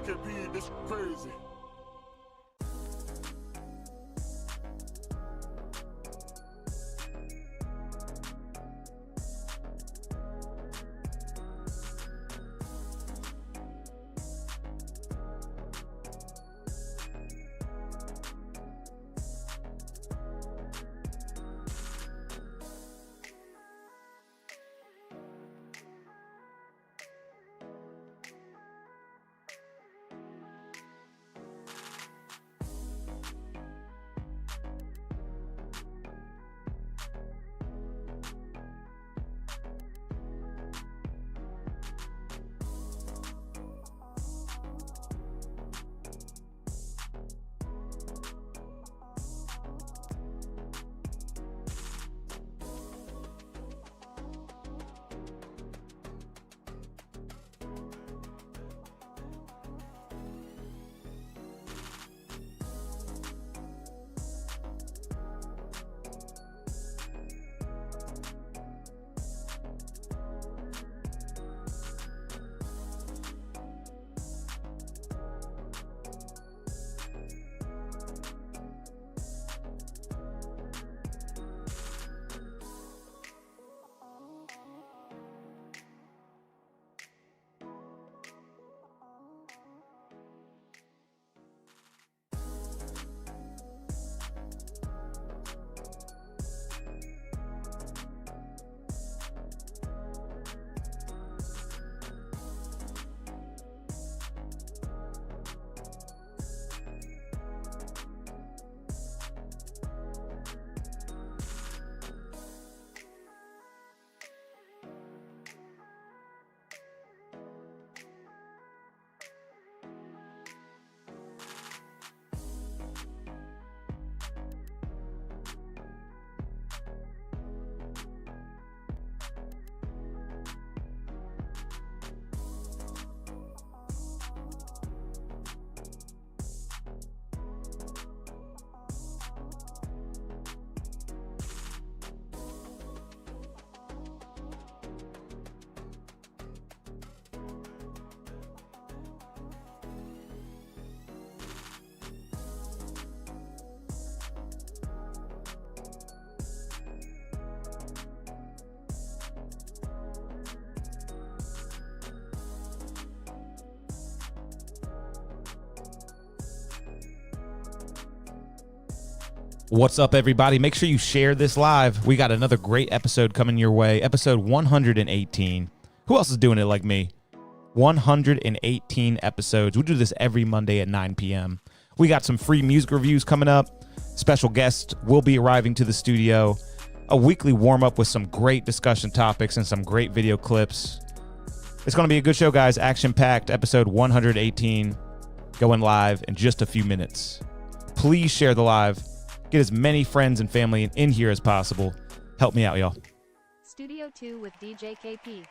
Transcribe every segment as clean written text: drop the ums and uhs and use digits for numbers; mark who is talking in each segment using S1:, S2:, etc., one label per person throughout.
S1: KP, this crazy.
S2: What's up, everybody? Make sure you share this live. We got another great episode coming your way. Episode 118. Who else is doing it like me? 118 episodes. We do this every Monday at 9 p.m. We got some free music reviews coming up. Special guests will be arriving to the studio. A weekly warm-up with some great discussion topics and some great video clips. It's going to be a good show, guys. Action-packed. Episode 118 going live in just a few minutes. Please share the live. Get as many friends and family in here as possible. Help me out, y'all.
S3: Studio 2 with DJ KP.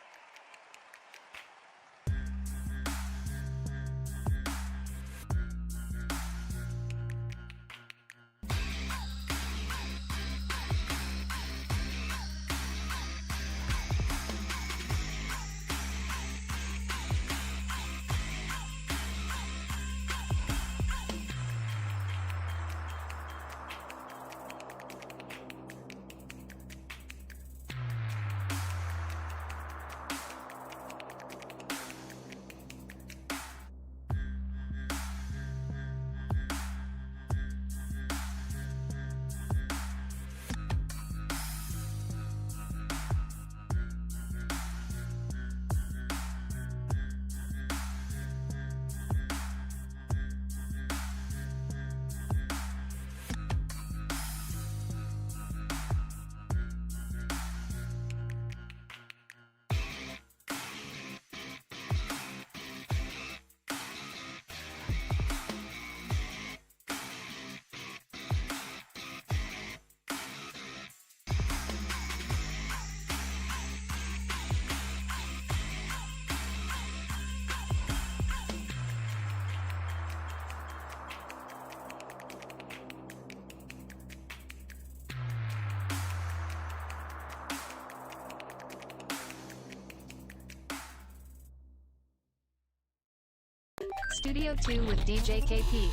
S3: Studio 2 with DJ KP.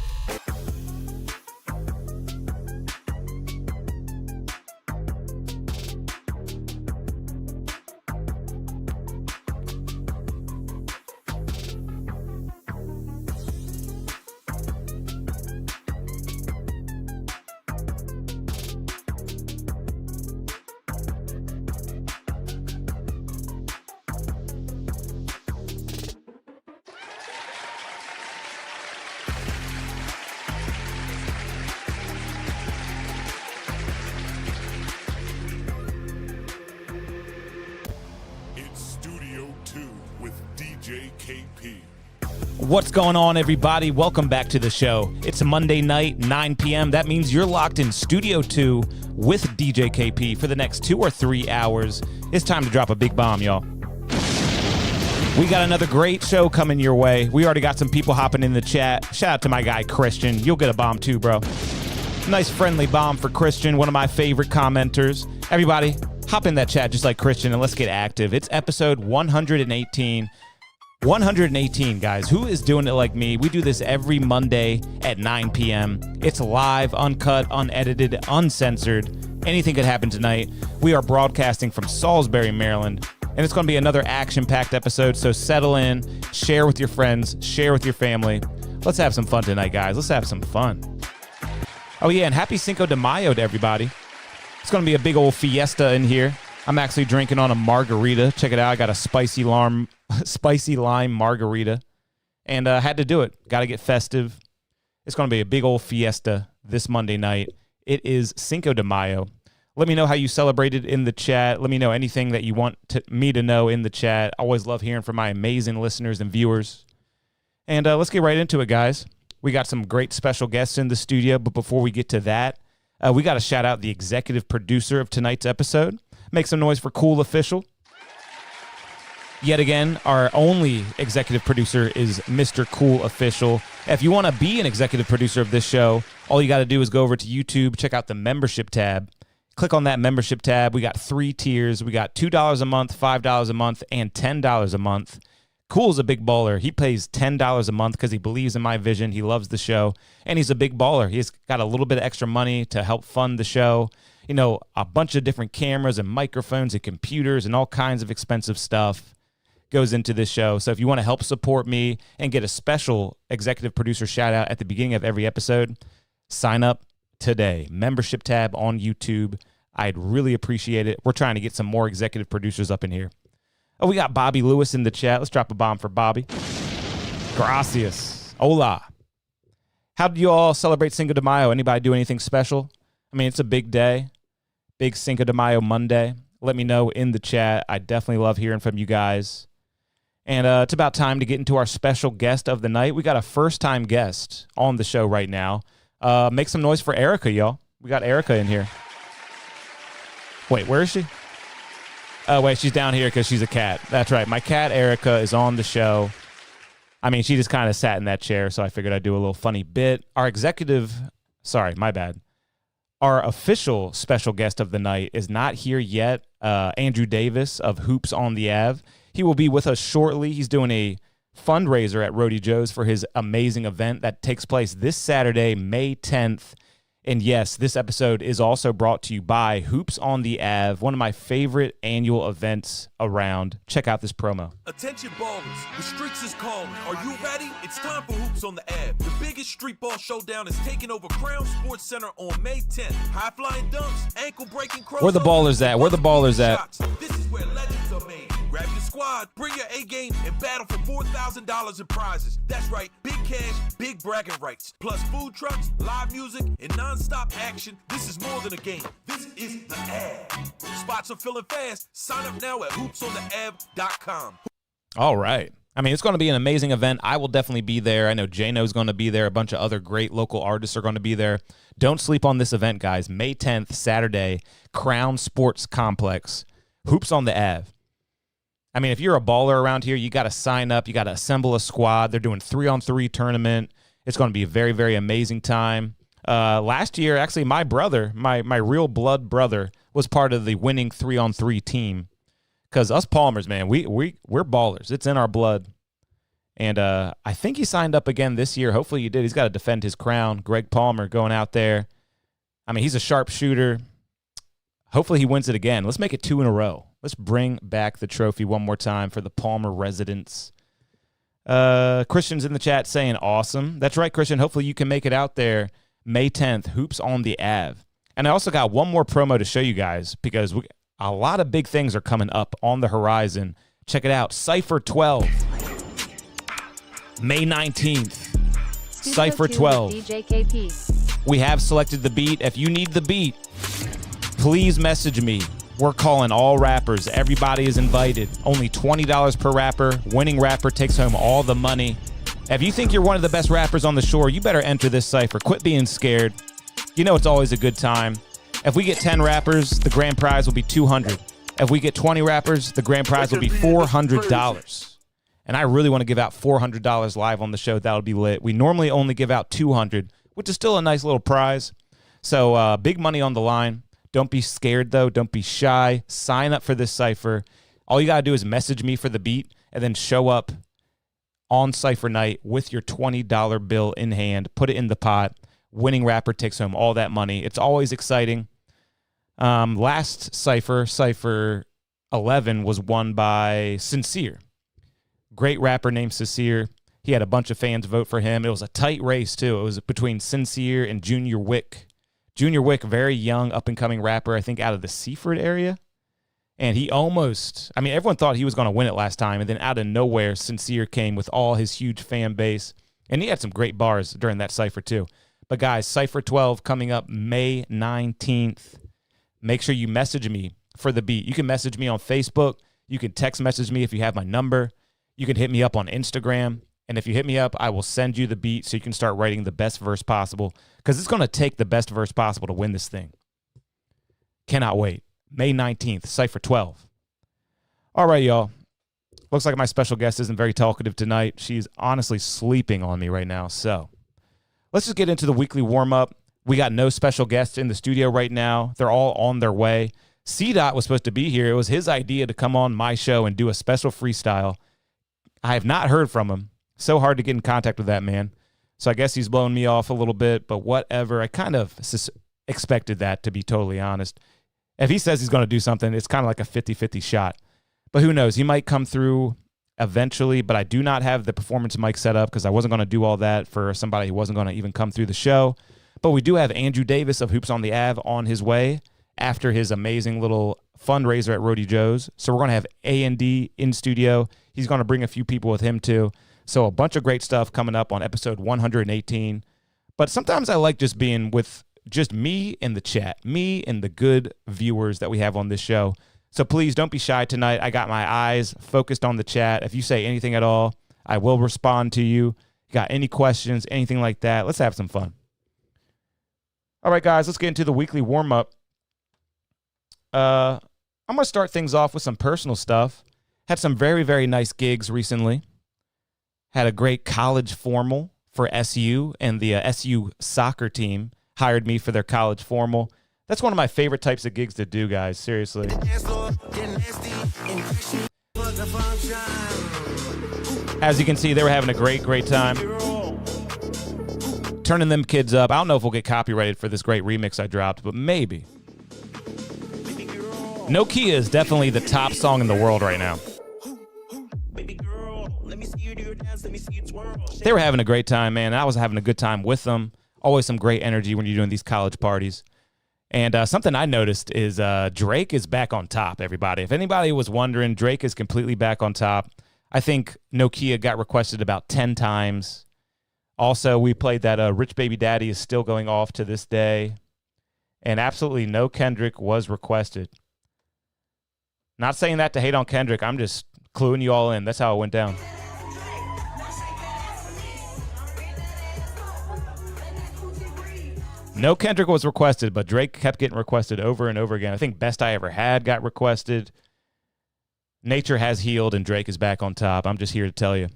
S2: What's going on, everybody? Welcome back to the show. It's a Monday night, 9 p.m. That means you're locked in Studio 2 with DJ KP for the next 2 or 3 hours. It's time to drop a big bomb, y'all. We got another great show coming your way. We already got some people hopping in the chat. Shout out to my guy, Christian. You'll get a bomb too, bro. Nice friendly bomb for Christian, one of my favorite commenters. Everybody, hop in that chat just like Christian and let's get active. It's episode 118. 118, guys. Who is doing it like me? We do this every Monday at 9 p.m. It's live, uncut, unedited, uncensored. Anything could happen tonight. We are broadcasting from Salisbury, Maryland, and it's going to be another action-packed episode, so settle in, share with your friends, share with your family. Let's have some fun tonight, guys. Let's have some fun. Oh, yeah, and happy Cinco de Mayo to everybody. It's going to be a big old fiesta in here. I'm actually drinking on a margarita. Check it out. I got a spicy lime margarita, and had to do it. Got to get festive. It's going to be a big old fiesta this Monday night. It is Cinco de Mayo. Let me know how you celebrated in the chat. Let me know anything that you want me to know in the chat. I always love hearing from my amazing listeners and viewers. And let's get right into it, guys. We got some great special guests in the studio, but before we get to that, we got to shout out the executive producer of tonight's episode. Make some noise for Cool Official. Yet again, our only executive producer is Mr. Cool Official. If you want to be an executive producer of this show, all you got to do is go over to YouTube, check out the membership tab. Click on that membership tab. We got 3 tiers. We got $2 a month, $5 a month, and $10 a month. Cool's a big baller. He pays $10 a month because he believes in my vision. He loves the show, and he's a big baller. He's got a little bit of extra money to help fund the show. You know, a bunch of different cameras and microphones and computers and all kinds of expensive stuff goes into this show. So if you want to help support me and get a special executive producer shout out at the beginning of every episode, sign up today. Membership tab on YouTube. I'd really appreciate it. We're trying to get some more executive producers up in here. Oh, we got Bobby Lewis in the chat. Let's drop a bomb for Bobby. Gracias. Hola. How did you all celebrate Cinco de Mayo? Anybody do anything special? I mean, it's a big day. Big Cinco de Mayo Monday. Let me know in the chat. I definitely love hearing from you guys. And it's about time to get into our special guest of the night. We got a first-time guest on the show right now. Make some noise for Erica, y'all. We got Erica in here. Wait, where is she? Oh, wait, she's down here because she's a cat. That's right. My cat, Erica, is on the show. I mean, she just kind of sat in that chair, so I figured I'd do a little funny bit. Our official special guest of the night is not here yet. Andrew Davis of Hoops on the Ave. He will be with us shortly. He's doing a fundraiser at Rody Joe's for his amazing event that takes place this Saturday, May 10th. And yes, this episode is also brought to you by Hoops on the Ave, one of my favorite annual events around. Check out this promo.
S1: Attention ballers, the streets is calling. Are you ready? It's time for Hoops on the Ave. The biggest street ball showdown is taking over Crown Sports Center on May 10th. High-flying dunks, ankle-breaking crossovers.
S2: Where the ballers at? Where the ballers at?
S1: This is where legends are made. Grab your squad, bring your A-game, and battle for $4,000 in prizes. That's right, big cash, big bragging rights. Plus food trucks, live music, and non-stop action. This is more than a game. This is the Ave. Spots are filling fast. Sign up now at hoopsontheave.com.
S2: All right. I mean, it's going to be an amazing event. I will definitely be there. I know Jano's going to be there. A bunch of other great local artists are going to be there. Don't sleep on this event, guys. May 10th, Saturday, Crown Sports Complex. Hoops on the Ave. I mean, if you're a baller around here, you got to sign up. You got to assemble a squad. They're doing 3-on-3 tournament. It's going to be a very, very amazing time. Last year, actually, my brother, my real blood brother, was part of the winning 3-on-3 team. Because us Palmers, man, we're ballers. It's in our blood. And I think he signed up again this year. Hopefully he did. He's got to defend his crown. Greg Palmer going out there. I mean, he's a sharpshooter. Hopefully he wins it again. Let's make it 2 in a row. Let's bring back the trophy one more time for the Palmer residents. Christian's in the chat saying awesome. That's right, Christian. Hopefully you can make it out there May 10th, Hoops on the Ave. And I also got one more promo to show you guys because a lot of big things are coming up on the horizon. Check it out. CYPHER 12. May 19th. CYPHER 12.
S3: DJ KP.
S2: We have selected the beat. If you need the beat, please message me. We're calling all rappers. Everybody is invited. Only $20 per rapper. Winning rapper takes home all the money. If you think you're one of the best rappers on the shore, you better enter this cypher. Quit being scared. You know it's always a good time. If we get 10 rappers, the grand prize will be $200. If we get 20 rappers, the grand prize will be $400. And I really want to give out $400 live on the show. That'll be lit. We normally only give out $200, which is still a nice little prize. So big money on the line. Don't be scared, though. Don't be shy. Sign up for this cypher. All you got to do is message me for the beat and then show up on cypher night with your $20 bill in hand. Put it in the pot. Winning rapper takes home all that money. It's always exciting. Last cypher, cypher 11, was won by Sincere. Great rapper named Sincere. He had a bunch of fans vote for him. It was a tight race, too. It was between Sincere and Junior Wick. Junior Wick, very young, up-and-coming rapper, I think out of the Seaford area. And he almost, I mean, everyone thought he was going to win it last time. And then out of nowhere, Sincere came with all his huge fan base. And he had some great bars during that cypher, too. But, guys, cypher 12 coming up May 19th. Make sure you message me for the beat. You can message me on Facebook. You can text message me if you have my number. You can hit me up on Instagram. And if you hit me up, I will send you the beat so you can start writing the best verse possible because it's going to take the best verse possible to win this thing. Cannot wait. May 19th, cypher 12. All right, y'all. Looks like my special guest isn't very talkative tonight. She's honestly sleeping on me right now. So let's just get into the weekly warm-up. We got no special guests in the studio right now. They're all on their way. C-Dot was supposed to be here. It was his idea to come on my show and do a special freestyle. I have not heard from him. So hard to get in contact with that man. So I guess he's blown me off a little bit, but whatever. I kind of expected that, to be totally honest. If he says he's going to do something, it's kind of like a 50-50 shot. But who knows? He might come through eventually, but I do not have the performance mic set up because I wasn't going to do all that for somebody who wasn't going to even come through the show. But we do have Andrew Davis of Hoops on the Ave on his way after his amazing little fundraiser at Rody Joe's. So we're going to have A&D in studio. He's going to bring a few people with him too. So a bunch of great stuff coming up on episode 118. But sometimes I like just being with just me in the chat, me and the good viewers that we have on this show. So please don't be shy tonight. I got my eyes focused on the chat. If you say anything at all, I will respond to you. Got any questions, anything like that, let's have some fun. All right, guys, let's get into the weekly warm-up. I'm going to start things off with some personal stuff. Had some very, very nice gigs recently. Had a great college formal for SU, and the SU soccer team hired me for their college formal. That's one of my favorite types of gigs to do, guys, seriously. As you can see, they were having a great, great time. Turning them kids up. I don't know if we'll get copyrighted for this great remix I dropped, but maybe. Nokia is definitely the top song in the world right now. They were having a great time, man. I was having a good time with them. Always some great energy when you're doing these college parties. And something I noticed is Drake is back on top, everybody. If anybody was wondering, Drake is completely back on top. I think Nokia got requested about 10 times. Also, we played that Rich Baby Daddy is still going off to this day. And absolutely no Kendrick was requested. Not saying that to hate on Kendrick. I'm just cluing you all in. That's how it went down. No Kendrick was requested, but Drake kept getting requested over and over again. I think Best I Ever Had got requested. Nature has healed, and Drake is back on top. I'm just here to tell you.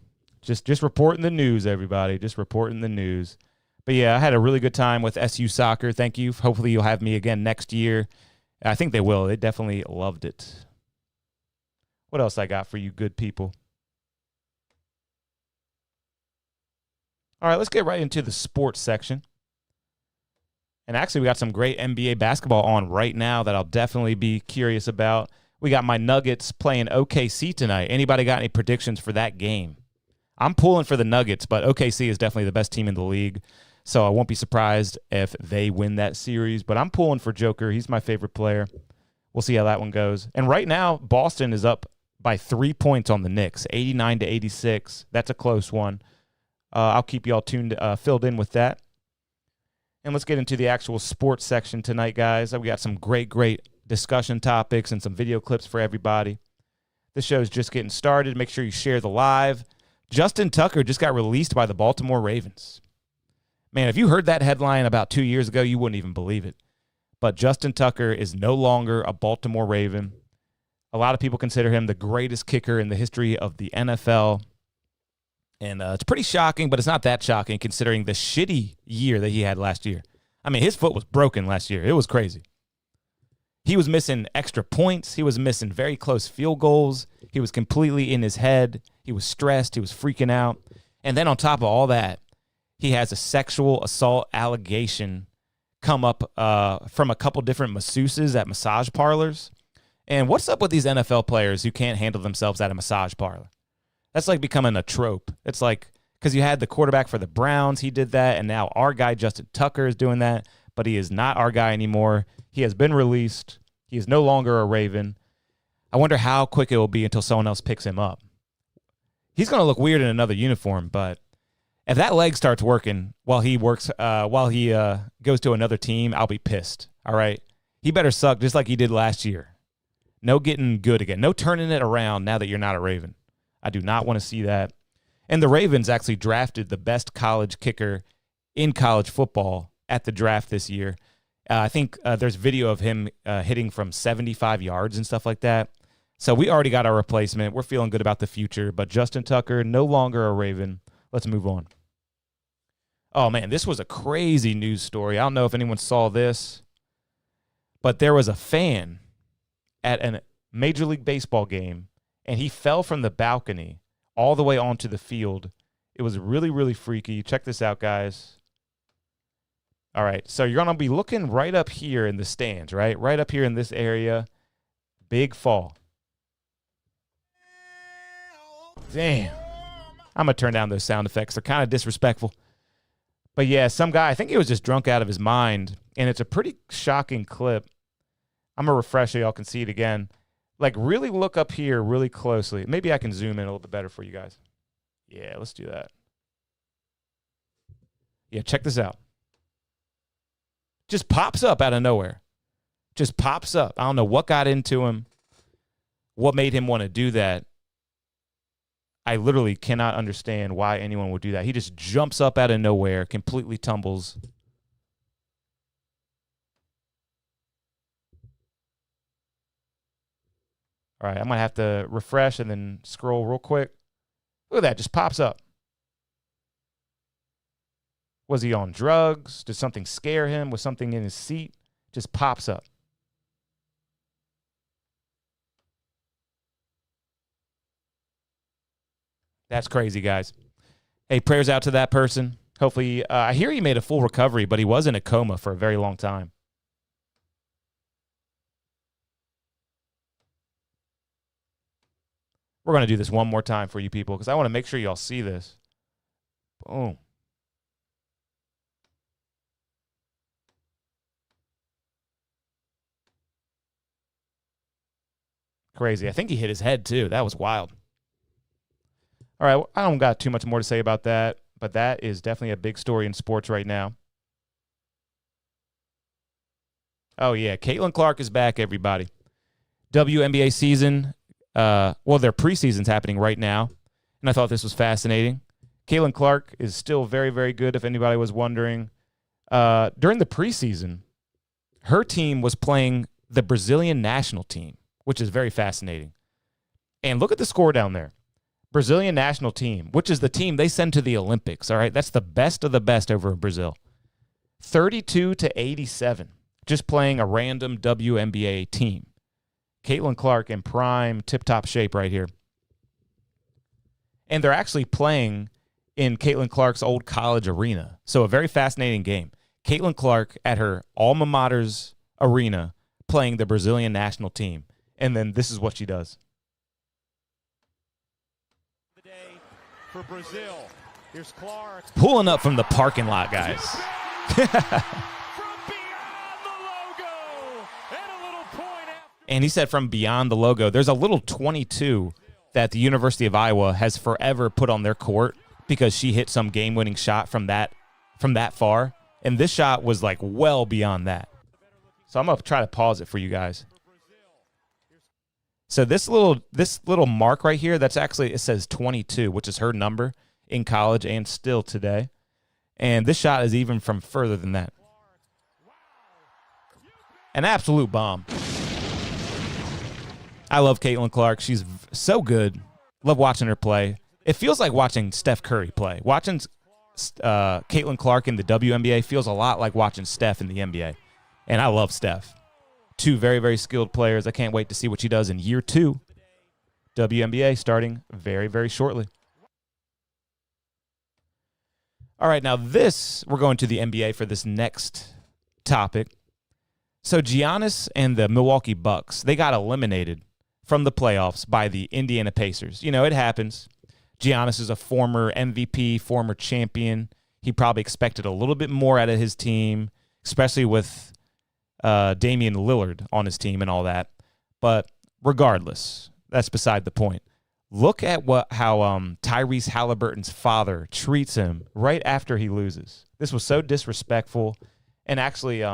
S2: Just reporting the news, everybody. Just reporting the news. But, yeah, I had a really good time with SU Soccer. Thank you. Hopefully you'll have me again next year. I think they will. They definitely loved it. What else I got for you good people? All right, let's get right into the sports section. And actually, we got some great NBA basketball on right now that I'll definitely be curious about. We got my Nuggets playing OKC tonight. Anybody got any predictions for that game? I'm pulling for the Nuggets, but OKC is definitely the best team in the league, so I won't be surprised if they win that series. But I'm pulling for Joker. He's my favorite player. We'll see how that one goes. And right now, Boston is up by 3 points on the Knicks, 89-86. That's a close one. I'll keep you all filled in with that. And let's get into the actual sports section tonight, guys. We got some great discussion topics and some video clips for everybody. This show is just getting started. Make sure you share the live. Justin Tucker just got released by the Baltimore Ravens. Man, if you heard that headline about 2 years ago, you wouldn't even believe it. But Justin Tucker is no longer a Baltimore Raven. A lot of people consider him the greatest kicker in the history of the NFL. And it's pretty shocking, but it's not that shocking considering the shitty year that he had last year. I mean, his foot was broken last year. It was crazy. He was missing extra points. He was missing very close field goals. He was completely in his head. He was stressed. He was freaking out. And then on top of all that, he has a sexual assault allegation come up from a couple different masseuses at massage parlors. And what's up with these NFL players who can't handle themselves at a massage parlor? That's like becoming a trope. It's like, because you had the quarterback for the Browns, he did that, and now our guy, Justin Tucker, is doing that, but he is not our guy anymore. He has been released. He is no longer a Raven. I wonder how quick it will be until someone else picks him up. He's going to look weird in another uniform, but if that leg starts working while he goes to another team, I'll be pissed, all right? He better suck just like he did last year. No getting good again. No turning it around now that you're not a Raven. I do not want to see that. And the Ravens actually drafted the best college kicker in college football at the draft this year. I think there's video of him hitting from 75 yards and stuff like that. So we already got our replacement. We're feeling good about the future. But Justin Tucker, no longer a Raven. Let's move on. Oh, man, this was a crazy news story. I don't know if anyone saw this, but there was a fan at a Major League Baseball game, and he fell from the balcony all the way onto the field. It was really, really freaky. Check this out, guys. All right, so you're going to be looking right up here in the stands, right? Right up here in this area. Big fall. Damn. I'm going to turn down those sound effects. They're kind of disrespectful. But, yeah, some guy, I think he was just drunk out of his mind, and it's a pretty shocking clip. I'm going to refresh it. Y'all can see it again. Like, really look up here really closely. Maybe I can zoom in a little bit better for you guys. Yeah, let's do that. Yeah, check this out. Just pops up out of nowhere. Just pops up. I don't know what got into him, what made him want to do that. I literally cannot understand why anyone would do that. He just jumps up out of nowhere, completely tumbles. All right, I'm going to have to refresh and then scroll real quick. Look at that, just pops up. Was he on drugs? Did something scare him? Was something in his seat? Just pops up. That's crazy, guys. Hey, prayers out to that person. Hopefully, I hear he made a full recovery, but he was in a coma for a very long time. We're going to do this one more time for you people because I want to make sure y'all see this. Boom. Crazy. I think he hit his head, too. That was wild. All right, I don't got too much more to say about that, but that is definitely a big story in sports right now. Oh, yeah, Caitlin Clark is back, everybody. WNBA season, their preseason's happening right now, and I thought this was fascinating. Caitlin Clark is still very, very good, if anybody was wondering. During the preseason, her team was playing the Brazilian national team, which is very fascinating. And look at the score down there. Brazilian national team, which is the team they send to the Olympics, all right? That's the best of the best over in Brazil. 32-87, just playing a random WNBA team. Caitlin Clark in prime tip-top shape right here. And they're actually playing in Caitlin Clark's old college arena. So a very fascinating game. Caitlin Clark at her alma mater's arena playing the Brazilian national team. And then this is what she does.
S4: For Brazil. Here's Clark.
S2: Pulling up from the parking lot, guys.
S4: From beyond the logo. And a little point after.
S2: And he said from beyond the logo. There's a little 22 that the University of Iowa has forever put on their court because she hit some game-winning shot from that far. And this shot was like well beyond that. So I'm going to try to pause it for you guys. So this little mark right here, that's actually, it says 22, which is her number in college and still today. And this shot is even from further than that. An absolute bomb. I love Caitlin Clark. She's so good. Love watching her play. It feels like watching Steph Curry play. Watching Caitlin Clark in the WNBA feels a lot like watching Steph in the NBA. And I love Steph. Two very, very skilled players. I can't wait to see what she does in year 2. WNBA starting very, very shortly. All right, now we're going to the NBA for this next topic. So Giannis and the Milwaukee Bucks, they got eliminated from the playoffs by the Indiana Pacers. You know, it happens. Giannis is a former MVP, former champion. He probably expected a little bit more out of his team, especially with Damian Lillard on his team and all that. But regardless, that's beside the point. Look at how Tyrese Halliburton's father treats him right after he loses. This was so disrespectful, and actually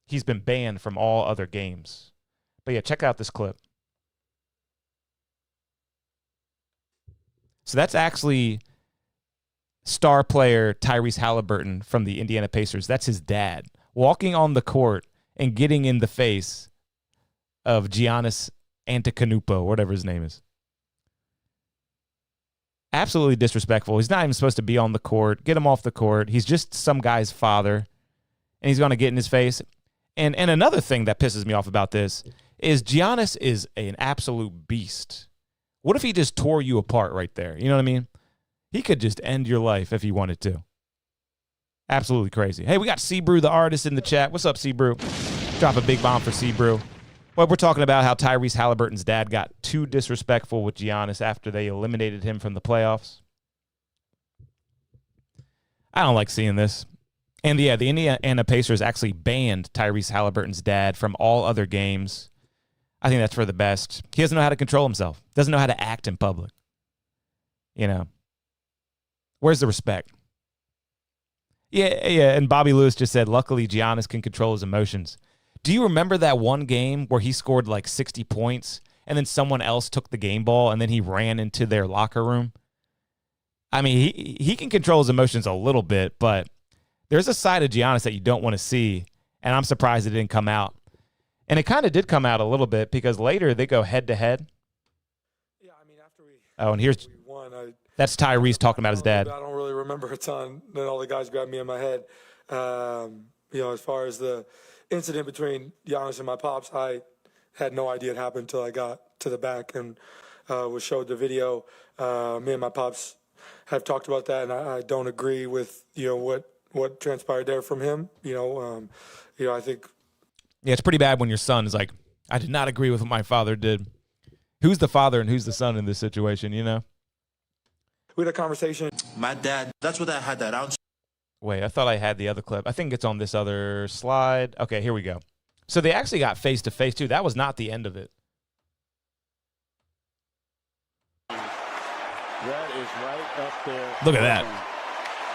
S2: he's been banned from all other games. But yeah, check out this clip. So that's actually star player Tyrese Halliburton from the Indiana Pacers. That's his dad walking on the court and getting in the face of Giannis Antetokounmpo, whatever his name is. Absolutely disrespectful. He's not even supposed to be on the court. Get him off the court. He's just some guy's father, and he's going to get in his face. And another thing that pisses me off about this is Giannis is an absolute beast. What if he just tore you apart right there? You know what I mean? He could just end your life if he wanted to. Absolutely crazy. Hey, we got Sebrew, the artist, in the chat. What's up, Sebrew? Drop a big bomb for Sebrew. Well, we're talking about how Tyrese Halliburton's dad got too disrespectful with Giannis after they eliminated him from the playoffs. I don't like seeing this. And yeah, the Indiana Pacers actually banned Tyrese Halliburton's dad from all other games. I think that's for the best. He doesn't know how to control himself. Doesn't know how to act in public. You know. Where's the respect? Yeah. And Bobby Lewis just said, luckily Giannis can control his emotions. Do you remember that one game where he scored like 60 points and then someone else took the game ball and then he ran into their locker room? I mean, he can control his emotions a little bit, but there's a side of Giannis that you don't want to see, and I'm surprised it didn't come out. And it kind of did come out a little bit because later they go head-to-head.
S5: Yeah, I mean, after we
S2: and here's
S5: won,
S2: that's Tyrese talking about his dad.
S5: I don't really remember a ton. Then all the guys grabbed me in my head. As far as the incident between Giannis and my pops, I had no idea it happened until I got to the back and was showed the video. Me and my pops have talked about that, and I don't agree with what transpired there from him. I think.
S2: Yeah, it's pretty bad when your son is like, I did not agree with what my father did. Who's the father and who's the son in this situation, you know?
S5: We had a conversation.
S6: My dad, that's what I had that ounce.
S2: Wait, I thought I had the other clip. I think it's on this other slide. Okay, here we go. So they actually got face-to-face, too. That was not the end of it.
S4: That is right up there.
S2: Look at that.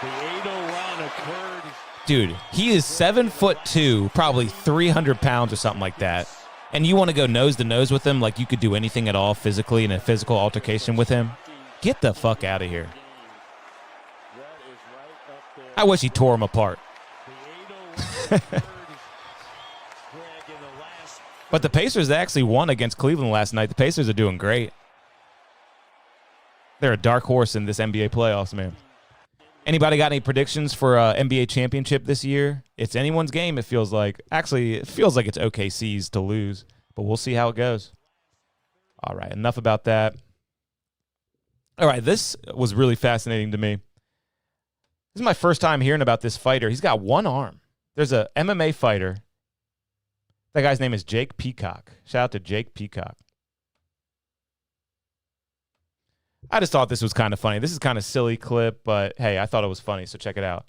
S4: The 8-0 run occurred.
S2: Dude, he is 7'2", probably 300 pounds or something like that. And you want to go nose-to-nose with him like you could do anything at all physically in a physical altercation with him? Get the fuck out of here. I wish he tore him apart. But the Pacers actually won against Cleveland last night. The Pacers are doing great. They're a dark horse in this NBA playoffs, man. Anybody got any predictions for NBA championship this year? It's anyone's game, it feels like. Actually, it feels like it's OKC's to lose, but we'll see how it goes. All right, enough about that. All right, this was really fascinating to me. This is my first time hearing about this fighter. He's got one arm. There's a MMA fighter. That guy's name is Jake Peacock. Shout out to Jake Peacock. I just thought this was kind of funny. This is kind of silly clip, but hey, I thought it was funny, so check it out.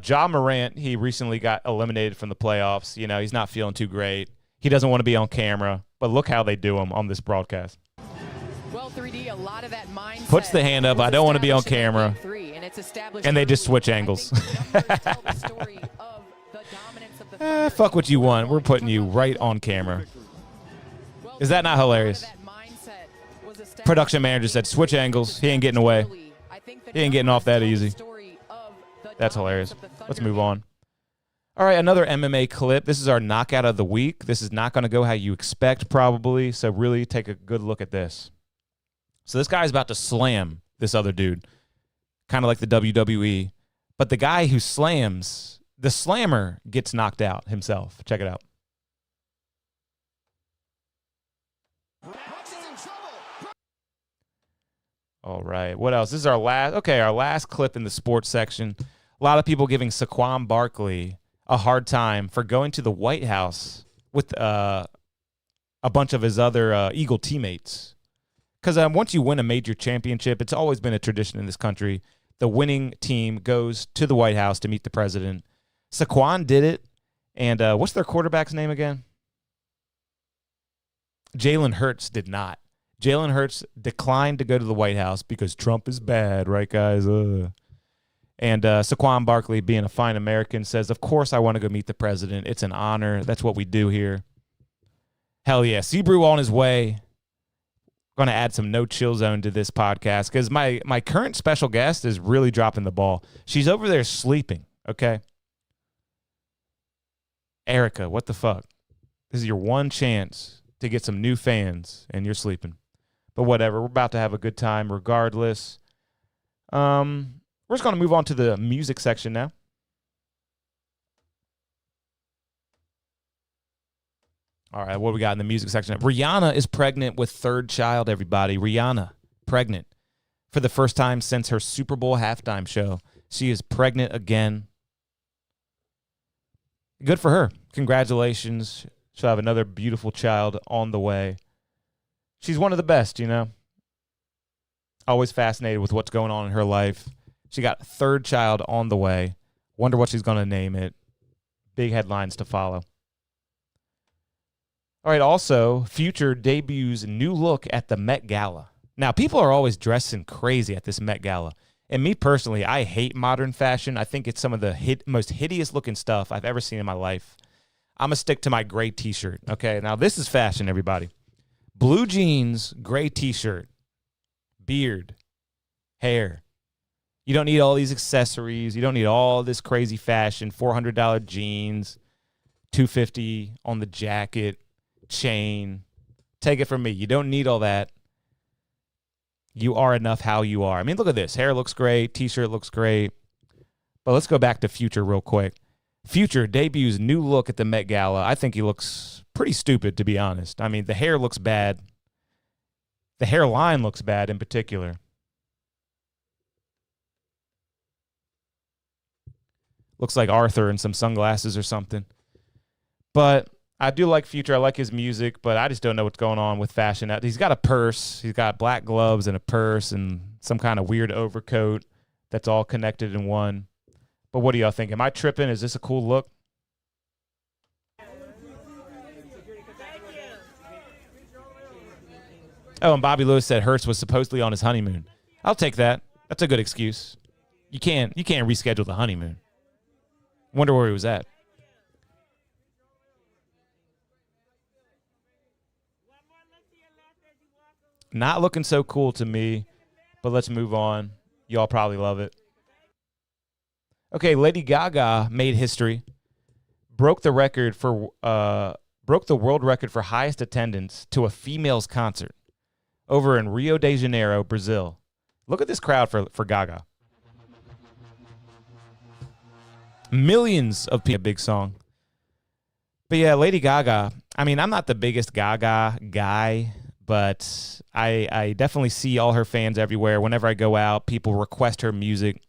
S2: Ja Morant, he recently got eliminated from the playoffs. You know, he's not feeling too great. He doesn't want to be on camera, but look how they do him on this broadcast.
S7: Well, 3D, a lot of that mindset
S2: Puts the hand up, I don't want to be on camera. And they just switch angles. Fuck what you want. We're putting you right on camera. Is that not hilarious? Production manager said, switch angles. He ain't getting away. He ain't getting off that easy. That's hilarious. Let's move on. All right, another MMA clip. This is our knockout of the week. This is not going to go how you expect, probably, so really take a good look at this. So this guy's about to slam this other dude, kind of like the WWE. But the guy who slams, the slammer gets knocked out himself. Check it out. All right, what else? This is our last clip in the sports section. A lot of people giving Saquon Barkley a hard time for going to the White House with a bunch of his other Eagle teammates. Because once you win a major championship, it's always been a tradition in this country. The winning team goes to the White House to meet the president. Saquon did it. And what's their quarterback's name again? Jalen Hurts did not. Jalen Hurts declined to go to the White House because Trump is bad, right, guys? And Saquon Barkley, being a fine American, says, of course I want to go meet the president. It's an honor. That's what we do here. Hell yeah. Sebrew on his way. Going to add some no chill zone to this podcast because my current special guest is really dropping the ball. She's over there sleeping, okay? Erica, what the fuck? This is your one chance to get some new fans, and you're sleeping. But whatever, we're about to have a good time regardless. We're just going to move on to the music section now. All right, what do we got in the music section? Rihanna is pregnant with third child, everybody. Rihanna, pregnant for the first time since her Super Bowl halftime show. She is pregnant again. Good for her. Congratulations. She'll have another beautiful child on the way. She's one of the best, you know. Always fascinated with what's going on in her life. She got a third child on the way. Wonder what she's going to name it. Big headlines to follow. All right, also, Future debuts new look at the Met Gala. Now, people are always dressing crazy at this Met Gala. And me personally, I hate modern fashion. I think it's some of the most hideous-looking stuff I've ever seen in my life. I'm going to stick to my gray T-shirt. Okay, now this is fashion, everybody. Blue jeans, gray T-shirt, beard, hair. You don't need all these accessories. You don't need all this crazy fashion, $400 jeans, $250 on the jacket, chain. Take it from me. You don't need all that. You are enough how you are. I mean, look at this. Hair looks great. T-shirt looks great. But let's go back to Future real quick. Future debuts new look at the Met Gala. I think he looks pretty stupid, to be honest. I mean, the hair looks bad. The hairline looks bad in particular. Looks like Arthur in some sunglasses or something. But I do like Future. I like his music, but I just don't know what's going on with fashion. He's got a purse. He's got black gloves and a purse and some kind of weird overcoat that's all connected in one. But what do y'all think? Am I tripping? Is this a cool look? Oh, and Bobby Lewis said Hurts was supposedly on his honeymoon. I'll take that. That's a good excuse. You can't reschedule the honeymoon. Wonder where he was at. Not looking so cool to me, but let's move on. Y'all probably love it. Okay, Lady Gaga made history. Broke the world record for highest attendance to a female's concert over in Rio de Janeiro, Brazil. Look at this crowd for Gaga. Millions of people. A big song. But yeah, Lady Gaga. I mean, I'm not the biggest Gaga guy, but I definitely see all her fans everywhere. Whenever I go out, people request her music.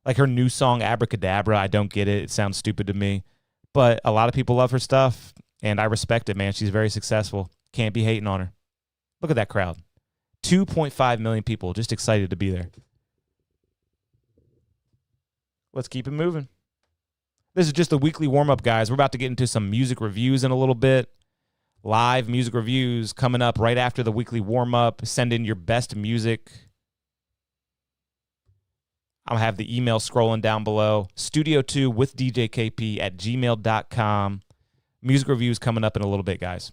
S2: Like her new song, Abracadabra, I don't get it. It sounds stupid to me. But a lot of people love her stuff, and I respect it, man. She's very successful. Can't be hating on her. Look at that crowd. 2.5 million people just excited to be there. Let's keep it moving. This is just a weekly warm-up, guys. We're about to get into some music reviews in a little bit. Live music reviews coming up right after the weekly warm-up. Send in your best music. I'll have the email scrolling down below. Studio2 with djkp@gmail.com. Music reviews coming up in a little bit, guys.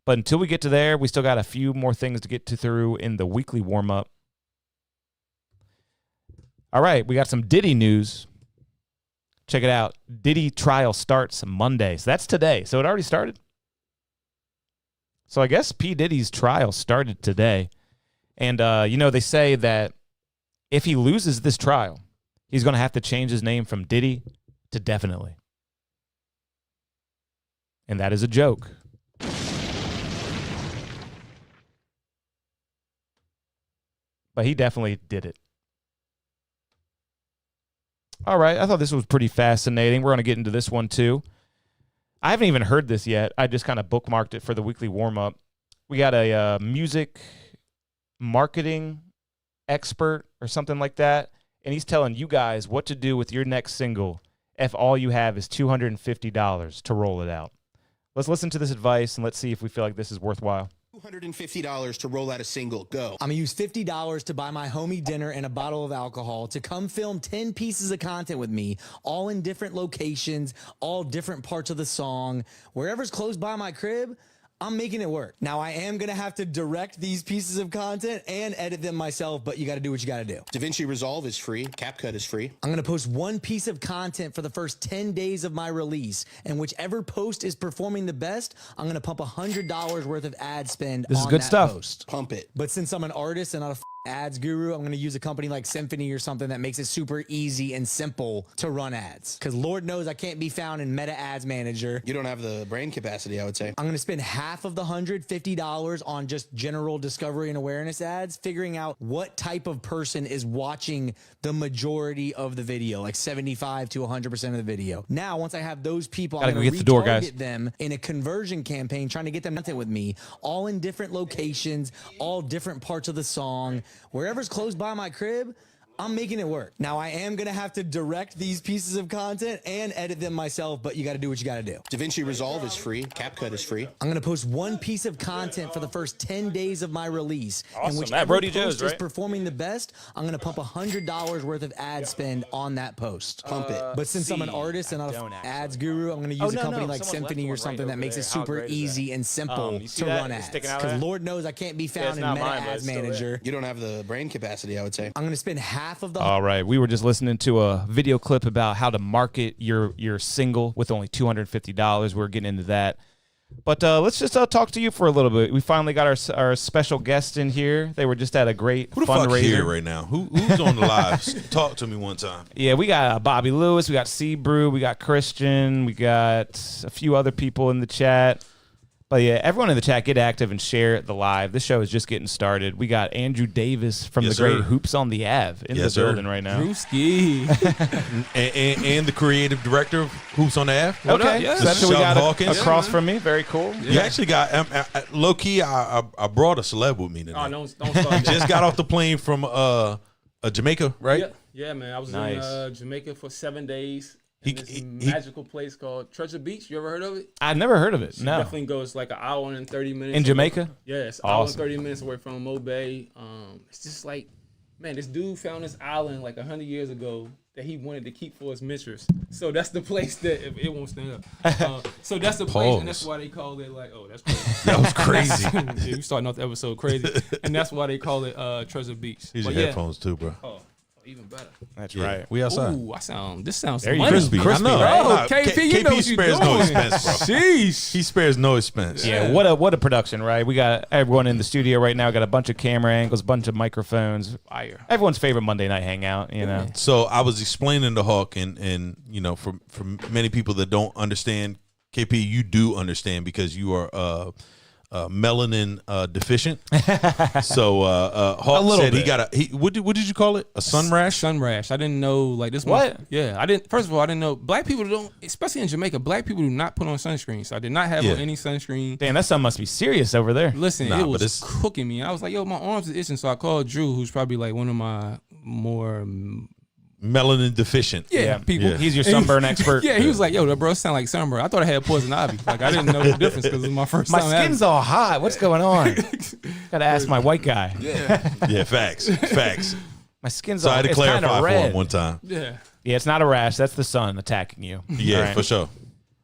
S2: But until we get to there, we still got a few more things to get to through in the weekly warm-up. All right, we got some Diddy news. Check it out. Diddy trial starts Monday. So that's today. So it already started. So I guess P. Diddy's trial started today. And, they say that if he loses this trial, he's going to have to change his name from Diddy to Definitely. And that is a joke. But he definitely did it. All right, I thought this was pretty fascinating. We're going to get into this one too. I haven't even heard this yet. I just kind of bookmarked it for the weekly warm-up. We got a music marketing expert or something like that, and he's telling you guys what to do with your next single if all you have is $250 to roll it out. Let's listen to this advice, and let's see if we feel like this is worthwhile.
S8: $250 to roll out a single. Go.
S9: I'm going to use $50 to buy my homie dinner and a bottle of alcohol to come film 10 pieces of content with me, all in different locations, all different parts of the song. Wherever's close by my crib, I'm making it work. Now, I am going to have to direct these pieces of content and edit them myself, but you got to do what you got to do.
S8: DaVinci Resolve is free. CapCut is free.
S9: I'm going to post one piece of content for the first 10 days of my release, and whichever post is performing the best, I'm going to pump $100 worth of ad spend
S2: This is
S9: on
S2: good
S9: that
S2: stuff.
S9: post.
S8: Pump it.
S9: But since I'm an artist and not a ads guru, I'm going to use a company like Symphony or something that makes it super easy and simple to run ads. Because Lord knows I can't be found in Meta Ads Manager.
S8: You don't have the brain capacity, I would say.
S9: I'm going to spend half of the $150 on just general discovery and awareness ads, figuring out what type of person is watching the majority of the video, like 75 to 100% of the video. Now, once I have those people,
S2: Gotta
S9: I'm
S2: go
S9: going
S2: get
S9: to
S2: the door, guys.
S9: retarget them in a conversion campaign, trying to get them content with me, all in different locations, all different parts of the song. Wherever's close by my crib, I'm making it work. Now, I am going to have to direct these pieces of content and edit them myself, but you got to do what you got to do.
S8: DaVinci Resolve is free. CapCut is free.
S9: I'm going to post one piece of content for the first 10 days of my release.
S2: Awesome.
S9: And
S2: That
S9: whichever
S2: Brody
S9: post
S2: Joe's,
S9: is
S2: right?
S9: performing the best, I'm going to pump $100 worth of ad spend on that post.
S8: Pump it.
S9: But since I'm an artist and not
S2: don't
S9: a
S2: actually.
S9: ads guru, I'm going to use a company like
S2: Someone left
S9: Symphony
S2: one
S9: or
S2: right
S9: something
S2: over
S9: that makes
S2: there.
S9: it
S2: How
S9: super
S2: great is
S9: easy
S2: that?
S9: and simple
S2: You see
S9: to
S2: that?
S9: run
S2: It's
S9: ads.
S2: sticking out
S9: Because
S2: there?
S9: Lord knows I can't be
S2: it's
S9: found in
S2: not
S9: Meta
S2: mine, but
S9: Ads
S2: it's still there.
S9: Manager.
S8: You don't have the brain capacity, I would say.
S9: I'm going to spend half of the
S2: All right, we were just listening to a video clip about how to market your single with only $250. We're getting into that. But let's just talk to you for a little bit. We finally got our special guest in here. They were just at a great
S10: Who the fuck
S2: fundraiser.
S10: here right now? Who's on the live? Talk to me one time.
S2: Yeah, we got Bobby Lewis, we got C. Brew, we got Christian, we got a few other people in the chat. But yeah, everyone in the chat, get active and share the live. This show is just getting started. We got Andrew Davis from
S10: Yes,
S2: the great
S10: sir.
S2: Hoops on the Ave in
S10: Yes,
S2: the
S10: sir.
S2: building right now.
S10: and the creative director of Hoops on the Ave.
S2: Okay,
S10: Yeah.
S2: so that's who we
S10: Sheldon
S2: got
S10: Hawkins.
S2: across from me. Very cool.
S10: You actually got low key. I brought a celeb with me today.
S11: Oh, don't start
S10: Just got off the plane from Jamaica, right?
S11: Yeah, man. I was
S2: Nice.
S11: in Jamaica for 7 days.
S10: He-
S11: In this
S10: he-
S11: magical place called Treasure Beach. You ever heard of it?
S2: I've never heard of it. No.
S11: Definitely goes like an hour and 30 minutes.
S2: In
S11: away
S2: Jamaica?
S11: from- Yeah, it's an hour and
S2: Awesome.
S11: 30 minutes away from Mo Bay. It's just like, man, this dude found this island like 100 years ago that he wanted to keep for his mistress. So that's the place that it won't stand up. So that's the place, and that's
S10: Pause.
S11: why they call it like, oh, that's crazy.
S10: That was crazy.
S11: Yeah, we starting off the episode crazy, and that's why they call it Treasure Beach.
S10: Here's
S11: But
S10: your
S11: yeah.
S10: headphones too, bro.
S11: Oh, even better.
S2: That's
S10: Yeah,
S2: right.
S10: we outside.
S11: Ooh, this sounds
S2: There you
S11: money.
S2: go.
S10: Crispy.
S2: Crispy,
S10: I know.
S2: right?
S11: Oh,
S10: Nah,
S11: KP, you know what you
S10: spares no
S11: doing.
S10: expense, bro.
S11: Sheesh.
S10: He spares no expense.
S2: Yeah, what a production, right? We got everyone in the studio right now. Got a bunch of camera angles, bunch of microphones.
S11: Fire.
S2: Everyone's favorite Monday night hangout, you know.
S10: So I was explaining to Hawk, and you know, for many people that don't understand, KP, you do understand because you are melanin deficient. So Hawk said he got what did you call it? A sun rash?
S11: Sun rash. I didn't know like this.
S2: What?
S11: Yeah, I didn't. First of all, I didn't know black people don't, especially in Jamaica. Black people do not put on sunscreen. So I did not have on any sunscreen.
S2: Damn, that sun must be serious over there.
S11: Listen, it was cooking me. I was like, yo, my arms are itching. So I called Drew, who's probably like one of my more
S10: melanin deficient.
S11: People.
S2: He's your sunburn expert.
S11: He was like, yo, that bro sound like sunburn. I thought I had poison ivy. Like I didn't know the difference because it was my first
S2: My
S11: time.
S2: skin's all hot. What's going on? Gotta ask my white guy.
S10: Yeah, facts.
S2: My skin's
S10: so
S2: all,
S10: I had to
S2: it's
S10: clarify
S2: kinda
S10: for
S2: red.
S10: him one time.
S11: Yeah,
S2: it's not a rash. That's the sun attacking you.
S10: Yeah,
S2: Right.
S10: for sure.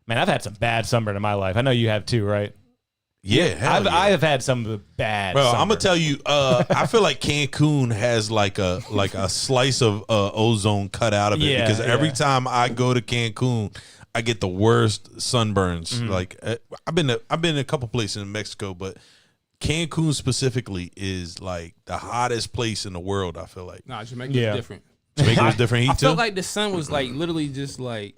S2: Man, I've had some bad sunburn in my life. I know you have too, right?
S10: Yeah,
S2: I have had some of the bad.
S10: Bro,
S2: sunburn.
S10: I'm gonna tell you. I feel like Cancun has like a slice of ozone cut out of it because every time I go to Cancun, I get the worst sunburns.
S2: Mm-hmm.
S10: Like I've been in a couple places in Mexico, but Cancun specifically is like the hottest place in the world. I feel like.
S11: Nah, Jamaica is different.
S10: Jamaica was different.
S11: I felt like the sun was like literally just like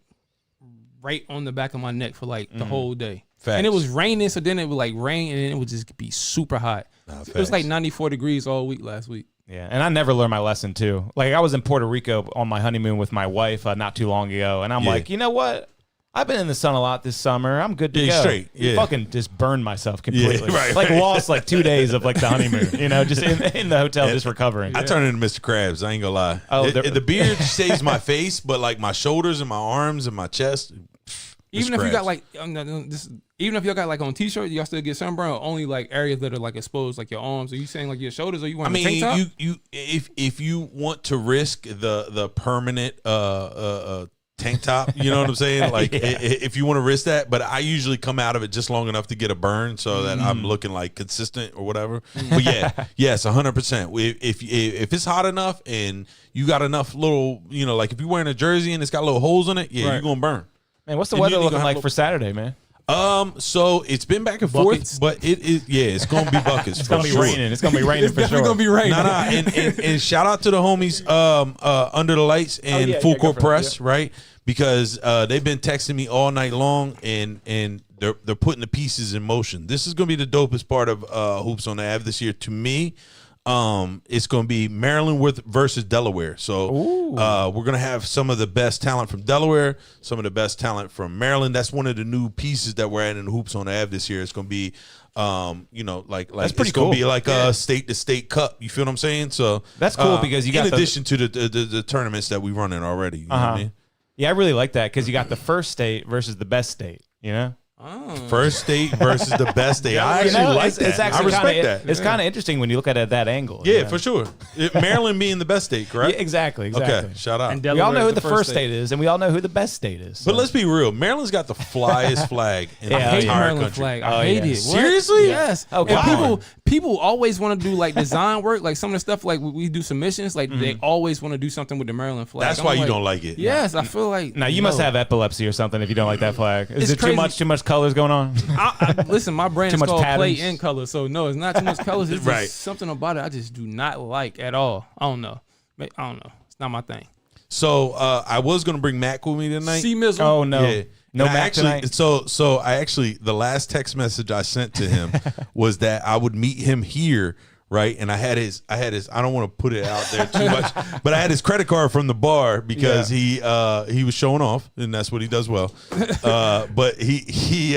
S11: right on the back of my neck for like the whole day.
S10: Facts.
S11: And it was raining, so then it would like rain and then it would just be super hot. It was like 94 degrees all week last week.
S2: Yeah, and I never learned my lesson too. Like I was in Puerto Rico on my honeymoon with my wife not too long ago, and I'm like, you know what? I've been in the sun a lot this summer. I'm good to go.
S10: Straight. Yeah.
S2: Fucking just burned myself completely.
S10: Yeah, right,
S2: like
S10: right.
S2: lost like 2 days of like the honeymoon. Just in the hotel, just recovering.
S10: I turned into Mr. Krabs. I ain't gonna lie.
S2: Oh,
S10: the beard saves my face, but like my shoulders and my arms and my chest.
S11: Even if you got like, even if y'all got like on t-shirt, y'all still get sunburn. Or only like areas that are like exposed, like your arms. Are you saying like your shoulders, or you want?
S10: I mean,
S11: a tank top?
S10: you if you want to risk the permanent tank top, you know what I'm saying? Like if you want to risk that, but I usually come out of it just long enough to get a burn so that I'm looking like consistent or whatever. But yes, 100%. If it's hot enough and you got enough little, like if you're wearing a jersey and it's got little holes in it, you're gonna burn.
S2: Man, what's the weather looking like for Saturday, man?
S10: So it's been back and
S11: Buckets.
S10: forth, but it's gonna be buckets.
S2: It's gonna be raining. It's gonna be raining for sure.
S11: It's gonna be raining.
S10: Nah. And shout out to the homies Under the Lights and Full Court Press, right? Because they've been texting me all night long, and they're putting the pieces in motion. This is gonna be the dopest part of Hoops on the Ave this year to me. It's going to be Maryland versus Delaware. So we're going to have some of the best talent from Delaware, some of the best talent from Maryland. That's one of the new pieces that we're adding in Hoops on the Ave this year. It's going to be, like
S2: that's pretty
S10: it's going to
S2: cool.
S10: be like a state-to-state cup. You feel what I'm saying? So
S2: that's cool because you got
S10: in addition to the tournaments that we run in already. You know what I mean?
S2: Yeah, I really like that because you got the first state versus the best state.
S10: First state versus the best state. I actually like that. I respect that.
S2: It's kind of interesting when you look at it at that angle.
S10: Yeah, for sure. Maryland being the best state, correct?
S2: Yeah, exactly.
S10: Okay, shout out.
S2: We all know who the first state is, and we all know who the best state is. So.
S10: But let's be real. Maryland's got the flyest flag in the
S11: I hate
S10: entire
S11: Maryland
S10: country.
S11: flag. I hate it. What?
S10: Seriously?
S11: Yes.
S2: Oh,
S11: and
S2: God.
S11: people always want to do like design work, like some of the stuff like we do submissions, like they always want to do something with the Maryland flag.
S10: That's why you don't like it.
S11: Yes, I feel like
S2: now you must have epilepsy or something if you don't like that flag. Is
S11: It's
S2: it
S11: crazy.
S2: too much colors going on?
S11: Listen, my brand
S2: Too
S11: is
S2: much
S11: called
S2: patterns?
S11: Play in Color, so no, it's not too much colors. It's
S10: Right.
S11: just something about it I just do not like at all. I don't know. It's not my thing.
S10: So I was gonna bring Mac with me tonight.
S11: See Mizzle.
S2: Oh no,
S10: Yeah.
S2: no
S10: And I
S2: Mac
S10: actually,
S2: tonight.
S10: So I actually the last text message I sent to him was that I would meet him here, right? And I had his I don't want to put it out there too much, but I had his credit card from the bar because he was showing off, and that's what he does well. But he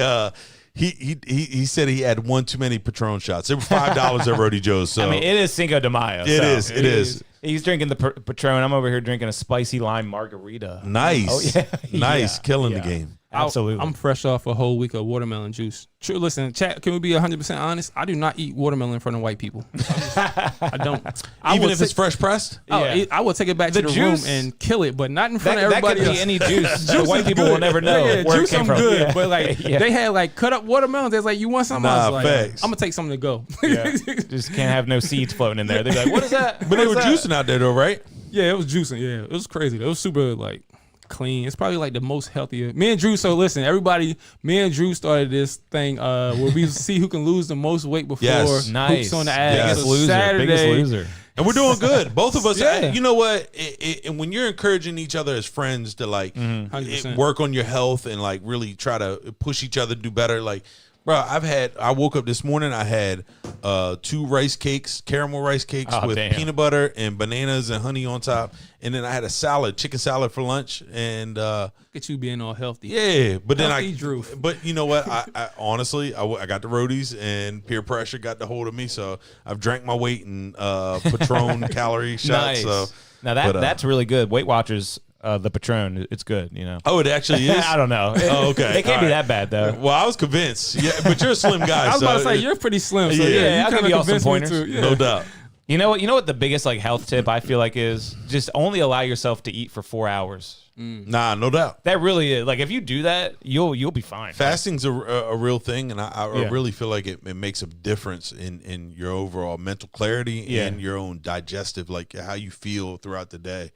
S10: said he had one too many Patron shots. They were $5 at Rody Joe's. So
S2: I mean, it is Cinco de Mayo.
S10: It
S2: so.
S10: is.
S2: He's drinking the Patron. I'm over here drinking a spicy lime margarita.
S10: Nice.
S2: Oh, yeah.
S10: Nice.
S2: Yeah.
S10: Killing
S2: Yeah.
S10: the game.
S2: Absolutely.
S11: I'm fresh off a whole week of watermelon juice. True. Listen, chat. Can we be 100% honest? I do not eat watermelon in front of white people. I don't.
S10: Even if it's fresh pressed?
S2: Yeah.
S11: I will take it back to the
S2: juice-
S11: room and kill it, but not in front of
S2: that
S11: everybody
S2: could
S11: else.
S2: be any juice. The white people will never know
S11: Yeah,
S2: where
S11: juice
S2: it came
S11: I'm
S2: from.
S11: good,
S2: Yeah.
S11: but like
S2: Yeah.
S11: they had like cut up watermelons. They was like, you want something? I
S10: Nah,
S11: was like,
S10: facts.
S11: I'm gonna take something to go.
S2: Yeah. Just can't have no seeds floating in there. They're like, what is that?
S10: But they
S2: What
S10: were
S2: is that?
S10: juicing out there though, right?
S11: Yeah, it was juicing. Yeah, it was crazy. It was super like clean. It's probably like the most healthier. Me and Drew. So listen, everybody. Me and Drew started this thing where we see who can lose the most weight before
S10: Yes.
S2: Nice.
S11: Hoops on the Ave.
S10: Yes.
S11: So
S2: Biggest loser.
S11: Saturday,
S2: Biggest loser.
S10: And we're doing good. Both of us.
S11: Yeah.
S10: You know what? And when you're encouraging each other as friends to like
S11: 100%.
S10: work on your health and like really try to push each other to do better, like Bro, I woke up this morning, I had 2 rice cakes, caramel rice cakes with peanut butter and bananas and honey on top. And then I had a salad, chicken salad for lunch. And
S11: look at you being all healthy.
S10: Yeah, but then
S11: Drew.
S10: But you know what? I honestly, I got the roadies and peer pressure got the hold of me. So I've drank my weight in Patron calorie shots.
S2: Nice.
S10: So
S2: now that's really good. Weight Watchers. The Patron, it's good, you know.
S10: Oh, it actually is?
S2: I don't know.
S10: Oh, okay.
S2: It can't be that bad, though.
S10: Well, I was convinced. Yeah, but you're a slim guy.
S11: I was about to say, you're pretty slim. So
S2: yeah, I'll give you all some pointers.
S10: No doubt.
S2: You know what the biggest like health tip I feel like is? Just only allow yourself to eat for 4 hours.
S10: Nah, no doubt.
S2: That really is. Like, if you do that, you'll be fine.
S10: Fasting's a real thing, and I really feel like it makes a difference in your overall mental clarity and your own digestive, like how you feel throughout the day.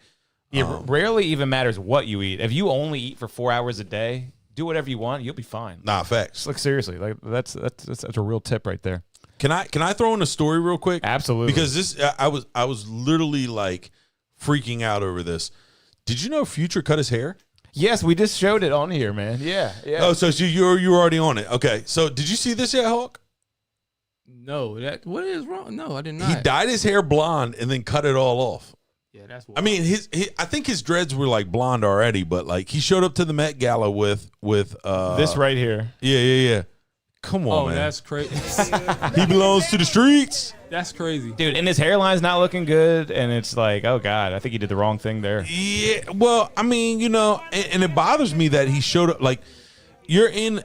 S2: It rarely even matters what you eat. If you only eat for 4 hours a day, do whatever you want, you'll be fine.
S10: Nah, facts.
S2: Like, seriously, like that's a real tip right there.
S10: Can I throw in a story real quick?
S2: Absolutely.
S10: Because this I was literally like freaking out over this. Did you know Future cut his hair?
S2: Yes, we just showed it on here, man. Yeah.
S10: Oh, so you were already on it. Okay. So did you see this yet, Hawk?
S11: No. What is wrong? No, I did not.
S10: He dyed his hair blonde and then cut it all off.
S11: Yeah, that's wild.
S10: I mean, I think his dreads were like blonde already, but like he showed up to the Met Gala with
S2: this right here.
S10: Yeah. Come on, man.
S11: Oh, that's crazy.
S10: He belongs to the streets.
S11: That's crazy.
S2: Dude, and his hairline's not looking good, and it's like, oh, God, I think he did the wrong thing there.
S10: Yeah, well, I mean, you know, and it bothers me that he showed up, like, you're in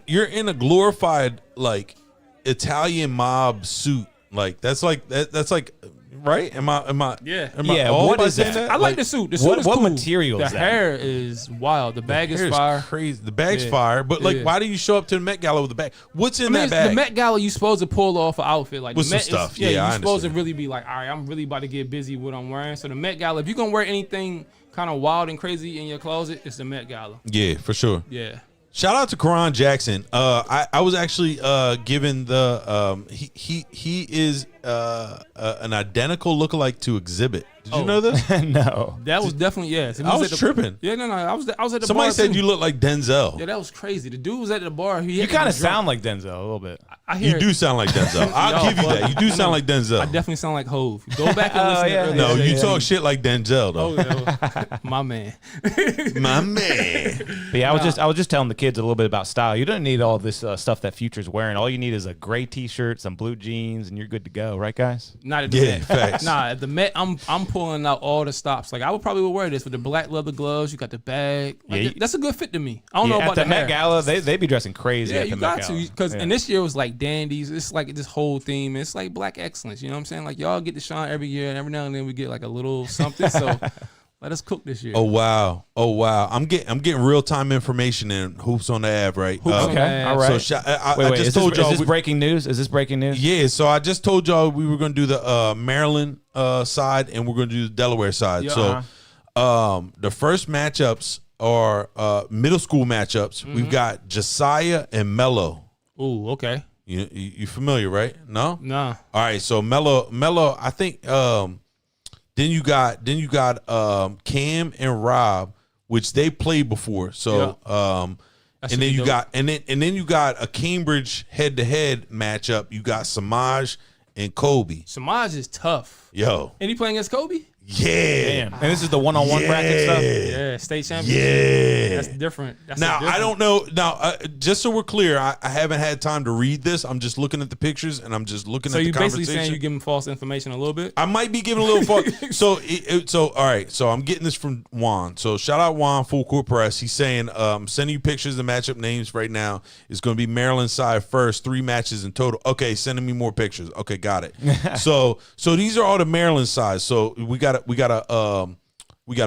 S10: a glorified, like, Italian mob suit. Like, that's like, right? Am I?
S11: Yeah.
S2: What is that?
S11: I like the suit. The suit is
S2: what
S11: cool.
S2: material is
S11: the
S2: that?
S11: hair is wild. The bag is
S10: Hair
S11: fire.
S10: Crazy. The bag's fire, but like, why do you show up to the Met Gala with the bag? What's in that bag?
S11: The Met Gala, you supposed to pull off an outfit like
S10: with
S11: the Met
S10: some stuff.
S11: You're
S10: I
S11: supposed to
S10: understand.
S11: really be like, all right, I'm really about to get busy with what I'm wearing. So the Met Gala, if you're gonna wear anything kind of wild and crazy in your closet, it's the Met Gala.
S10: Yeah, for sure.
S11: Yeah.
S10: Shout out to Karan Jackson. I was actually given the he is an identical lookalike to Exhibit. Did you know this?
S2: No.
S11: That was definitely yes.
S10: I was tripping.
S11: Yeah, no. I was at the bar.
S10: Somebody said
S11: too.
S10: you look like Denzel.
S11: Yeah, that was crazy. The dude was at the bar.
S2: You kind of sound like Denzel a little bit.
S11: I hear
S10: You do sound like Denzel. I'll give you that. You do sound like Denzel.
S11: I definitely sound like Hove. Go back and listen to earlier.
S10: No, you talk shit like Denzel though.
S11: Oh, my man.
S10: My man.
S2: But yeah, I was just telling the kids a little bit about style. You don't need all this stuff that Future's wearing. All you need is a gray T-shirt, some blue jeans, and you're good to go, right, guys?
S11: Not at the
S10: Yeah,
S11: Met.
S10: facts.
S11: Nah, at the Met, I'm pulling out all the stops. Like I would probably wear this with the black leather gloves. You got the bag. Like,
S2: Yeah,
S11: that's a good fit to me. I don't know about
S2: at the
S11: the
S2: Met
S11: hair.
S2: Gala, they be dressing crazy.
S11: Yeah,
S2: at the
S11: you
S2: Met
S11: got
S2: Gala.
S11: to because and this year was like dandies. It's like this whole theme. It's like black excellence. You know what I'm saying? Like y'all get to shine every year, and every now and then we get like a little something. So let us cook this year.
S10: Oh wow. I'm getting real time information in Hoops on the Ave, right?
S11: Hoops on the
S2: Okay,
S11: Ave.
S2: all right.
S10: So I
S2: Wait,
S10: just
S2: is
S10: told y'all
S2: this breaking news? Is this breaking news?
S10: Yeah, so I just told y'all we were going to do the Maryland side and we're going to do the Delaware side.
S11: Yeah,
S10: so the first matchups are middle school matchups. We've got Josiah and Mello.
S11: Ooh, okay.
S10: You familiar, right? No?
S11: Nah.
S10: All right, so Mello, I think then you got Cam and Rob, which they played before. So and then you got and then you got a Cambridge head-to-head matchup. You got Samaj and Kobe.
S11: Samaj is tough.
S10: Yo.
S11: And he playing against Kobe?
S10: Yeah.
S2: Damn. And this is the one-on-one bracket stuff?
S11: Yeah, state championship.
S10: Yeah.
S11: That's different. That's
S10: Now,
S11: different.
S10: I don't know. Now, just so we're clear, I haven't had time to read this. I'm just looking at the pictures and I'm just looking
S11: So
S10: at the
S11: you basically
S10: conversation.
S11: saying you giving false information a little bit?
S10: I might be giving a little fuck. So all right. So I'm getting this from Juan. So shout out Juan, Full Court Press. He's saying, sending you pictures of the matchup names right now. It's going to be Maryland side first, 3 matches in total. Okay, sending me more pictures. Okay, got it. so these are all the Maryland sides. So we got a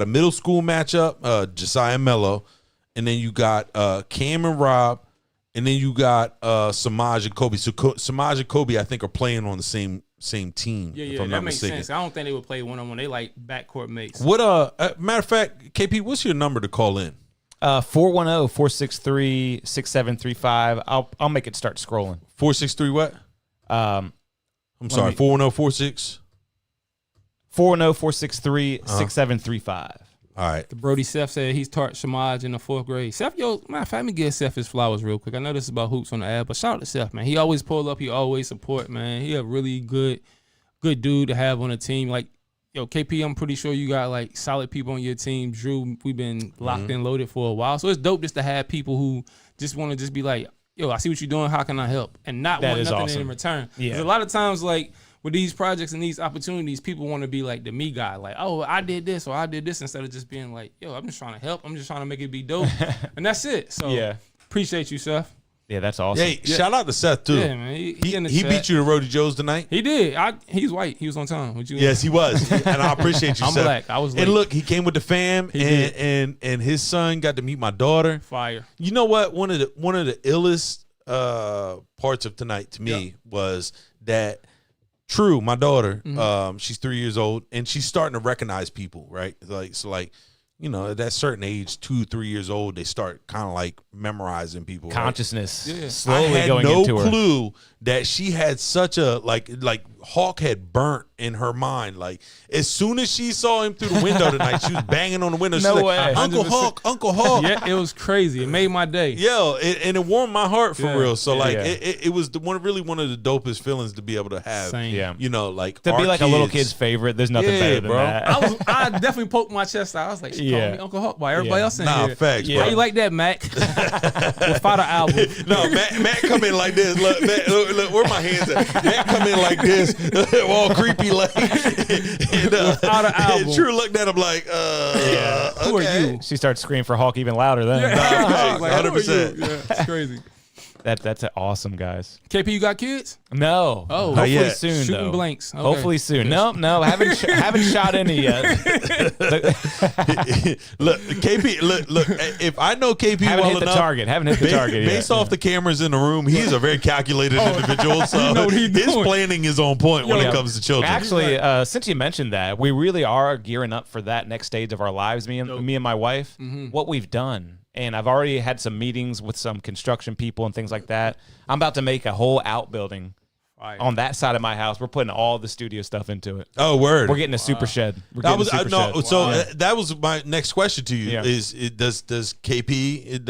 S10: middle school matchup, Josiah and Mello, and then you got Cam and Rob, and then you got Samaj and Kobe. So Samaj and Kobe, I think, are playing on the same team.
S11: Yeah,
S10: if I'm
S11: that
S10: not
S11: makes
S10: mistaken.
S11: sense. I don't think they would play one-on-one. They like backcourt mates.
S10: What matter of fact, KP, what's your number to call in?
S2: 410-463-6735. I'll make it start scrolling.
S10: 463 what? I'm sorry, 410-46.
S2: 410-463-6735.
S10: All right.
S11: The Brody Seth said he's taught Shamaj in the 4th grade. Seth, matter of fact, let me give Seth his flowers real quick. I know this is about hoops on the ad, but shout out to Seth, man. He always pull up. He always support, man. He a really good dude to have on a team. Like, KP, I'm pretty sure you got like solid people on your team. Drew, we've been locked and loaded for a while. So it's dope just to have people who just want to just be like, I see what you're doing. How can I help? And not want nothing in return.
S2: Yeah.
S11: 'Cause a lot of times, like, with these projects and these opportunities, people want to be like the me guy. Like, oh, I did this or I did this, instead of just being like, I'm just trying to help. I'm just trying to make it be dope. And that's it. So appreciate you, Seth.
S2: Yeah, that's awesome.
S10: Hey, shout out to Seth too.
S11: Yeah, man. He
S10: beat you to Roddy Joe's tonight.
S11: He did. He's white. He was on time. Would you?
S10: Yes, he was, and I appreciate you.
S11: I'm
S10: Seth.
S11: black. I was late.
S10: And look, he came with the fam, and his son got to meet my daughter.
S11: Fire.
S10: You know what? One of the illest parts of tonight to me was that True, my daughter, she's 3 years old, and she's starting to recognize people, right? Like at that certain age, 2-3 years old, they start kind of like memorizing people.
S2: Consciousness
S10: right?
S2: slowly going into her.
S10: I had no clue that she had such a like Hawk had burnt in her mind. Like as soon as she saw him through the window tonight, she was banging on the window.
S2: No
S10: She's
S2: way.
S10: Like, Uncle
S11: 100%.
S10: Hawk, Uncle Hawk.
S11: Yeah, it was crazy. It made my day.
S10: Yeah, and it warmed my heart for real. So like
S2: Yeah.
S10: it was one of the dopest feelings to be able to have.
S11: Same.
S2: Yeah.
S10: Like
S2: To
S10: our
S2: be like
S10: kids.
S2: a little kid's favorite, there's nothing
S10: Yeah,
S2: better than
S10: bro.
S2: that.
S11: I definitely poked my chest out. I was like, she called me Uncle Hawk by everybody else in here.
S10: Facts,
S11: How
S10: bro.
S11: you like that, Mac? Without an album.
S10: No, Matt come in like this. Look, look, where my hands at? Matt come in like this, all creepy like. and,
S11: Without an album.
S10: and True looked at him like,
S11: Who are
S10: okay.
S11: you?
S2: She starts screaming for Hawk even louder then.
S10: Facts,
S11: Like, who are you?
S10: 100%.
S11: Yeah, it's crazy.
S2: That's awesome, guys.
S11: KP, you got kids?
S2: No.
S11: Oh.
S2: Hopefully
S10: yet.
S2: soon,
S11: Shooting
S2: though.
S11: blanks. Okay.
S2: Hopefully soon. No, haven't shot any yet.
S10: Look, KP. Look. If I know KP
S2: Haven't
S10: well
S2: hit the
S10: enough,
S2: target. Haven't hit the target yet.
S10: based off the cameras in the room, he's a very calculated individual. So
S11: know what he's
S10: his
S11: doing.
S10: planning is on point when it comes to children.
S2: Actually, since you mentioned that, we really are gearing up for that next stage of our lives. Me and my wife. What we've done. And I've already had some meetings with some construction people and things like that. I'm about to make a whole outbuilding on that side of my house. We're putting all the studio stuff into it.
S10: Oh, word.
S2: We're getting a super shed.
S10: That was that was my next question to you.
S2: Yeah.
S10: Does KP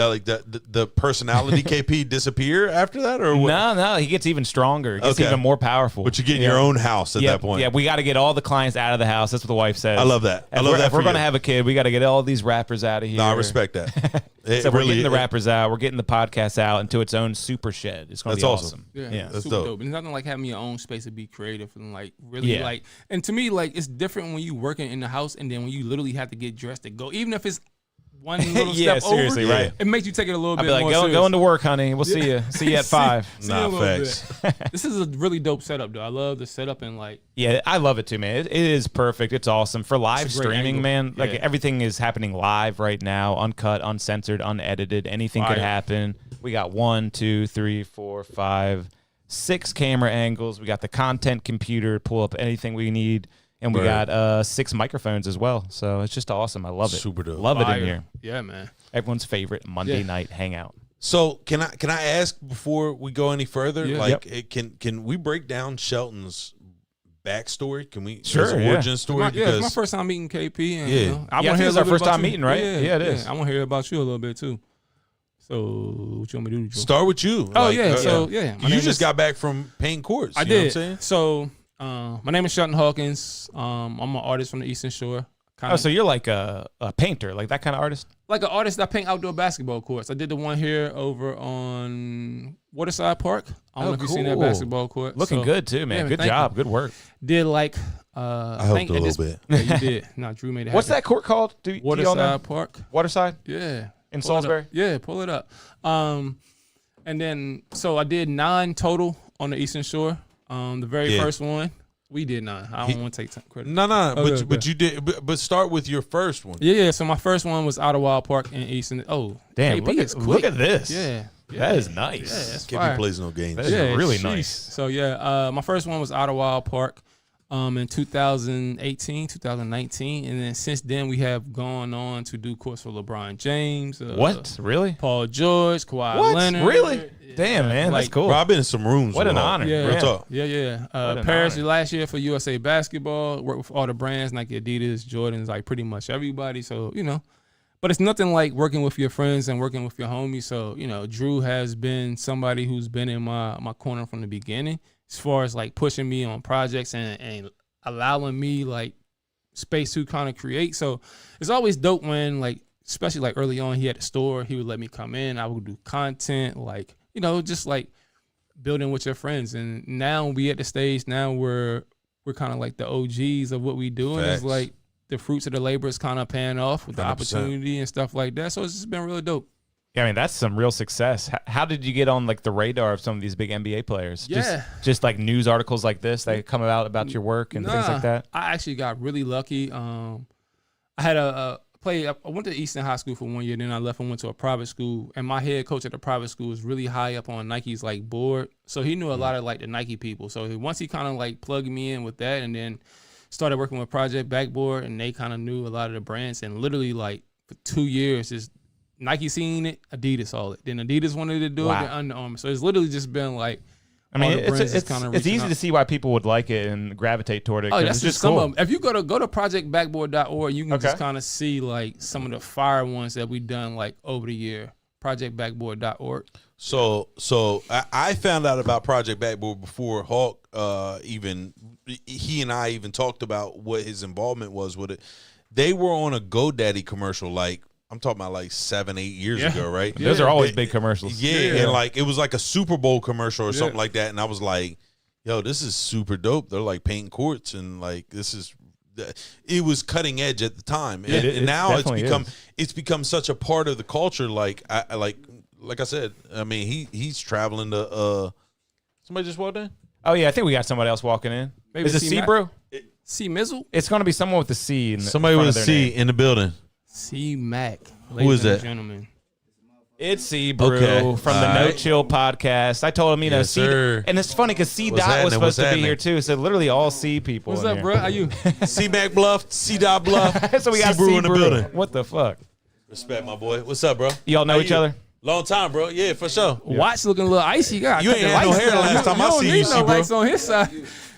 S10: the personality KP disappear after that or what?
S2: No, he gets even stronger. He gets
S10: Okay.
S2: even more powerful.
S10: But you get in your own house at that point.
S2: Yeah, we got to get all the clients out of the house. That's what the wife says.
S10: I love that.
S2: If
S10: for
S2: we're going to
S10: you.
S2: have a kid, we got to get all these rappers out of here.
S10: No, I respect that.
S2: So we're getting the rappers out. We're getting the podcast out into its own super shed. It's going to be
S10: That's
S2: awesome.
S11: Yeah,
S10: That's
S11: super
S10: dope.
S11: dope. It's nothing like having your own space to be creative and like really like. And to me, like it's different when you working in the house and then when you literally have to get dressed to go, even if it's one little step
S2: seriously,
S11: over.
S2: right.
S11: It makes you take it a little
S2: I'd
S11: bit
S2: be like,
S11: more
S2: go
S11: serious.
S2: into work, honey. We'll see you. See you at 5.
S11: See you a little
S10: facts.
S11: bit. This is a really dope setup, though. I love the setup and like.
S2: Yeah, I love it too, man. It is perfect. It's awesome for live
S11: It's a great
S2: streaming,
S11: angle.
S2: man. Like
S11: Yeah.
S2: everything is happening live right now, uncut, uncensored, unedited. Anything could
S11: Fire.
S2: happen. We got 1, 2, 3, 4, 5, 6 camera angles. We got the content computer to pull up anything we need, and we
S10: Right.
S2: got 6 microphones as well. So it's just awesome. I love it.
S10: Super dope.
S2: Love it
S11: Fire.
S2: in here.
S11: Yeah, man.
S2: Everyone's favorite Monday night hangout.
S10: So can I ask before we go any further?
S11: Yeah.
S10: Like, can we break down Shelton's backstory? Can we?
S2: Sure,
S10: his
S2: yeah.
S10: origin story.
S11: It's my first time meeting KP. And,
S10: Yeah.
S11: you know, I
S2: Yeah,
S11: want
S2: I
S11: to
S2: think
S11: hear
S2: it's
S11: a
S2: our
S11: little bit
S2: first
S11: about
S2: time
S11: you.
S2: meeting, right? Yeah, it is.
S11: I want to hear about you a little bit too. So what you want me to do? Joe?
S10: Start with you.
S11: Oh, yeah. So, yeah. My
S10: You
S11: name
S10: just
S11: is-
S10: got back from paying courts.
S11: I
S10: you know what I'm
S11: did.
S10: saying?
S11: So my name is Shelton Hawkins. I'm an artist from the Eastern Shore.
S2: Oh, so you're like a painter, like that kind of artist?
S11: Like an artist that paint outdoor basketball courts. I did the one here over on Waterside Park. I don't know if you've seen that
S2: cool.
S11: basketball court.
S2: Looking
S11: So,
S2: good too, man.
S11: yeah,
S2: good
S11: thank
S2: job.
S11: you.
S2: Good work.
S11: Did like
S10: I helped a little bit.
S11: Yeah, you did. No, Drew made it.
S2: What's
S11: happen.
S2: that court called? Do you all know?
S11: Waterside Park.
S2: Waterside?
S11: Yeah.
S2: In
S11: Pull it up.
S2: Salisbury?
S11: Yeah, pull it up. And then so I did 9 total on the Eastern Shore. The very
S10: Yeah.
S11: first one, we did 9. I don't want to take credit.
S10: No,
S11: Okay,
S10: but you did. But start with your first one.
S11: Yeah. So my first one was Idlewild Park in Eastern. Oh,
S2: Damn,
S11: KP is
S2: look
S11: quick.
S2: at this.
S11: Yeah.
S2: That is nice.
S11: Yeah, that's
S10: KP
S11: fire.
S10: plays no games.
S2: That is really nice.
S11: So yeah, my first one was Idlewild Park. in 2018, 2019, and then since then we have gone on to do course for LeBron James.
S2: What? Really?
S11: Paul George, Kawhi
S2: What?
S11: Leonard.
S2: Really? Damn, man, that's
S11: Like,
S2: cool.
S10: Bro, I've been in some rooms.
S2: What
S10: with
S2: an
S10: Hawk.
S2: honor.
S11: Yeah,
S10: Real talk.
S11: yeah.
S2: What an
S11: Paris
S2: honor.
S11: last year for USA Basketball. Worked with all the brands like Adidas, Jordans, like pretty much everybody. So but it's nothing like working with your friends and working with your homies. So Drew has been somebody who's been in my corner from the beginning, as far as like pushing me on projects and allowing me like space to kind of create. So it's always dope when like, especially like early on, he had a store. He would let me come in. I would do content, like just like building with your friends. And now we at the stage now we're kind of like the OGs of what we do, and it's like the fruits of the labor is kind of paying off with the
S10: 100%.
S11: opportunity and stuff like that. So it's just been really dope.
S2: Yeah, I mean, that's some real success. How did you get on like the radar of some of these big NBA players?
S11: Yeah.
S2: Just like news articles like this that come out about your work and things like that?
S11: I actually got really lucky. I had I went to Easton High School for 1 year, then I left and went to a private school. And my head coach at the private school was really high up on Nike's like board. So he knew a lot of like the Nike people. So once he kind of like plugged me in with that, and then started working with Project Backboard, and they kind of knew a lot of the brands. And literally like for 2 years, just Nike seen it, Adidas saw it. Then Adidas wanted to do it, then Under Armour. So it's literally just been like,
S2: I mean,
S11: it's
S2: easy to see why people would like it and gravitate toward it.
S11: Oh, that's
S2: it's
S11: just some of them. If you go to projectbackboard.org, you can just kind of see like some of the fire ones that we've done like over the year. Projectbackboard.org.
S10: So I found out about Project Backboard before Hawk he and I even talked about what his involvement was with it. They were on a GoDaddy commercial, like I'm talking about like 7-8 years ago, right?
S2: Yeah. Those are always big commercials.
S10: Yeah, and like it was like a Super Bowl commercial or something like that, and I was like, yo, this is super dope. They're like painting courts, and like it was cutting edge at the time, and now it's become such a part of the culture. Like like I said, I mean he's traveling to somebody just walked in.
S2: Oh yeah, I think we got somebody else walking in.
S11: Maybe
S2: is it C, bro?
S11: C Mizzle?
S2: It's going to be someone with a C.
S10: Somebody with a C in the building.
S11: C Mac.
S10: Who is that?
S11: Gentlemen.
S2: It's C Brew from the No Chill podcast. I told him,
S10: yes,
S2: C,
S10: sir.
S2: and it's funny because C Dot was supposed to be here too. So literally all C people.
S11: What's up, bro? How you?
S10: C Mac Bluff, C Dot Bluff.
S2: So we got
S10: C
S2: C
S10: in the building.
S2: What the fuck?
S10: Respect, my boy. What's up, bro?
S2: Y'all know each other?
S10: Long time, bro. Yeah, for sure.
S11: Watch looking a little icy. God,
S10: you ain't had no hair last time I see you,
S11: no
S10: bro.
S11: lights on his side.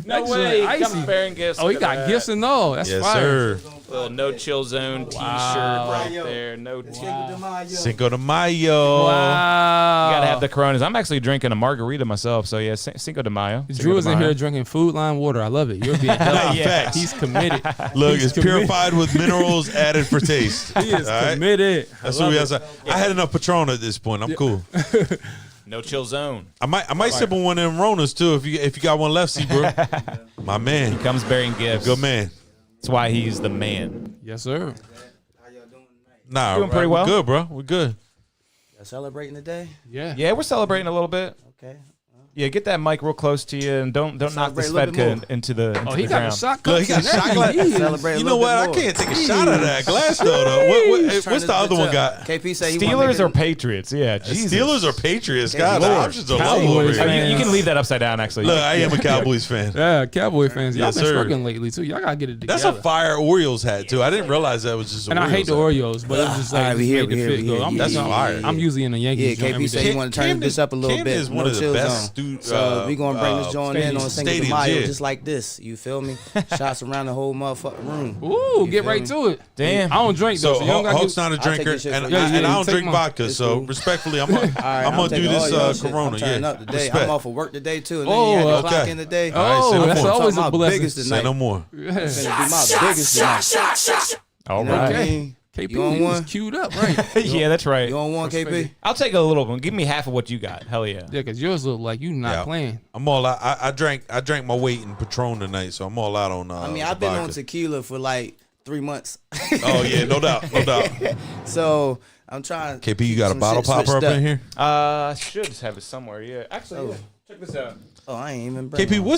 S2: No way. Come bearing gifts.
S11: Oh, he got gifts and all. That's
S10: yes,
S11: fire.
S10: Sir.
S2: Little No Chill Zone T-shirt right there.
S10: Cinco de Mayo.
S11: Wow.
S2: You gotta have the Coronas. I'm actually drinking a margarita myself, so yeah, Cinco de Mayo.
S11: Drew is in here drinking Food Line water. I love it. You're being
S10: facts.
S11: He's committed.
S10: Look, it's purified with minerals added for taste.
S11: He is committed.
S10: That's what we outside. I had enough Patron at this point. I'm cool.
S2: No Chill Zone.
S10: I might sip on one of them Ronas too if you got one left, see, bro. My man.
S2: He comes bearing gifts.
S10: Good man.
S2: That's why he's the man.
S11: Yes, sir.
S10: Nah,
S2: doing pretty well.
S10: We're good, bro. We're good.
S12: Y'all celebrating today?
S11: Yeah.
S2: Yeah, we're celebrating a little bit.
S12: Okay.
S2: Yeah, get that mic real close to you and don't knock the Svedka into the
S11: Oh, he got
S2: ground.
S11: a shot
S10: Look, he got shot glass.
S12: Celebrate
S10: You know what? I can't take a shot of that glass though. What's the other one got?
S12: KP say he
S2: Steelers or Patriots? Yeah, Jesus.
S10: Steelers or Patriots? God, the options are low over
S11: Cowboys,
S10: here.
S11: man.
S2: You can leave that upside down, actually.
S10: Look, I am a Cowboys fan.
S11: Yeah, Cowboy fans. Y'all
S10: Yes,
S11: been
S10: sir.
S11: struggling lately too. Y'all gotta get it together.
S10: That's a fire Orioles hat too. I didn't realize that was just.
S11: And I hate the Oreos, but it's just like
S12: All right, we
S11: just
S12: here,
S11: made the
S12: we here,
S11: fit
S12: we
S11: go.
S12: here.
S11: I'm
S10: That's
S11: just-
S10: fire.
S11: I'm usually in a
S12: Yeah,
S11: Yankees joint every
S12: KP said
S11: day.
S12: he want to turn this up a little
S10: Camden
S12: bit.
S10: is one
S12: No
S10: of the
S12: chill
S10: best
S12: zone. So we gonna bring this joint in on Cinco de
S10: stadiums,
S12: Mayo
S10: yeah.
S12: just like this. You feel me? Shots around the whole motherfucking room.
S11: Ooh, get
S12: feel
S11: right
S12: me?
S11: to it.
S2: Damn.
S11: I don't drink though,
S10: So
S11: so you don't got
S10: Hulk's
S11: to.
S10: not a
S12: I'll take
S10: drinker,
S12: this shit
S10: and
S12: from
S11: you.
S10: I
S11: Yeah,
S10: don't
S11: take
S10: drink
S11: mine.
S10: vodka.
S12: It's
S10: So
S12: cool.
S10: respectfully, I'm
S12: All right,
S10: gonna do
S12: taking all
S10: this
S12: your shit.
S10: Corona.
S12: I'm turning
S10: Yeah,
S12: up today.
S10: respect.
S12: I'm off of work today too. And
S11: Oh,
S12: then you had to clock
S10: okay.
S12: in today.
S10: All right, say no
S11: that's
S10: more.
S11: always
S12: my
S11: a blessing.
S12: biggest
S10: Say
S12: tonight.
S10: no more.
S12: It's gonna be my biggest tonight.
S2: All
S12: You know what I
S2: right.
S12: mean?
S11: KP,
S12: You on
S11: he was
S12: one?
S11: queued up, right?
S2: Yeah, that's right.
S12: You on one, KP?
S2: I'll take a little one. Give me half of what you got. Hell yeah.
S11: Yeah, because yours look like you not
S10: Yeah.
S11: playing.
S10: I'm all out. I drank my weight in Patron tonight, so I'm all out on.
S12: I mean,
S10: the
S12: I've been on
S10: vodka.
S12: tequila for like 3 months.
S10: Oh yeah, no doubt, no doubt.
S12: So I'm trying.
S10: KP, you got a
S12: some
S10: bottle
S12: shit
S10: popper
S12: switched
S10: up in here?
S2: Should have it somewhere. Yeah. Actually, yeah. Check this out.
S12: Oh, I ain't even bring
S10: KP,
S12: one.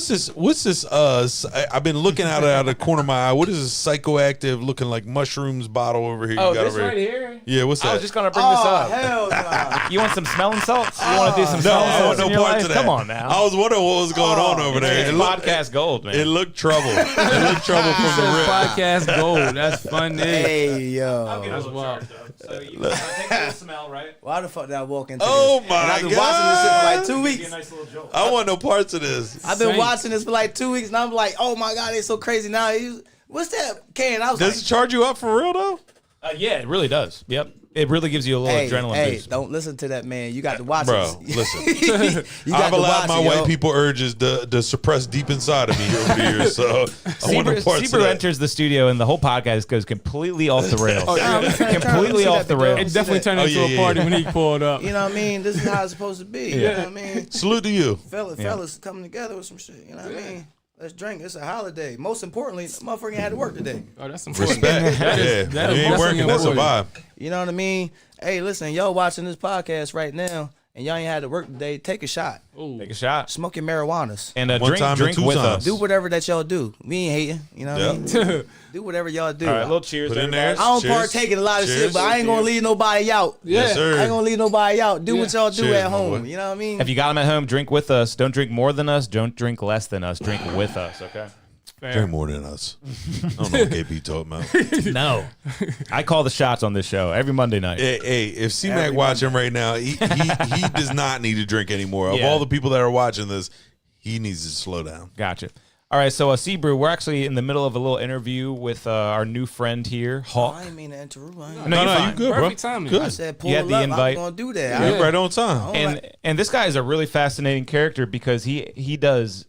S10: what's this? I've been looking at it out of the corner of my eye. What is this psychoactive looking like mushrooms bottle over here?
S11: Oh,
S10: you got
S11: this
S10: over
S11: right here?
S10: Yeah, what's that?
S2: I was just gonna bring this up.
S12: Hell nah.
S2: You want some smelling salts? You want to do some
S10: no,
S2: smelling
S10: I
S2: salts
S10: want no
S2: in your
S10: parts
S2: life?
S10: of that.
S2: Come on now.
S10: I was wondering what was going on over there.
S2: It's podcast gold, man.
S10: It looked trouble. It looked trouble from the rip.
S11: Podcast gold. That's funny.
S12: Hey, yo.
S11: That's wild.
S2: So you take a little smell, right?
S12: Why the fuck did I walk into
S10: Oh
S12: this?
S10: my
S12: And I've been
S10: God.
S12: watching this shit for like 2
S2: Give
S12: weeks.
S2: you a nice little jolt.
S10: I want no parts of this.
S12: I've been
S11: Saints.
S12: watching this for like 2 weeks, and I'm like, oh my God, it's so crazy now. What's that can? I was
S10: Does it
S12: like,
S10: charge you up for real though?
S2: Yeah, it really does. Yep. It really gives you a little adrenaline boost.
S12: don't listen to that man. You got to watch
S10: Bro,
S12: this.
S10: listen.
S12: You got
S10: I've
S12: to
S10: allowed
S12: watch
S10: my
S12: it,
S10: white
S12: yo.
S10: people urges to suppress deep inside of me over the years, so I want no parts of
S2: Sebrew
S10: that.
S2: enters the studio and the whole podcast goes completely off the rails.
S12: See
S2: Completely off
S12: that
S2: the
S12: big
S2: rails.
S12: dog?
S11: It definitely turned into a party when he pulled up.
S12: You know what I mean? This is how it's supposed to be. You know what I mean?
S10: Salute to you.
S12: Fellas coming together with some shit. You know what I mean? Let's drink. It's a holiday. Most importantly, the motherfucker ain't had to work today.
S11: Oh, that's some
S10: Respect.
S11: That
S10: Yeah,
S11: is- that
S10: you
S11: is
S10: ain't working.
S11: definitely
S10: That's a
S11: important.
S10: vibe.
S12: You know what I mean? Hey, listen, y'all watching this podcast right now, and y'all ain't had to work today. Take a shot.
S11: Ooh.
S2: Take a shot.
S12: Smoke your marijuanas.
S2: And
S10: One time and
S2: drink
S10: two
S2: with
S10: times.
S2: us.
S12: Do whatever that y'all do. We ain't hating. You know what I mean? Do whatever y'all do.
S2: All right, little cheers.
S10: Put in
S2: everybody.
S10: there.
S12: I don't
S10: Cheers.
S12: partake in a lot of
S10: Cheers.
S12: shit, but I ain't gonna leave nobody out.
S10: Yes, sir.
S12: I ain't gonna leave nobody out. Do what y'all do
S10: Cheers,
S12: at
S10: my
S12: home.
S10: boy.
S12: You know what I mean?
S2: If you got them at home, drink with us. Don't drink more than us. Don't drink less than us. Drink with us, okay?
S10: Drink more than us. I don't know what KP talking about.
S2: No. I call the shots on this show every Monday night.
S10: Hey, if C-Mac watching right now, he does not need to drink anymore. Of
S2: Yeah.
S10: all the people that are watching this, he needs to slow down.
S2: Gotcha. All right, so Sebrew, we're actually in the middle of a little interview with our new friend here, Hawk.
S12: I ain't mean to interrupt. I ain't-
S2: No, you're fine.
S10: you good, bro.
S11: Perfect timing.
S10: Good.
S12: I said pull
S2: You had
S12: up.
S2: the
S12: I
S2: invite.
S12: was gonna do that.
S10: You're right on time.
S2: And this guy is a really fascinating character because he does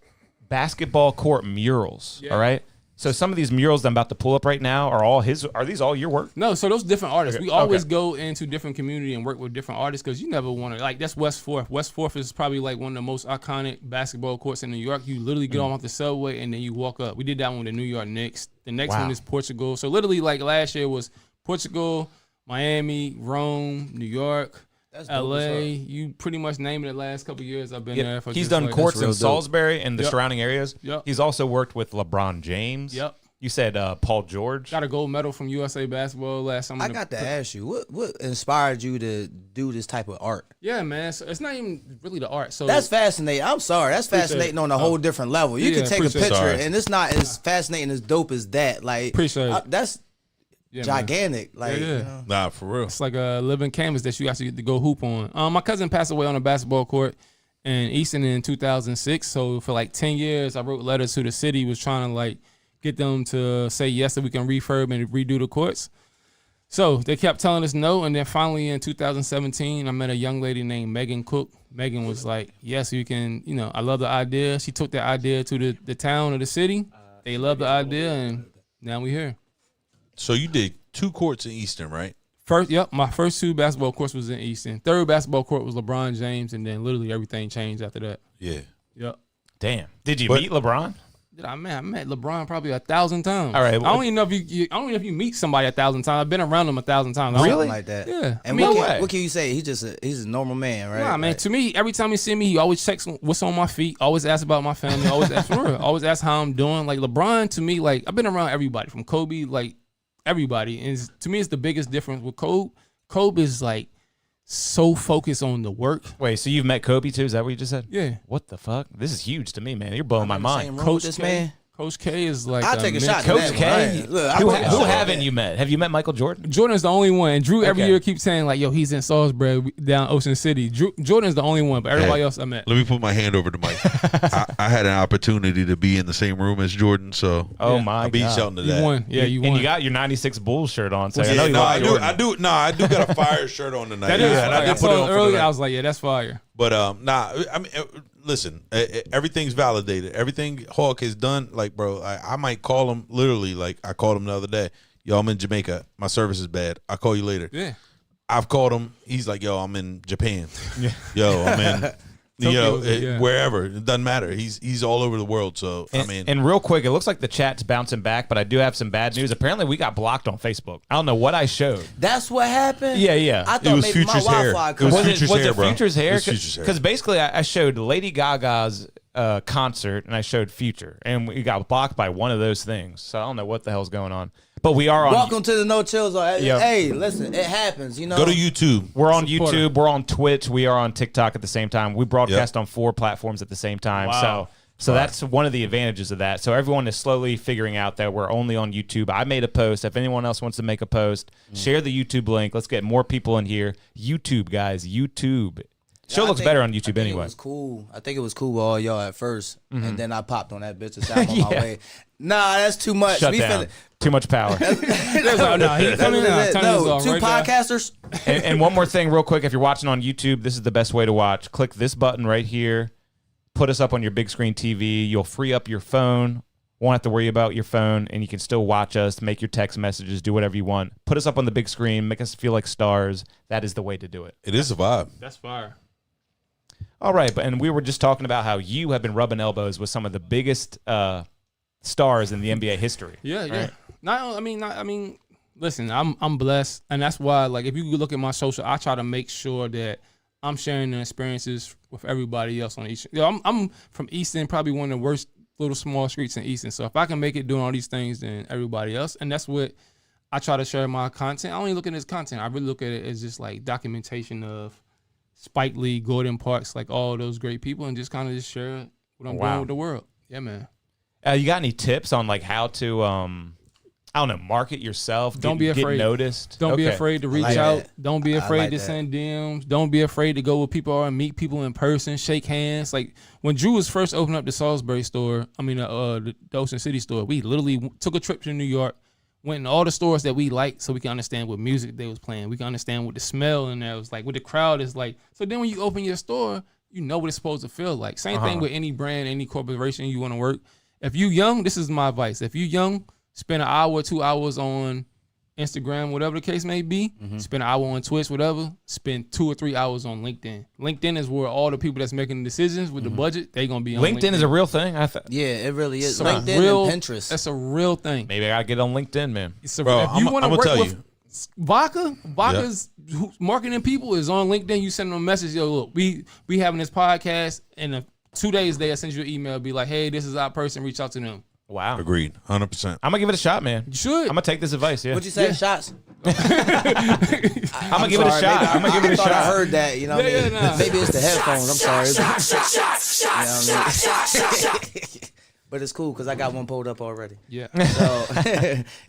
S2: basketball court murals.
S11: Yeah.
S2: All right. So some of these murals that I'm about to pull up right now are all his. Are these all your work?
S11: No, so those different artists.
S2: Okay.
S11: We always
S2: Okay.
S11: go into different community and work with different artists because you never want to like that's West Fourth. West Fourth is probably like one of the most iconic basketball courts in New York. You literally get off the subway and then you walk up. We did that one with the New York Knicks. The next
S2: Wow.
S11: one is Portugal. So literally like last year was Portugal, Miami, Rome, New York.
S12: That's dope
S11: LA,
S12: as fuck.
S11: you pretty much named it the last couple of years I've been
S2: Yep.
S11: there. For
S2: He's
S11: just
S2: done
S11: like,
S2: courts in
S12: real dope.
S2: Salisbury and the
S11: Yep.
S2: surrounding areas.
S11: Yep.
S2: He's also worked with LeBron James.
S11: Yep.
S2: You said Paul George.
S11: Got a gold medal from USA Basketball last summer.
S12: I got to ask you, what inspired you to do this type of art?
S11: Yeah, man. So it's not even really the art. So
S12: That's fascinating. I'm sorry. That's
S11: Appreciate
S12: fascinating
S11: it.
S12: on a whole different level. You
S11: Yeah,
S12: can take a
S11: appreciate it.
S12: picture,
S10: Sorry.
S12: and it's not as fascinating as dope as that. Like,
S11: Appreciate it.
S12: that's
S11: yeah, man.
S12: gigantic. Like,
S11: Yeah, yeah.
S12: you know.
S10: Nah, for real.
S11: It's like a living canvas that you actually get to go hoop on. My cousin passed away on a basketball court in Easton in 2006. So for like 10 years, I wrote letters to the city, was trying to like get them to say yes that we can refurb and redo the courts. So they kept telling us no, and then finally in 2017, I met a young lady named Megan Cook. Megan was like, yes, you can, I love the idea. She took the idea to the town or the city. They loved the idea, and now we're here.
S10: So you did 2 courts in Easton, right?
S11: My first 2 basketball courts was in Easton. Third basketball court was LeBron James, and then literally everything changed after that.
S10: Yeah.
S11: Yep.
S2: Damn. Did you
S10: But-
S2: meet LeBron?
S11: I met LeBron probably 1,000 times.
S2: All right,
S11: I don't even know if you I don't even know if you meet somebody 1,000 times. I've been around him 1,000 times. I don't-
S2: Really?
S12: Like that.
S11: Yeah.
S12: And
S2: no
S12: what,
S2: way.
S12: can, what can you say? He's a normal man, right?
S11: Nah, man.
S12: Like,
S11: To me, every time he see me, he always checks what's on my feet. Always asks about my family. Always asks for real. Always asks how I'm doing. Like LeBron, to me, like I've been around everybody from Kobe, like everybody. And to me, it's the biggest difference with Kobe. Kobe is like so focused on the work.
S2: Wait, so you've met Kobe too? Is that what you just said?
S11: Yeah.
S2: What the fuck? This is huge to me, man. You're blowing my
S12: I'm in the same
S2: mind.
S12: room
S11: Coach
S12: with this
S11: K.
S12: man.
S11: Coach K is like
S12: I'll take a shot.
S2: Coach
S12: to that
S2: K?
S12: one. Right. Look,
S2: Who,
S12: I
S2: who
S12: put-
S2: haven't you met? Have you met Michael Jordan?
S11: Jordan's the only one. Drew every
S2: Okay.
S11: year keeps saying like, "Yo, he's in Salisbury down Ocean City." Jordan's the only one, but everybody else I met.
S10: Let me put my hand over the mic. I had an opportunity to be in the same room as Jordan, so
S2: Oh
S11: Yeah.
S2: my
S10: I beat
S2: god!
S10: Shelton to
S11: You
S10: that.
S11: won. Yeah, you
S2: And
S11: won.
S2: you got your '96 Bulls shirt on, so I know
S10: Yeah,
S2: you
S10: no,
S2: love
S10: I do.
S2: Jordan.
S10: I do got a fire shirt on tonight.
S11: That is
S10: Yeah, and I
S11: fire.
S10: did
S11: I
S10: put it
S11: saw
S10: on
S11: it
S10: for
S11: earlier.
S10: tonight.
S11: I was like, yeah, that's fire.
S10: But I mean, listen, everything's validated. Everything Hawk has done, like, bro, I might call him literally. Like, I called him the other day. Yo, I'm in Jamaica. My service is bad. I'll call you later.
S11: Yeah.
S10: I've called him. He's like, yo, I'm in Japan. Yo, I'm in,
S11: Tokyo, yeah.
S10: wherever. It doesn't matter. He's all over the world. So I mean,
S2: And real quick, it looks like the chat's bouncing back, but I do have some bad news. Apparently, we got blocked on Facebook. I don't know what I showed.
S12: That's what happened?
S2: Yeah.
S12: I
S10: It
S12: thought
S10: was
S12: maybe my
S10: Future's hair.
S12: Wi-Fi
S10: It was
S12: cut.
S10: Future's hair, bro.
S2: Future's hair?
S10: It was Future's hair.
S2: Because basically, I showed Lady Gaga's concert, and I showed Future, and we got blocked by one of those things. So I don't know what the hell's going on. But we are on.
S12: Welcome to the No Chill Zone.
S2: Yep.
S12: Hey, listen, it happens. You know.
S10: Go to YouTube.
S2: We're on YouTube. We're on Twitch. We are on TikTok at the same time. We broadcast on 4 platforms at the same time.
S11: Wow.
S2: So that's one of the advantages of that. So everyone is slowly figuring out that we're only on YouTube. I made a post. If anyone else wants to make a post, share the YouTube link. Let's get more people in here. YouTube, guys. YouTube. Show looks better on YouTube anyway.
S12: It was cool. I think it was cool with all y'all at 1st, and then I popped on that bitch to sound on my way. Nah, that's too much.
S2: Shut down. Too much power.
S11: Two
S12: podcasters.
S2: And one more thing real quick. If you're watching on YouTube, this is the best way to watch. Click this button right here. Put us up on your big screen TV. You'll free up your phone. Won't have to worry about your phone, and you can still watch us, make your text messages, do whatever you want. Put us up on the big screen. Make us feel like stars. That is the way to do it.
S10: It is a vibe.
S11: That's fire.
S2: All right, and we were just talking about how you have been rubbing elbows with some of the biggest stars in the NBA history.
S11: Yeah, yeah.
S2: Right?
S11: I mean, listen, I'm blessed, and that's why, like, if you look at my social, I try to make sure that I'm sharing the experiences with everybody else on Eastern. I'm from Easton, probably one of the worst little small streets in Easton. So if I can make it doing all these things, then everybody else, and that's what I try to share my content. I don't even look at it as content. I really look at it as just like documentation of Spike Lee, Gordon Parks, like all those great people, and just kind of just share what I'm doing with the world. Yeah, man.
S2: You got any tips on like how to, I don't know, market yourself?
S11: Don't be afraid.
S2: Get noticed.
S11: Don't be afraid to reach out. Don't be afraid to
S12: that.
S11: send DMs. Don't be afraid to go where people are and meet people in person, shake hands. Like when Drew was first opening up the Salisbury store, the Ocean City store, we literally took a trip to New York, went in all the stores that we liked so we can understand what music they was playing. We can understand what the smell in there was like, what the crowd is like. So then when you open your store, you know what it's supposed to feel like. Same thing with any brand, any corporation you want to work. If you young, this is my advice. If you young, spend an hour or 2 hours on Instagram, whatever the case may be. Spend an hour on Twitch, whatever. Spend 2 or 3 hours on LinkedIn. LinkedIn is where all the people that's making the decisions with the budget, they going to be on LinkedIn.
S2: LinkedIn is a real thing.
S12: Yeah, it really is.
S11: So
S12: LinkedIn and Pinterest.
S11: That's a real thing.
S2: Maybe I got to get on LinkedIn, man.
S10: Bro,
S11: if you want to work
S10: tell
S11: with
S10: you.
S11: Vodka's marketing people is on LinkedIn. You send them a message, yo, look, we having this podcast, and 2 days they'll send you an email, be like, hey, this is our person, reach out to them.
S2: Wow.
S10: Agreed. 100%.
S2: I'm going to give it a shot, man.
S11: You should.
S2: I'm going to take this advice, yeah.
S12: What'd you say? Shots?
S2: I'm going to give it a shot. I'm going to give it a shot.
S12: I heard that, you know what I mean?
S11: nah.
S12: Maybe it's the headphones. I'm sorry. But it's cool because I got one pulled up already.
S11: Yeah.
S12: So,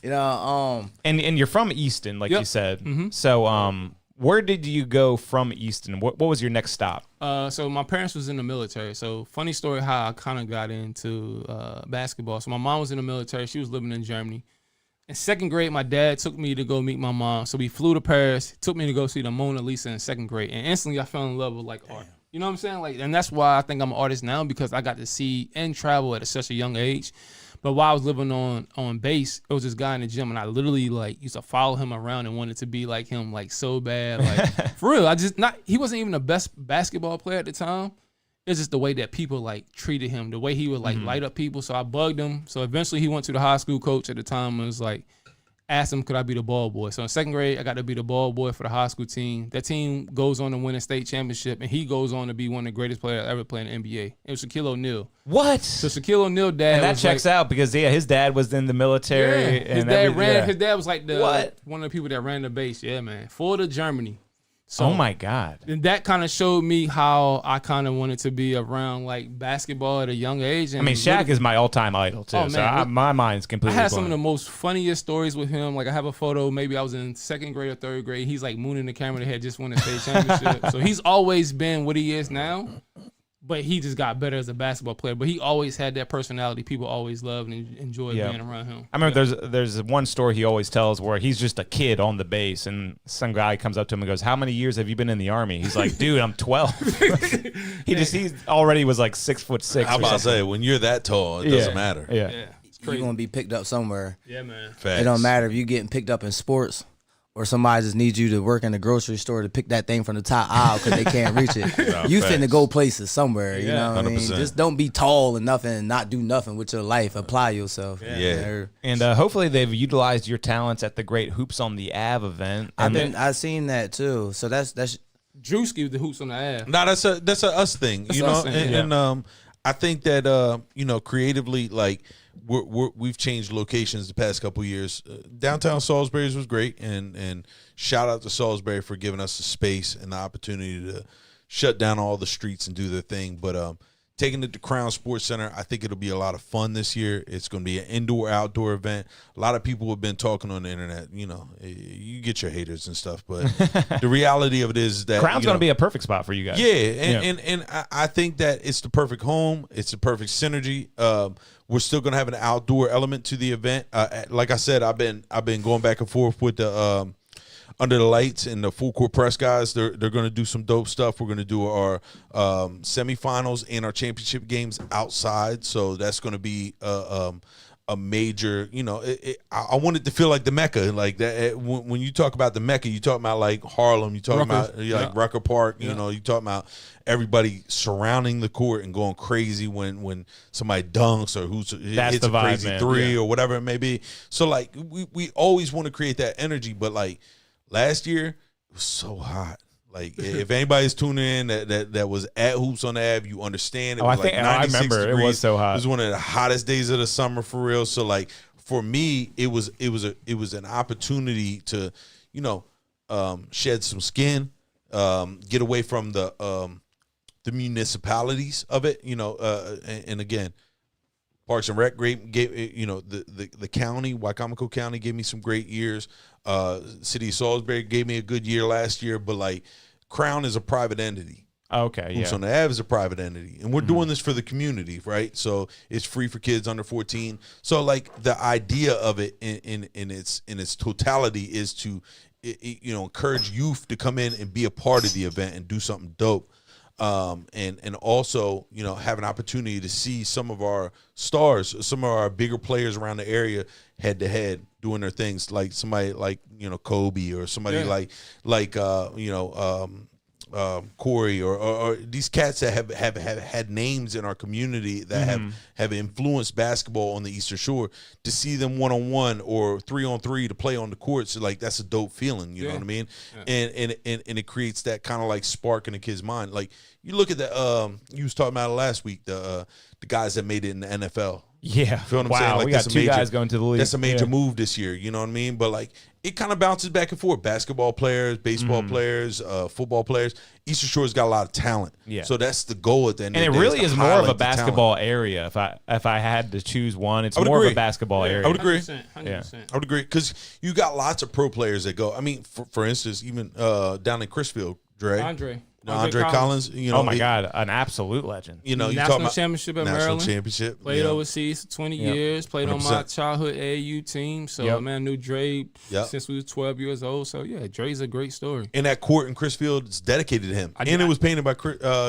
S12: you know,
S2: And you're from Easton, like you said. So, where did you go from Easton? What was your next stop?
S11: So my parents was in the military. So funny story how I kind of got into basketball. So my mom was in the military. She was living in Germany. In second grade, my dad took me to go meet my mom. So we flew to Paris, took me to go see the Mona Lisa in second grade. And instantly I fell in love with like art. You know what I'm saying? Like, and that's why I think I'm an artist now, because I got to see and travel at such a young age. But while I was living on base, it was this guy in the gym, and I literally like used to follow him around and wanted to be like him, like so bad, like for real. He wasn't even the best basketball player at the time. It's just the way that people like treated him, the way he would like light up people. So I bugged him. So eventually he went to the high school coach at the time and was like, asked him, could I be the ball boy? So in second grade, I got to be the ball boy for the high school team. That team goes on to win a state championship, and he goes on to be one of the greatest players ever playing in the NBA. It was Shaquille O'Neal.
S2: What?
S11: So Shaquille O'Neal dad,
S2: and that checks out because his dad was in the military.
S11: Yeah, his dad was like one of the people that ran the base. Yeah, man, Florida, Germany. So,
S2: oh my God.
S11: And that kind of showed me how I kind of wanted to be around like basketball at a young age. And
S2: I mean, Shaq is my all-time idol too.
S11: Oh, man.
S2: So my mind's completely
S11: I had
S2: blown.
S11: some of the most funniest stories with him. Like I have a photo, maybe I was in second grade or third grade. He's like mooning the camera that had just won a state championship. So he's always been what he is now. But he just got better as a basketball player. But he always had that personality people always loved and enjoyed being around him.
S2: I remember there's one story he always tells where he's just a kid on the base, and some guy comes up to him and goes, "How many years have you been in the Army?" He's like, "Dude, I'm 12." he already was like 6'6".
S10: How about I say, when you're that tall, it doesn't matter.
S2: Yeah.
S12: You're going to be picked up somewhere.
S11: Yeah, man.
S10: Facts.
S12: It don't matter if you're getting picked up in sports, or somebody just needs you to work in the grocery store to pick that thing from the top aisle because they can't reach it. You finna go places somewhere, you know what I mean? Just don't be tall enough and not do nothing with your life. Apply yourself.
S10: Yeah.
S2: And hopefully they've utilized your talents at the Great Hoops on the Ave event.
S12: I've seen that too. So that's
S11: Drewski with the hoops on the Ave.
S10: No, that's a us thing,
S11: That's
S10: you know.
S11: us thing,
S10: And I think that creatively, like we've changed locations the past couple of years. Downtown Salisbury's was great, and shout out to Salisbury for giving us the space and the opportunity to shut down all the streets and do their thing. But taking it to Crown Sports Center, I think it'll be a lot of fun this year. It's going to be an indoor-outdoor event. A lot of people have been talking on the internet. You get your haters and stuff, but the reality of it is that
S2: Crown's going to be a perfect spot for you guys.
S10: Yeah, and I think that it's the perfect home. It's the perfect synergy. We're still going to have an outdoor element to the event. Like I said, I've been going back and forth with the Under the Lights and the Full Court Press guys. They're going to do some dope stuff. We're going to do our semifinals and our championship games outside. So that's going to be a major, I want it to feel like the Mecca. Like that, when you talk about the Mecca, you talk about like Harlem, you talk about like Rucker Park, you talk about everybody surrounding the court and going crazy when somebody dunks or hits a crazy three or whatever it may be. So like we always want to create that energy, but like last year it was so hot. Like if anybody's tuning in that was at Hoops on the Ave, you understand. It was
S2: I remember degrees. It was so hot.
S10: It was one of the hottest days of the summer for real. So like for me, it was an opportunity to, shed some skin, get away from the municipalities of it, and again, Parks and Rec gave the county, Wycomico County gave me some great years. City of Salisbury gave me a good year last year, but like Crown is a private entity.
S2: Okay, yeah.
S10: Hoops on the Ave is a private entity, and we're doing this for the community, right? So it's free for kids under 14. So like the idea of it in its totality is to encourage youth to come in and be a part of the event and do something dope. And also, have an opportunity to see some of our stars, some of our bigger players around the area head to head doing their things, like somebody like, Kobe or somebody like Corey or these cats that have had names in our community that have influenced basketball on the Eastern Shore. To see them 1-on-1 or 3-on-3 to play on the courts, like that's a dope feeling. You know what I mean? Yeah. And it creates that kind of like spark in the kid's mind. Like you look at the you was talking about it last week, the guys that made it in the NFL.
S2: Yeah.
S10: Feel what I'm saying? Like
S2: we got two guys going to the league.
S10: That's a major move this year. You know what I mean? But like it kind of bounces back and forth. Basketball players, baseball players, football players. Eastern Shore's got a lot of talent. Yeah. So that's the goal at the end of the day.
S2: And it really is more of a basketball area. If I had to choose one, it's more of a basketball area.
S10: I would agree.
S11: 100%.
S10: I would agree because you got lots of pro players that go. I mean, for instance, even down in Chrisfield, Andre Collins,
S2: oh my God, an absolute legend.
S10: You talk
S11: National
S10: about
S11: championship at
S10: National
S11: Maryland.
S10: Championship.
S11: Played overseas for 20 years. Played 100%. On my childhood AAU team. So man, knew Dre since we was 12 years old. So yeah, Dre's a great story.
S10: And that court in Chrisfield is dedicated to him, and it was painted by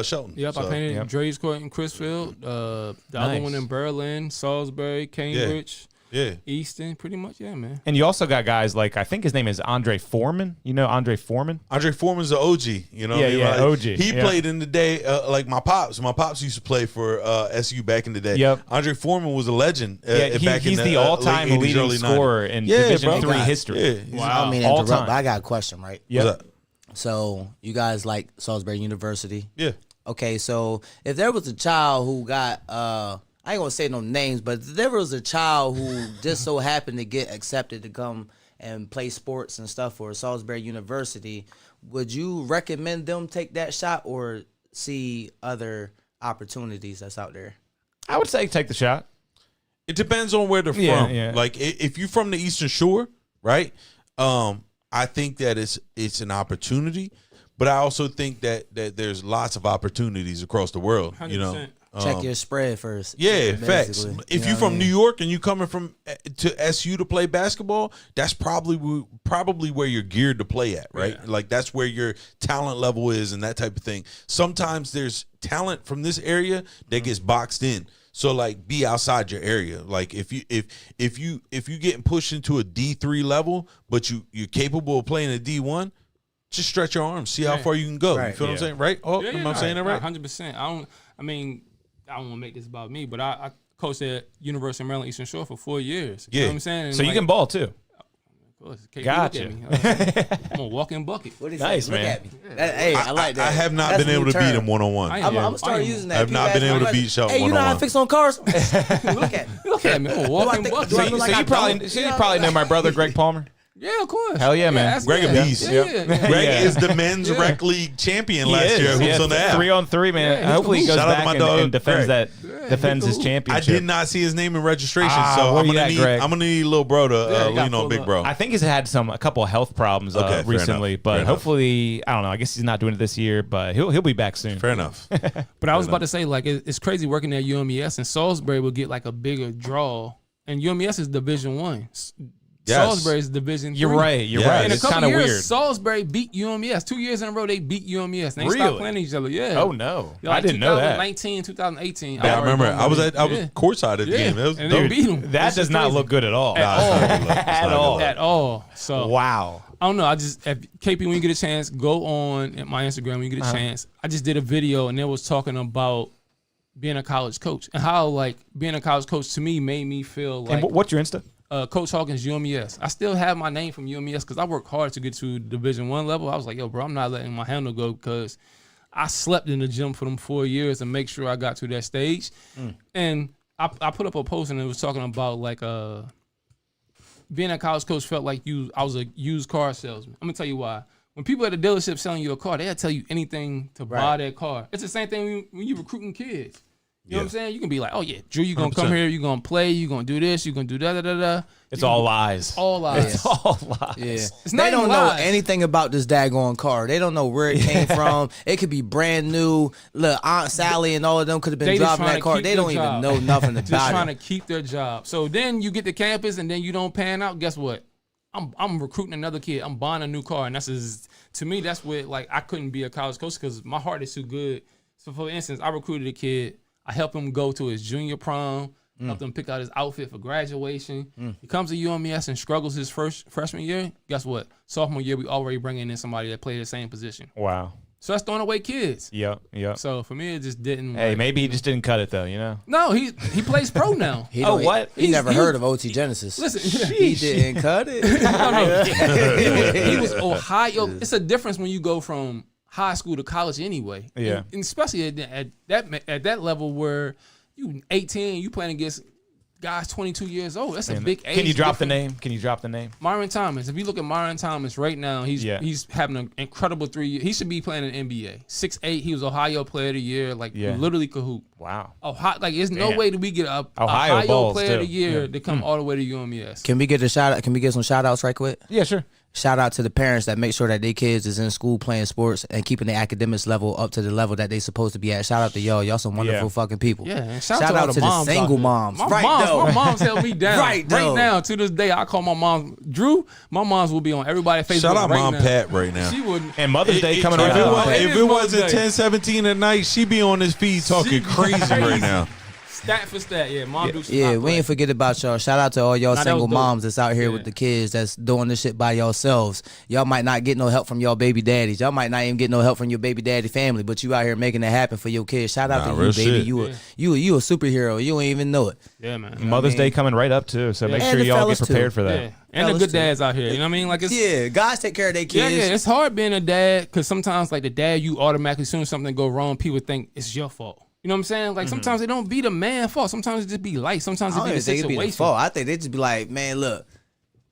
S10: Shelton.
S11: Yep, I painted Dre's court in Chrisfield. The other one in Berlin, Salisbury, Cambridge.
S10: Yeah.
S11: Easton, pretty much, man.
S2: And you also got guys like, I think his name is Andre Foreman. You know Andre Foreman?
S10: Andre Foreman's the OG.
S2: OG.
S10: He played in the day, like my pops. My pops used to play for SU back in the day.
S2: Yep.
S10: Andre Foreman was a legend.
S2: He's the all-time leading scorer in Division III history.
S12: Yeah. Wow. I don't mean to interrupt, but I got a question, right?
S10: What's up?
S12: So you guys like Salisbury University?
S10: Yeah.
S12: Okay, so if there was a child who got I ain't gonna say no names, but if there was a child who just so happened to get accepted to come and play sports and stuff for Salisbury University, would you recommend them take that shot or see other opportunities that's out there?
S2: I would say take the shot.
S10: It depends on where they're from. Yeah. Like if you're from the Eastern Shore, right? I think that it's an opportunity, but I also think that there's lots of opportunities across the world.
S11: 100%.
S12: Check your spread first.
S10: Yeah, facts. If you're from New York and you coming to SU to play basketball, that's probably where you're geared to play at, right? Yeah. Like that's where your talent level is and that type of thing. Sometimes there's talent from this area that gets boxed in. So like be outside your area. Like if you getting pushed into a D3 level, but you're capable of playing a D1, just stretch your arms, see how far you can go. Right. You feel what I'm saying, right? Oh, am I saying that right?
S11: 100%. I don't want to make this about me, but I coached at University of Maryland Eastern Shore for 4 years. You know what I'm saying? And
S2: so you can ball too.
S11: Of course. KP,
S2: Gotcha.
S11: look at me. I'm a walking bucket.
S12: What is
S2: Nice,
S12: that? Look
S2: man.
S12: at me. Hey, I like that.
S10: I have not
S12: That's
S10: been
S12: a
S10: able
S12: new
S10: to beat
S12: term.
S10: him one-on-one.
S11: I
S12: I'm
S11: ain't-
S12: gonna start using that.
S10: I have not
S12: People
S10: been
S12: ask
S10: able
S12: me,
S10: to beat Shelton
S12: Hey, you know how to
S10: one-on-one.
S12: fix on cars? Look at me.
S11: Look at me. I'm a walking
S12: think-
S11: bucket.
S12: do I
S2: So,
S12: look like
S2: you
S12: I
S2: probably,
S12: don't?
S2: so you probably know my brother Greg Palmer.
S11: Yeah, of course.
S2: Hell yeah, man.
S11: that's-
S10: Greg a beast.
S11: Yeah,
S2: Yep.
S11: yeah.
S10: Greg
S2: Yeah.
S10: is the men's rec league champion last year. Who's on the app?
S2: 3-on-3, man.
S11: Yeah, he's
S2: Hopefully he
S11: cool.
S2: goes
S10: Shout out to
S2: back
S10: my
S2: and,
S10: dog,
S2: and defends
S10: Greg.
S2: defends his
S10: I
S2: championship.
S10: did not see his name in registration,
S2: Ah,
S10: so
S2: where
S10: I'm
S2: you
S10: gonna
S2: at,
S10: need
S2: Greg?
S10: I'm gonna need little bro to
S11: Yeah, you
S10: lean
S11: got
S10: on big
S11: pulled
S10: bro.
S2: I think he's had a couple of health problems
S10: Okay, fair
S2: recently,
S10: enough.
S2: but
S10: Fair enough.
S2: hopefully, I don't know. I guess he's not doing it this year, but he'll be back soon.
S10: Fair enough.
S11: But I was about to say, like, it's crazy working at UMES, and Salisbury will get like a bigger draw, and UMES is Division 1.
S10: Yes.
S11: Salisbury is Division 3.
S2: You're right. You're
S10: Yeah.
S2: right.
S11: In a
S2: It's
S11: couple
S2: kind of
S11: years,
S2: weird.
S11: Salisbury beat UMES. 2 years in a row, they beat UMES. They
S2: Really?
S11: stopped playing each other. Yeah.
S2: Oh no,
S11: Yeah, like
S2: I didn't know that.
S11: 2019, 2018.
S10: Yeah, I remember. I was courtside at the
S11: Yeah.
S10: game. It was
S11: And they
S10: dope.
S11: beat them.
S2: That does not look good at all.
S11: At
S2: all.
S11: At all. So
S2: Wow.
S11: I don't know. If KP, when you get a chance, go on at my Instagram when you get a chance. I just did a video and it was talking about being a college coach and how like being a college coach to me made me feel like.
S2: And what's your Insta?
S11: Coach Hawkins, UMES. I still have my name from UMES because I worked hard to get to Division 1 level. I was like, yo, bro, I'm not letting my handle go because I slept in the gym for them 4 years and make sure I got to that stage. And I put up a post and it was talking about like being a college coach felt like I was a used car salesman. I'm gonna tell you why. When people at a dealership selling you a car, they'll tell you anything to buy that car. It's the same thing when you're recruiting kids. You know what I'm saying? You can be like, oh yeah, Drew, you're gonna come
S10: 100%.
S11: here, you're gonna play, you're gonna do this, you're gonna do da.
S2: It's all lies.
S11: All lies.
S2: It's all lies.
S12: Yeah.
S11: It's not
S12: They don't
S11: even
S12: know
S11: lies.
S12: anything about this daggone car. They don't know where it came from. It could be brand new. Look, Aunt Sally and all of them could have been
S11: They just
S12: driving
S11: trying
S12: that
S11: to
S12: car.
S11: keep
S12: They
S11: their
S12: don't
S11: job.
S12: even know nothing
S11: Just
S12: about
S11: trying
S12: it.
S11: to keep their job. So then you get to campus and then you don't pan out. Guess what? I'm recruiting another kid. I'm buying a new car, and to me that's what like I couldn't be a college coach because my heart is too good. So for instance, I recruited a kid. I helped him go to his junior prom. Helped him pick out his outfit for graduation. He comes to UMES and struggles his first freshman year. Guess what? Sophomore year, we already bringing in somebody that played the same position.
S2: Wow.
S11: So that's throwing away kids.
S2: Yep.
S11: So for me, it just didn't.
S2: Hey,
S11: like-
S2: maybe he just didn't cut it though. You know.
S11: No, he plays pro now.
S12: He don't-
S2: what?
S12: He never
S11: He
S12: heard
S11: was-
S12: of OT Genesis.
S11: Listen,
S12: He didn't cut it.
S11: he was Ohio. It's a difference when you go from high school to college anyway.
S2: Yeah.
S11: And especially at that level where you 18, you playing against guys 22 years old. That's a big age.
S2: Can you drop the
S11: difference.
S2: name? Can you drop the name?
S11: Myron Thomas. If you look at Myron Thomas right now, he's having an incredible 3 years. He should be playing in the NBA. 6'8". He was Ohio Player of the Year. Like literally could hoop.
S2: Wow.
S11: Ohio, like there's no
S2: Damn.
S11: way that we get a
S2: Ohio
S11: Ohio
S2: balls,
S11: Player of the
S2: too.
S11: Year
S2: Yeah.
S11: to come all the way to UMES.
S12: Can we get a shout out? Can we get some shout outs right quick?
S2: Yeah, sure.
S12: Shout out to the parents that make sure that their kids is in school playing sports and keeping their academics level up to the level that they supposed to be at. Shout out to y'all. Y'all some wonderful fucking people.
S11: Yeah, and shout
S12: out
S11: out
S12: to the
S11: moms out
S12: single
S11: there.
S12: moms.
S11: My
S12: Right,
S11: mom's held me down.
S12: Right, though.
S11: now, to this day, I call my mom Drew. My mom's will be on everybody's Facebook.
S10: Shout out
S11: right
S10: Mom
S11: now.
S10: Pat right now.
S11: She wouldn't.
S2: And Mother's Day coming
S10: If
S2: right
S10: it,
S2: up.
S10: was,
S11: It
S10: if
S11: is
S10: it
S11: Mother's
S10: wasn't
S11: Day.
S10: 10:17 at night, she be on his feed talking crazy right now.
S11: Stat for stat, yeah. Mom do
S12: Yeah, we ain't forget about y'all. Shout out to all y'all
S11: Nah, that
S12: single
S11: was dope.
S12: moms that's out here with the kids that's doing this shit by yourselves. Y'all might not get no help from y'all baby daddies. Y'all might not even get no help from your baby daddy family, but you out here making it happen for your kids. Shout out
S10: Nah,
S12: to
S10: real
S12: you, baby.
S10: shit.
S12: You a superhero. You don't even know it.
S11: Yeah, man.
S2: Mother's Day coming right up too, so make
S12: And
S2: sure
S12: the
S2: y'all get
S12: fellas, too.
S2: prepared for that.
S11: Yeah. And the
S12: Fellas,
S11: good
S12: too.
S11: dads out here. You know what I mean? Like it's
S12: Yeah, guys take care of their
S11: Yeah,
S12: kids.
S11: yeah, it's hard being a dad because sometimes, like the dad, you automatically, as soon as something go wrong, people think it's your fault. You know what I'm saying? Like sometimes it don't be the man's fault. Sometimes it just be life. Sometimes
S12: I
S11: it
S12: don't
S11: be the
S12: even think it'd be
S11: situation.
S12: the fault. I think they just be like, man, look,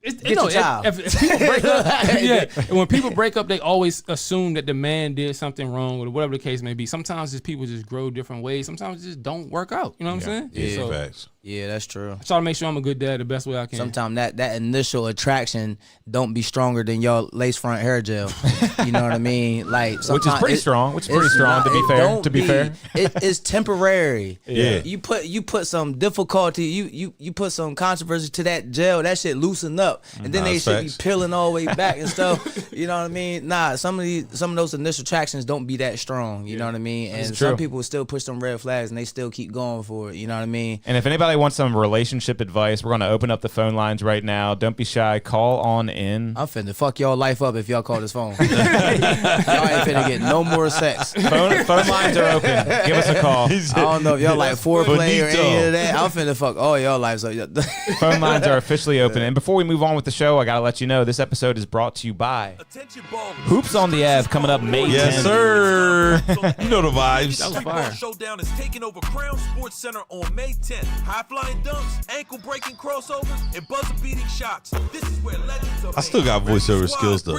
S11: Get
S12: your child.
S11: If people break up, yeah. And when people break up, they always assume that the man did something wrong or whatever the case may be. Sometimes just people just grow different ways. Sometimes it just don't work out. You know what I'm saying?
S10: Yeah,
S11: So
S10: facts.
S12: yeah, that's true.
S11: I try to make sure I'm a good dad the best way I can.
S12: Sometimes that initial attraction don't be stronger than your lace front hair gel. You know what I mean? Like
S2: Which is
S12: sometimes
S2: pretty strong. Which is pretty
S12: it's
S2: strong.
S12: not-
S2: To be
S12: it
S2: fair.
S12: don't
S2: To be fair.
S12: it's temporary.
S10: Yeah.
S12: You put some difficulty. You put some controversy to that gel. That shit loosen up, and then
S10: Nah,
S12: they
S10: it's
S12: should
S10: facts.
S12: be peeling all the way back and stuff. You know what I mean? Nah, some of those initial attractions don't be that strong. You know what I mean? And
S2: It's
S12: some
S2: true.
S12: people still push them red flags, and they still keep going for it. You know what I mean?
S2: And if anybody wants some relationship advice, we're going to open up the phone lines right now. Don't be shy. Call on in.
S12: I'm finna fuck y'all life up if y'all call this phone. Y'all ain't finna get no more sex.
S2: Phone lines are open. Give us a call.
S12: I don't know if y'all like foreplay or
S10: Bonito.
S12: any of that. I'm finna fuck all y'all lives up.
S2: Phone lines are officially open. And before we move on with the show, I got to let you know this episode is brought to you by Hoops on the Ave coming up May 10th.
S10: Yes, sir. You know the vibes.
S1: That was fire. Showdown is taking over Crown Sports Center on May 10th. High-flying dunks, ankle-breaking crossovers, and buzzer-beating shots. This is where legends are
S10: I still got voiceover skills, though.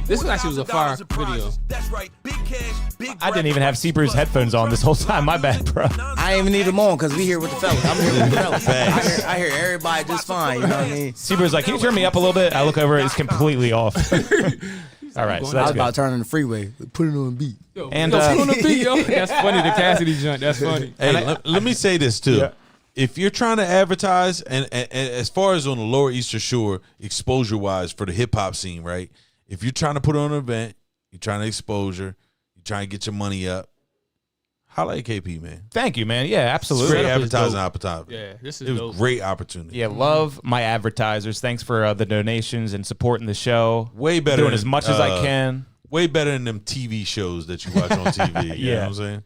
S11: This actually was a fire video.
S1: That's right. Big cash, big
S2: I didn't even have CYPHER's headphones on this whole time. My bad, bro.
S12: I ain't even need them on because we here with the fellas. I'm here with the fellas. I hear everybody just fine. You know what I mean?
S2: CYPHER's like, can you turn me up a little bit? I look over, it's completely off. All right, so
S12: I
S2: that's
S12: was
S2: good.
S12: about to turn on the freeway. Put it on beat.
S2: And
S11: put on the beat, yo. That's funny. The Cassidy joint. That's funny.
S10: Hey, let me say this too.
S2: Yeah.
S10: If you're trying to advertise, and as far as on the Lower Eastern Shore, exposure wise for the hip hop scene, right? If you're trying to put on an event, you're trying to exposure, you're trying to get your money up, holla at KP, man.
S2: Thank you, man. Yeah, absolutely.
S10: Great advertising opportunity.
S11: Yeah, this is
S10: It was
S11: dope.
S10: great opportunity.
S2: Yeah, love my advertisers. Thanks for the donations and supporting the show.
S10: Way better.
S2: Doing
S10: than,
S2: as much as I can.
S10: Way better than them TV shows that you watch on TV. You know what I'm saying?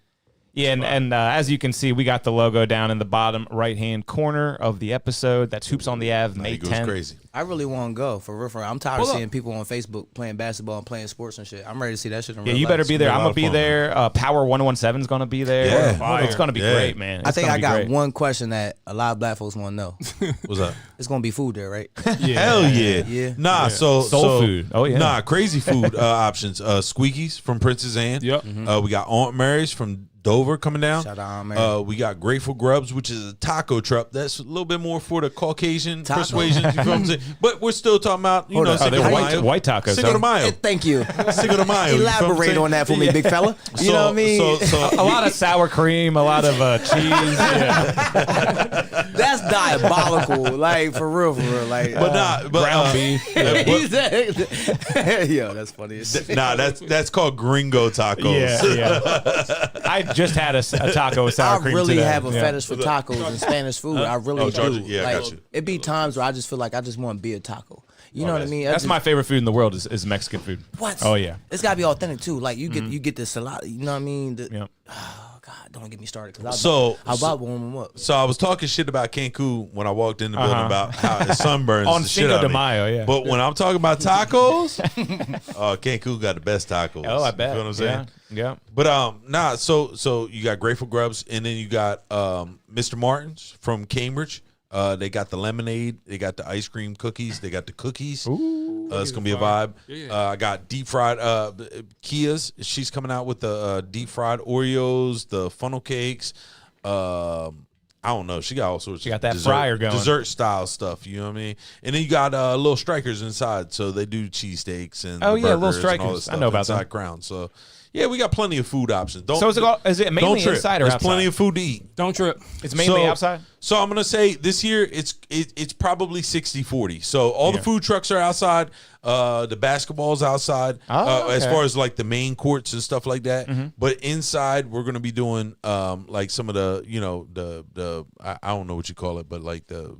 S2: Yeah, and as you can see, we got the logo down in the bottom right-hand corner of the episode. That's Hoops on the Ave, May 10th.
S10: Crazy.
S12: I really want to go for real. I'm tired of seeing people on Facebook playing basketball and playing sports and shit. I'm ready to see that shit in real
S2: Yeah, you
S12: life.
S2: better be there.
S10: It's
S2: I'm
S10: gonna
S2: going
S10: be
S2: to be
S10: a lot of
S2: there. Power 117 is going to be there.
S10: Yeah.
S2: It's going to be great, man.
S12: I think I got
S2: great.
S12: one question that a lot of black folks want to know.
S10: What's up?
S12: It's going to be food there, right?
S10: Hell yeah.
S12: Yeah.
S10: Nah, so
S2: Soul food. Oh, yeah.
S10: Nah, crazy food options. Squeakies from Princess Anne.
S11: Yep.
S10: We got Aunt Mary's from Dover coming down.
S12: Shout out Aunt Mary.
S10: We got Grateful Grubs, which is a taco truck. That's a little bit more for the Caucasian
S12: Taco.
S10: persuasion. You know what I'm saying? But we're still talking about, you
S12: Hold
S10: know,
S12: up.
S2: Oh,
S10: Cinco
S2: they're
S10: de
S2: white,
S10: Mayo.
S2: white tacos.
S10: Cinco de Mayo.
S12: Thank you.
S10: Cinco de Mayo. You feel what I'm
S12: Elaborate
S10: saying?
S12: on that for me, big fella. You know what I mean?
S10: So,
S2: A lot of sour cream, a lot of cheese. Yeah.
S12: That's diabolical. Like, for real. Like,
S10: but nah, but,
S2: ground beef.
S12: Yo, that's funny.
S10: Nah, that's called gringo tacos.
S2: Yeah. I just had a taco with sour
S12: I
S2: cream
S12: really
S2: today.
S12: have a
S2: Yeah.
S12: fetish for tacos and Spanish food. I really
S10: Georgia,
S12: do.
S10: yeah, I
S12: like,
S10: got you.
S12: it be times where I just feel like I just want to be a taco. You know what I mean?
S2: That's my favorite food in the world is Mexican food.
S12: What?
S2: Oh, yeah.
S12: It's gotta be authentic too. Like you get the salad. You know what I mean?
S2: Yeah.
S12: Oh God, don't get me started. Cause
S10: So
S12: I about warm them up.
S10: So I was talking shit about Cancun when I walked in the building about how it sunburns
S2: On
S10: the shit
S2: Cinco
S10: out
S2: de
S10: of me.
S2: Mayo, yeah.
S10: But when I'm talking about tacos, Cancun got the best tacos.
S2: Oh, I bet.
S10: You feel what I'm saying?
S2: Yeah.
S10: But nah, so you got Grateful Grubs, and then you got Mr. Martin's from Cambridge. They got the lemonade, they got the ice cream cookies, they got the cookies. It's gonna be a vibe. I got deep fried Kia's. She's coming out with the deep fried Oreos, the funnel cakes. I don't know. She got all sorts.
S2: She got
S10: of
S2: that
S10: dessert,
S2: fryer going.
S10: dessert style stuff. You know what I mean? And then you got little strikers inside, so they do cheesesteaks and
S2: Oh,
S10: the
S2: yeah, Little
S10: burgers and all
S2: Strikers.
S10: this stuff
S2: I know about
S10: inside
S2: them.
S10: Crown. So yeah, we got plenty of food options. Don't,
S2: So is it mainly
S10: don't trip.
S2: inside or
S10: There's
S2: outside?
S10: plenty of food to eat.
S11: Don't trip.
S2: It's mainly
S10: So-
S2: outside?
S10: So I'm gonna say this year it's probably 60-40. So all the food trucks are outside. The basketball's outside.
S2: Oh,
S10: As
S2: okay.
S10: far as like the main courts and stuff like that. But inside we're gonna be doing like some of the the I don't know what you call it, but like the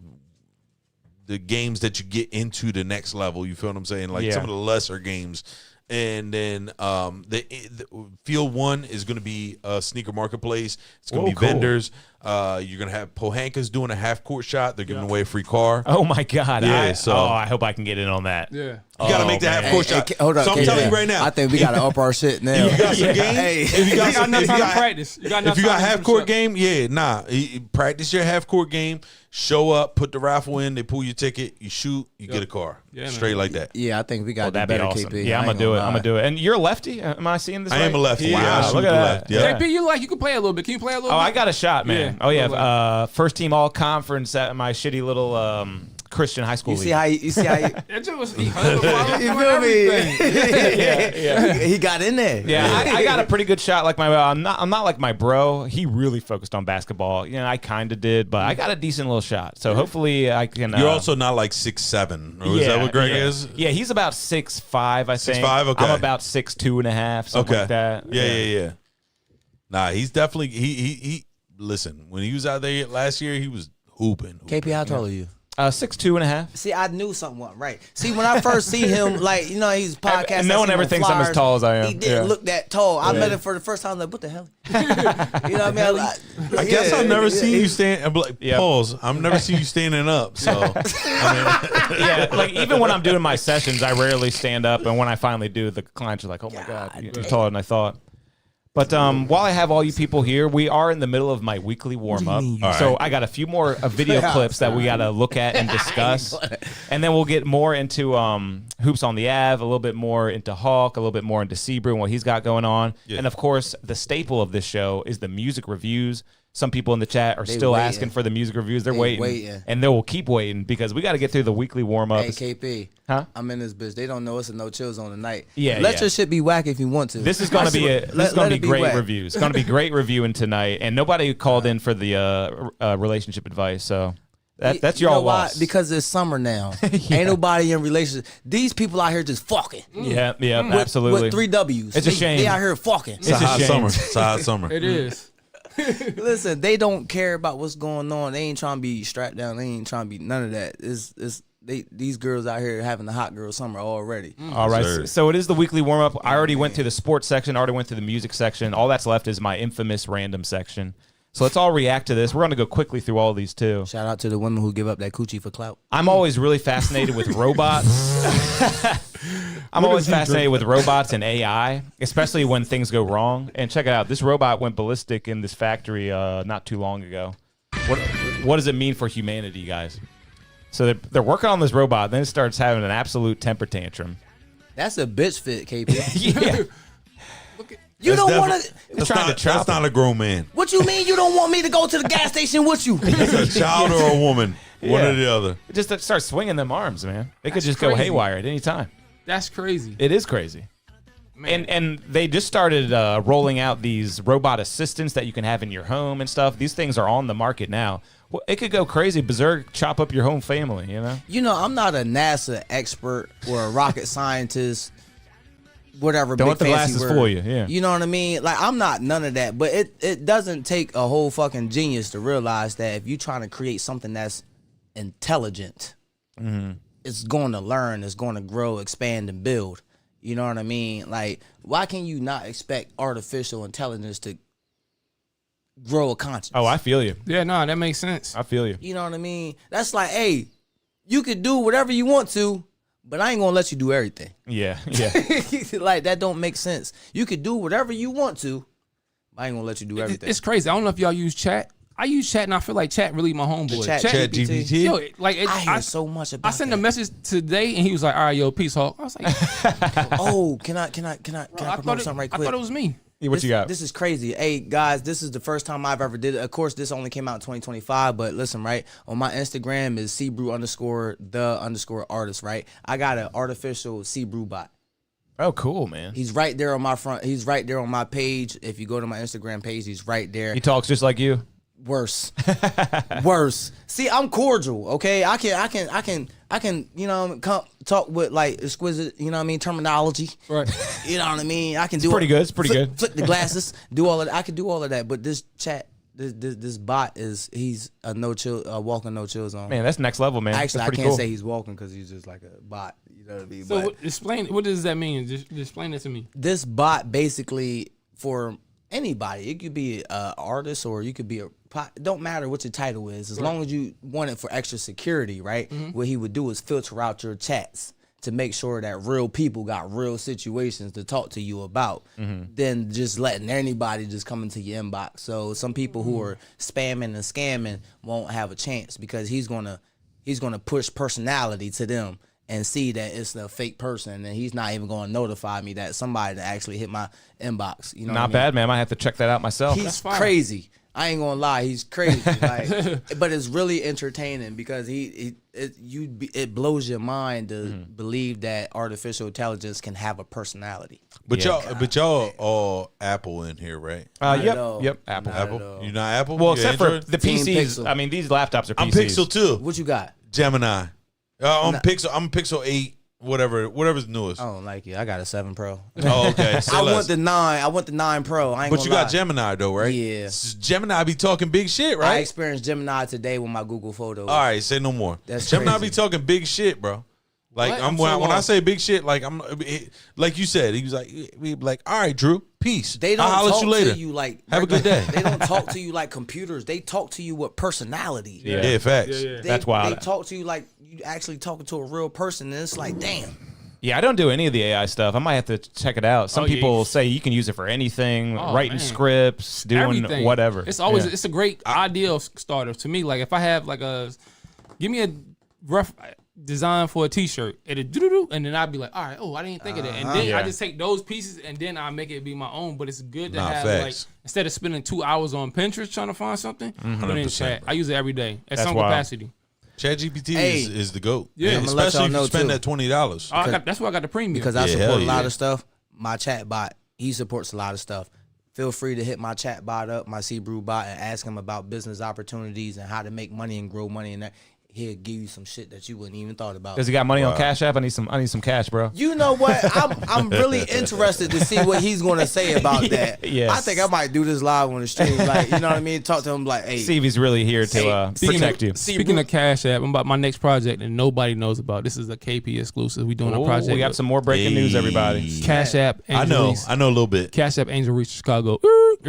S10: games that you get into the next level. You feel what I'm saying? Like some of the lesser games. And then the field one is going to be a sneaker marketplace. It's going to be
S2: cool.
S10: vendors. You're going to have Pohanka's doing a half court shot. They're giving away a free car.
S2: Oh, my God.
S10: Yeah, so-
S2: I hope I can get in on that.
S11: Yeah.
S10: You got to make the half court shot.
S12: Hold up,
S10: So I'm telling you right now.
S12: I think we gotta up our shit now.
S10: You got some game.
S12: Hey.
S10: If you got some,
S11: enough
S10: if you
S11: time to
S10: got,
S11: practice. You got enough
S10: if you got
S11: time to
S10: half
S11: do
S10: court
S11: the
S10: game, practice your half court game. Show up, put the raffle in. They pull your ticket. You shoot. You get a car.
S11: Yeah,
S10: Straight
S11: man.
S10: like that.
S12: Yeah, I think we got to
S2: That'd
S12: do
S2: be
S12: better,
S2: awesome.
S12: KP.
S2: Yeah, I'm
S12: I
S2: going
S12: ain't
S2: to do it.
S12: gonna
S2: I'm going
S12: lie.
S2: to do it. And you're a lefty? Am I seeing this
S10: I
S2: right?
S10: am a lefty.
S2: Wow,
S10: Yeah, I shoot
S2: look
S10: to
S2: at
S10: the
S2: that.
S10: left. Yeah.
S11: JP, you can play a little bit. Can you play a little
S2: Oh,
S11: bit?
S2: I got a shot, man.
S11: Yeah.
S2: Oh, yeah. First team all conference at my shitty little Christian high school
S12: You see
S2: league.
S12: how you see how
S11: That joint was he hung the ball
S12: you
S11: doing
S12: feel
S11: everything.
S12: me? He got in there.
S2: Yeah, I got a pretty good shot. Like I'm not like my bro. He really focused on basketball. You know, I kind of did, but I got a decent little shot. So hopefully I can.
S10: You're also not like 6'7", or is that what Greg is?
S2: Yeah, he's about 6'5", I think.
S10: 6'5", okay.
S2: I'm about 6'2.5", something like that.
S10: Yeah. Nah, he's definitely he. Listen, when he was out there last year, he was hooping.
S12: KP, how tall are you?
S2: 6'2.5".
S12: See, I knew something wasn't right. See, when I first see him, like, he's podcasting.
S2: And no one ever thinks I'm as tall as I am.
S12: He didn't look that tall. I met him for the first time. Like, what the hell? You know what I mean?
S10: I guess I've never seen you stand. Pause. I've never seen you standing up. So,
S2: yeah, like even when I'm doing my sessions, I rarely stand up, and when I finally do, the clients are like, "Oh my God, you're taller than I thought." But while I have all you people here, we are in the middle of my weekly warm-up. So I got a few more video clips that we got to look at and discuss. And then we'll get more into Hoops on the Ave, a little bit more into Hawk, a little bit more into Sebrew and what he's got going on. Yeah. And, of course, the staple of this show is the music reviews. Some people in the chat are still waiting. Asking for the music reviews. They're waiting. And they will keep waiting because we got to get through the weekly warm-ups.
S12: Hey, KP.
S2: Huh?
S12: I'm in this bitch. They don't know it's a no chill zone tonight.
S2: Yeah,
S12: Let your shit be whack if you want to.
S2: This is going to be great reviews. It's going to be great reviewing tonight. And nobody called in for the relationship advice, so that's your loss.
S12: Because it's summer now. Ain't nobody in relationship. These people out here just fucking.
S2: Yeah, absolutely.
S12: With 3 W's.
S2: It's a shame.
S12: They out here fucking.
S10: It's a hot summer. It's a hot summer.
S11: It is.
S12: Listen, they don't care about what's going on. They ain't trying to be strapped down. They ain't trying to be none of that. These girls out here having the hot girl summer already.
S2: All right, so it is the weekly warm up. I already went to the sports section. Already went to the music section. All that's left is my infamous random section. So let's all react to this. We're going to go quickly through all these too.
S12: Shout out to the women who give up that coochie for clout.
S2: I'm always really fascinated with robots. I'm always fascinated with robots and AI, especially when things go wrong. And check it out. This robot went ballistic in this factory not too long ago. What does it mean for humanity, guys? So they're working on this robot, then it starts having an absolute temper tantrum.
S12: That's a bitch fit, KP.
S2: Yeah.
S12: You don't want to.
S10: That's not a grown man.
S12: What you mean you don't want me to go to the gas station with you?
S10: It's a child or a woman. One or the other.
S2: Just start swinging them arms, man. They could just go haywire at any time.
S11: That's crazy.
S2: It is crazy. And they just started rolling out these robot assistants that you can have in your home and stuff. These things are on the market now. Well, it could go crazy, berserk, chop up your home family,
S12: I'm not a NASA expert or a rocket scientist, whatever.
S2: Don't
S12: big
S2: let the
S12: fancy
S2: glasses
S12: word.
S2: fool you, yeah.
S12: You know what I mean? Like, I'm not none of that, but it doesn't take a whole fucking genius to realize that if you're trying to create something that's intelligent, it's going to learn, it's going to grow, expand, and build. You know what I mean? Like, why can you not expect artificial intelligence to grow a conscience?
S2: Oh, I feel you.
S11: Yeah, no, that makes sense.
S2: I feel you.
S12: You know what I mean? That's like, hey, you could do whatever you want to, but I ain't gonna let you do everything.
S2: Yeah.
S12: Like, that don't make sense. You could do whatever you want to, but I ain't gonna let you do everything.
S11: It's crazy. I don't know if y'all use chat. I use chat, and I feel like chat really my homeboy.
S12: Chat
S10: GPT.
S11: Yo, like
S12: I hear so much about.
S11: I sent a message today, and he was like, "All right, yo, peace, Hawk." I was like,
S12: "Oh, can I promote something right quick?"
S11: I thought it was me.
S2: Yeah, what you got?
S12: This is crazy. Hey, guys, this is the first time I've ever did it. Of course, this only came out in 2025, but listen, right? On my Instagram is Sebrew_the_artist, right? I got an artificial Sebrew bot.
S2: Oh, cool, man.
S12: He's right there on my front. He's right there on my page. If you go to my Instagram page, he's right there.
S2: He talks just like you.
S12: Worse. See, I'm cordial, okay? I can, come talk with like exquisite, terminology.
S11: Right.
S12: You know what I mean? I can do
S2: pretty good. It's pretty good.
S12: Flick the glasses, do all of that. I can do all of that, but this chat, this bot he's a walking no chill zone.
S2: Man, that's next level, man.
S12: Actually,
S2: I
S12: can't say he's walking because he's just like a bot. You know what I mean?
S11: So explain, what does that mean? Just explain it to me.
S12: This bot basically for anybody. It could be an artist or you could be it don't matter what your title is, as long as you want it for extra security, right? What he would do is filter out your chats to make sure that real people got real situations to talk to you about, than just letting anybody just come into your inbox. So some people who are spamming and scamming won't have a chance because he's gonna push personality to them and see that it's a fake person, and he's not even going to notify me that somebody that actually hit my inbox. You know,
S2: not bad, man. I might have to check that out myself.
S12: He's crazy. I ain't gonna lie, he's crazy. Like, but it's really entertaining because it blows your mind to believe that artificial intelligence can have a personality.
S10: But y'all all Apple in here, right?
S2: Yep. Apple.
S10: You not Apple?
S2: Well, except
S10: Android?
S2: for the PCs. I mean, these laptops are PCs.
S10: I'm Pixel too.
S12: What you got?
S10: Gemini. I'm Pixel 8. whatever's newest.
S12: I don't like it. I got a 7 Pro.
S10: Oh, okay.
S12: I want the 9. I want the 9 Pro. I ain't
S10: But
S12: gonna
S10: you got
S12: lie.
S10: Gemini though, right?
S12: Yeah.
S10: Gemini be talking big shit, right?
S12: I experienced Gemini today with my Google Photos.
S10: All right, say no more.
S12: That's
S10: Gemini
S12: crazy.
S10: be talking big shit, bro. Like
S11: What?
S10: when I say big shit, like like you said, he was like, all right, Drew, peace.
S12: They don't
S10: I'll holler at
S12: talk
S10: you later.
S12: to you like
S10: Have a good day.
S12: They don't talk to you like computers. They talk to you with personality.
S10: Yeah, facts.
S2: That's wild.
S12: They talk to you like you actually talking to a real person, and it's like, damn.
S2: Yeah, I don't do any of the AI stuff. I might have to check it out. Some people say you can use it for anything, writing scripts, doing
S11: Everything.
S2: whatever.
S11: It's always it's a great ideal starter to me. Like if I have like give me a rough design for a T-shirt, and then I'd be like, all right, I didn't think of that, and then I just take those pieces and then I make it be my own. But it's good to have like instead of spending 2 hours on Pinterest trying to find something, put it in chat. I use it every day at some capacity.
S10: ChatGPT is the GOAT.
S12: Yeah,
S10: especially if you spend that $20.
S11: That's why I got the premium.
S12: Because I support a lot of stuff. My chat bot, he supports a lot of stuff. Feel free to hit my chat bot up, my Brew bot, and ask him about business opportunities and how to make money and grow money. And that he'll give you some shit that you wouldn't even thought about.
S2: Does he got money on Cash App? I need some cash, bro.
S12: You know what? I'm really interested to see what he's going to say about that.
S2: Yes.
S12: I think I might do this live on the stream. Like, you know what I mean? Talk to him like, hey.
S2: See if he's really here to protect you.
S11: Speaking of Cash App, I'm about my next project and nobody knows about. This is a KP exclusive. We doing a project.
S2: We got some more breaking news, everybody.
S11: Cash App. Angel Reese.
S10: I know a little bit.
S11: Cash App Angel Reese Chicago.
S2: What?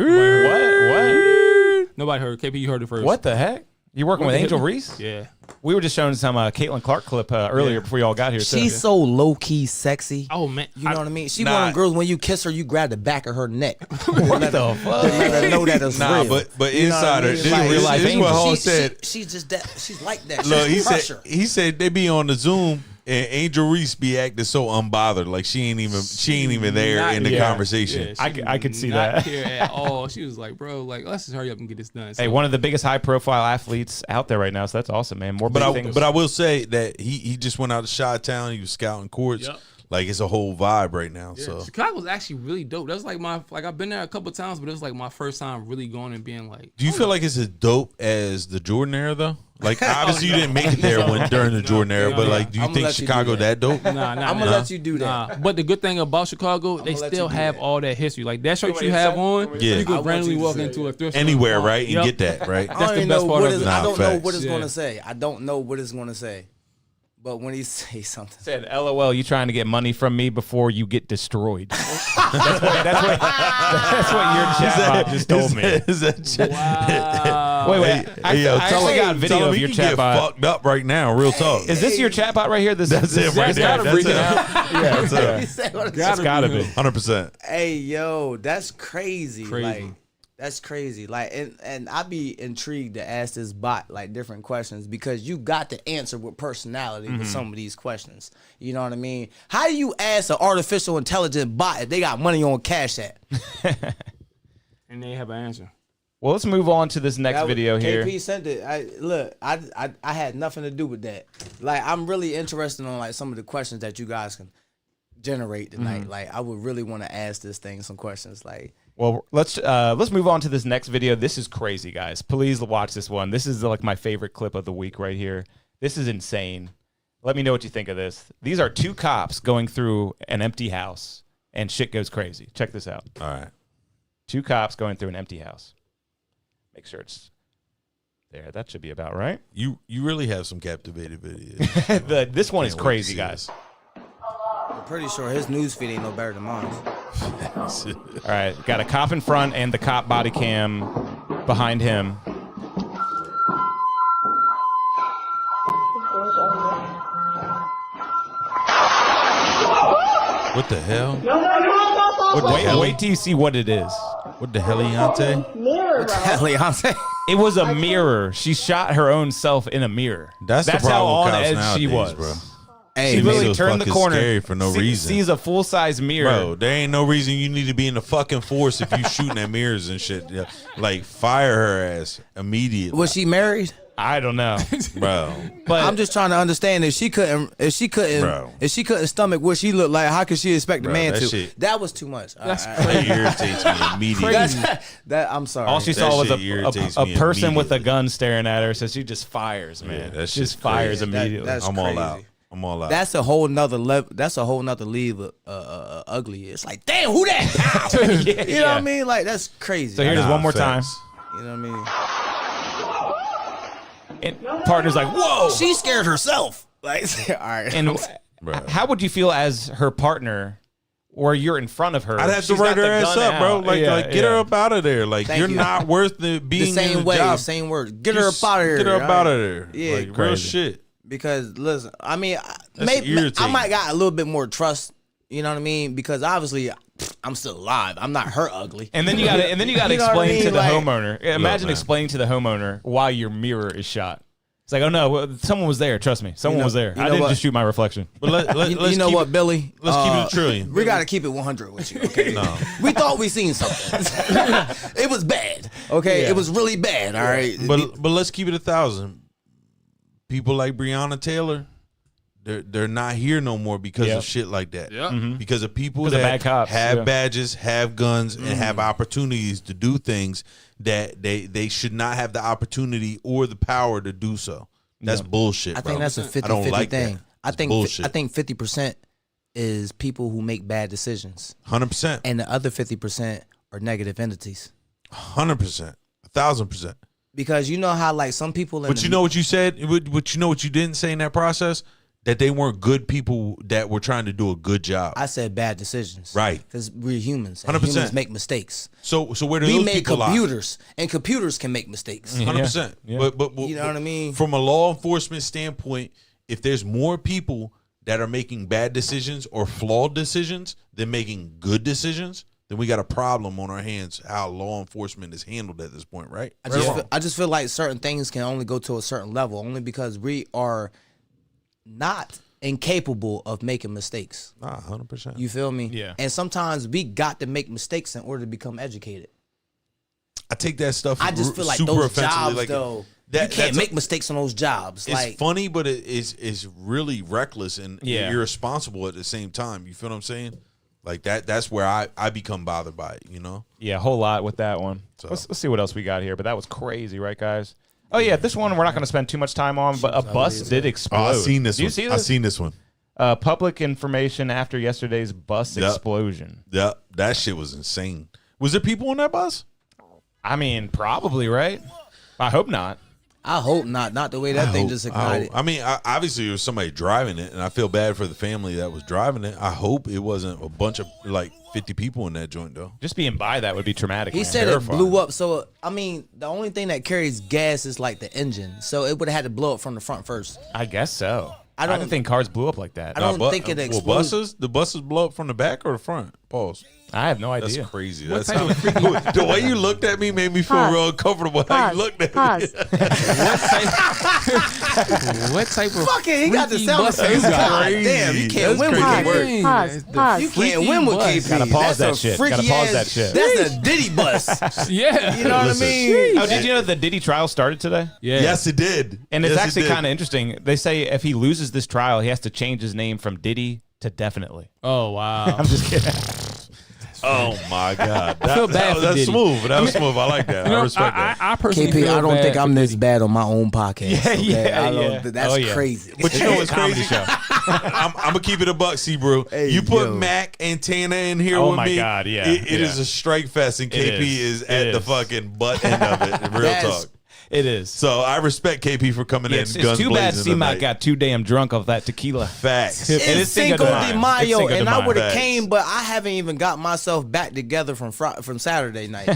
S11: Nobody heard. KP, you heard it first.
S2: What the heck? You working with Angel Reese?
S11: Yeah.
S2: We were just showing some Caitlin Clark clip earlier before you all got here.
S12: She's so low key sexy.
S11: Oh man,
S12: you know what I mean? She one of them girls when you kiss her, you grab the back of her neck. What
S2: the fuck?
S12: To let her know that it's real.
S10: but insider,
S12: this is
S10: real life. This is what Hall said.
S12: She's just that. She's like that.
S10: Look,
S12: She's
S10: he said they be on the Zoom. And Angel Reese be acting so unbothered, like she ain't even there in the conversation.
S2: Yeah, I could see
S11: not
S2: that.
S11: Here at all. She was like, bro, like let's just hurry up and get this done. So,
S2: Hey, one of the biggest high-profile athletes out there right now, so that's awesome, man. More big things.
S10: But I will say that he just went out to Chi-Town. He was scouting courts.
S11: Yep.
S10: Like it's a whole vibe right now.
S11: Yeah,
S10: So
S11: Chicago's actually really dope. That's like I've been there a couple times, but it was like my first time really going and being like.
S10: do you feel like it's as dope as the Jordan era though? Like obviously you didn't make it there during the Jordan era, but like do you think Chicago that dope?
S11: Nah,
S12: I'm gonna let you do that.
S11: Nah. But the good thing about Chicago, they still have all that history. Like that shirt you have on, you could randomly walk into a thrift store
S10: Anywhere, right, and get that, right?
S11: That's the best part of it.
S12: I don't know what it's gonna say. I don't know what it's gonna say. But when he say something,
S2: said, "LOL, you trying to get money from me before you get destroyed." that's what your chatbot just told me.
S10: Is that
S11: Wow.
S2: Wait. I actually got video of your chatbot.
S10: Fucked up right now. Real talk.
S2: Is this your chatbot right here? That's
S10: it right there. That's it.
S2: Yeah, that's gotta be
S10: 100%.
S12: Hey, yo, that's crazy. Like, that's crazy. Like, and I be intrigued to ask this bot like different questions because you got to answer with personality with some of these questions. You know what I mean? How do you ask an artificial intelligent bot if they got money on Cash App?
S11: And they have an answer.
S2: Well, let's move on to this next video here.
S12: KP sent it. I had nothing to do with that. Like, I'm really interested on like some of the questions that you guys can generate tonight. Like, I would really want to ask this thing some questions. Like,
S2: well, let's move on to this next video. This is crazy, guys. Please watch this one. This is like my favorite clip of the week right here. This is insane. Let me know what you think of this. These are two cops going through an empty house, and shit goes crazy. Check this out.
S10: All right.
S2: Two cops going through an empty house. Make sure it's there. That should be about right.
S10: You really have some captivated videos.
S2: This one is crazy, guys.
S12: I'm pretty sure his newsfeed ain't no better than mine.
S2: All right, got a cop in front and the cop body cam behind him.
S10: What the hell?
S2: Wait till you see what it is.
S10: What the heliante?
S12: What the heliante?
S2: It was a mirror. She shot her own self in a mirror.
S10: That's the
S2: how
S10: problem
S2: on
S10: with cops
S2: edge she
S10: nowadays,
S2: was.
S10: bro.
S12: Hey,
S2: she literally
S10: so
S2: turned the
S10: fucking
S2: corner
S10: scary for no reason.
S2: Sees a full size mirror.
S10: Bro, there ain't no reason you need to be in the fucking force if you shooting at mirrors and shit. Yeah. Like, fire her ass immediately.
S12: Was she married?
S2: I don't know,
S10: bro.
S2: But
S12: I'm just trying to understand if she couldn't stomach what she looked like, how could she expect a man to?
S10: Shit,
S12: that was too much.
S10: That irritates me immediately.
S12: I'm sorry.
S2: All she saw was a person with a gun staring at her, so she just fires, man.
S10: Yeah, that
S2: just fires immediately.
S12: That's
S10: I'm
S12: crazy.
S10: all out. I'm all out.
S12: That's a whole nother level. That's a whole nother leave of ugly. It's like, damn, who that? How? You know what I mean? Like, that's crazy.
S2: So here's one more time.
S12: You know what I
S2: mean? And partner's like, whoa.
S12: She scared herself. Like, all right.
S2: And how would you feel as her partner, or you're in front of her?
S10: I'd have to write her ass up, bro. Like, get her up out of there. Like, you're not worth being
S12: the same
S10: in the
S12: way,
S10: job.
S12: same word. Get her up out of here.
S10: Get her up out of there.
S12: Yeah,
S10: like, real shit.
S12: Because listen, I mean, maybe I might got a little bit more trust. You know what I mean? Because obviously, I'm still alive. I'm not her ugly.
S2: And then you got to explain to the homeowner. Imagine
S10: Look,
S2: explaining to the homeowner why your mirror is shot. It's like, oh no, someone was there. Trust me, someone was there. I didn't just shoot my reflection.
S10: But let's
S12: you know what, Billy?
S10: Let's keep it a trillion.
S12: We got to keep it 100 with you. Okay.
S10: No.
S12: We thought we seen something. It was bad. Okay.
S10: Yeah.
S12: It was really bad. All right.
S10: But let's keep it 1,000. People like Breonna Taylor, they're not here no more because of shit like that.
S11: Yeah.
S10: Because of people
S2: Because of
S10: that
S2: bad cops,
S10: have badges, have guns, and have opportunities to do things that they should not have the opportunity or the power to do so. That's bullshit,
S12: I
S10: bro.
S12: think that's a 50-50
S10: I don't like
S12: thing.
S10: that.
S12: I think
S10: bullshit.
S12: I think 50% is people who make bad decisions.
S10: 100%.
S12: And the other 50% are negative entities.
S10: 100%. 1,000%.
S12: Because you know how like some people
S10: But you know what you said? But you know what you didn't say in that process? That they weren't good people that were trying to do a good job.
S12: I said bad decisions.
S10: Right.
S12: Because we're humans. And
S10: 100%.
S12: humans make mistakes.
S10: So where do
S12: we
S10: those
S12: make
S10: people
S12: computers, and computers can make mistakes.
S10: 100%.
S2: Yeah.
S10: But
S12: you know what I mean?
S10: From a law enforcement standpoint, if there's more people that are making bad decisions or flawed decisions than making good decisions, then we got a problem on our hands how law enforcement is handled at this point, right?
S12: I just feel like certain things can only go to a certain level, only because we are not incapable of making mistakes.
S10: 100%.
S12: You feel me?
S2: Yeah.
S12: And sometimes we got to make mistakes in order to become educated.
S10: I take that stuff.
S12: I just feel like
S10: super
S12: those
S10: offensively.
S12: jobs,
S10: Like,
S12: though,
S10: that-
S12: you can't
S10: that's
S12: make mistakes on those jobs.
S10: It's
S12: Like,
S10: funny, but it's really reckless and
S2: Yeah.
S10: irresponsible at the same time. You feel what I'm saying? Like that's where I become bothered by it, you know?
S2: Yeah, a whole lot with that one.
S10: So.
S2: Let's see what else we got here. But that was crazy, right, guys? Oh yeah, this one we're not going to spend too much time on. But a bus did explode.
S10: Oh, I seen this
S2: Did you
S10: one.
S2: see this?
S10: I seen this one.
S2: Public information after yesterday's bus explosion.
S10: Yeah, that shit was insane. Was there people on that bus?
S2: I mean, probably, right? I hope not.
S12: I hope not. Not the way that thing just ignited.
S10: I mean, obviously there was somebody driving it, and I feel bad for the family that was driving it. I hope it wasn't a bunch of like 50 people in that joint, though.
S2: Just being by that would be traumatic.
S12: He said it blew up. So, I mean, the only thing that carries gas is like the engine. So it would have had to blow up from the front first.
S2: I guess so.
S12: I
S2: I
S12: don't
S2: don't think cars blew up like that.
S12: I don't think it exploded.
S10: Well, the buses blow up from the back or the front? Pause.
S2: I have no idea.
S10: That's crazy.
S11: What
S10: That's
S11: type
S10: how,
S11: of freaky-
S10: the way you looked at me made me feel real uncomfortable. How you looked at me.
S11: What type of
S12: Fuck it, he got the
S11: freaky
S12: sound
S11: bus
S12: effects.
S11: you got?
S12: God damn, you can't
S10: That's
S12: win with
S10: crazy.
S12: KP. You can't win with KP.
S2: Gotta pause
S12: That's
S2: that
S12: a
S2: shit.
S12: freaky
S2: Gotta pause
S12: ass-
S2: that shit.
S12: That's a Diddy bus.
S11: Yeah.
S12: You know what
S10: Listen.
S12: I mean?
S2: Oh, did you know the Diddy trial started today?
S11: Yeah.
S10: Yes, it did.
S2: And it's
S10: Yes, it
S2: actually
S10: did.
S2: kind of interesting. They say if he loses this trial, he has to change his name from Diddy to Definitely.
S11: Oh wow.
S2: I'm just kidding.
S10: Oh my God!
S11: I feel bad for
S10: That's
S11: Diddy.
S10: smooth. That was smooth. I like that.
S11: You know,
S10: I respect that.
S11: I personally
S12: KP,
S11: feel
S12: I don't
S11: bad
S12: think
S11: for
S12: I'm this
S11: Diddy.
S12: bad on my own podcast.
S2: Yeah,
S12: okay?
S2: yeah,
S12: I don't-
S2: yeah.
S12: That's
S2: Oh, yeah.
S12: crazy.
S10: But you know what's
S2: Comedy
S10: crazy?
S2: show.
S10: I'm gonna keep it a buck, bro.
S12: Hey,
S10: you put
S12: yo.
S10: Mac and Tana in here
S2: Oh
S10: with
S2: my
S10: me.
S2: God, yeah,
S10: It
S2: yeah.
S10: is a strike fest, and
S2: It
S10: KP
S2: is.
S10: is at
S2: It
S10: the
S2: is.
S10: fucking butt end of it. Real
S12: That's-
S10: talk.
S2: It is.
S10: So I respect KP for coming in.
S2: It's
S10: guns
S2: too bad
S10: blazing
S2: C-Mac
S10: tonight.
S2: got too damn drunk off that tequila.
S10: Facts.
S2: It
S12: It's
S2: is Cinco
S12: Cinco
S2: de
S12: de
S2: Mayo.
S12: Mayo,
S2: It's Cinco de
S12: and I
S2: Mayo.
S12: would have
S10: Facts.
S12: came, but I haven't even got myself back together from Saturday night.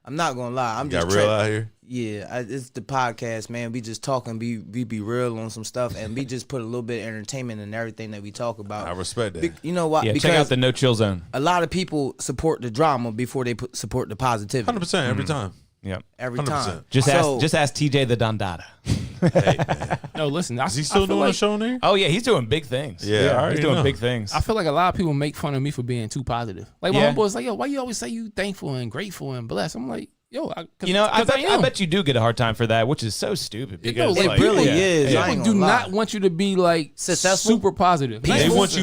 S12: I'm not gonna lie. I'm just
S10: Got real out here.
S12: Yeah, it's the podcast, man. We just talking, we be real on some stuff, and we just put a little bit of entertainment in everything that we talk about.
S10: I respect that.
S12: You know what?
S2: Yeah,
S12: because
S2: check out the No Chill Zone.
S12: a lot of people support the drama before they support the positivity.
S10: 100% every time.
S2: Yep.
S12: Every
S10: 100%.
S12: time.
S2: Just
S12: So-
S2: ask TJ the Dondada.
S10: Hey, man.
S11: No, listen.
S10: Is he still doing a show in there?
S2: Oh yeah, he's doing big things.
S10: Yeah, I already
S2: he's doing
S10: know.
S2: big things.
S11: I feel like a lot of people make fun of me for being too positive. Like my
S2: Yeah.
S11: homeboy's like, yo, why you always say you thankful and grateful and blessed? I'm like,
S2: I bet you do get a hard time for that, which is so stupid. Because
S9: it really is.
S11: People do not want you to be like
S9: successful,
S11: super positive.
S10: They want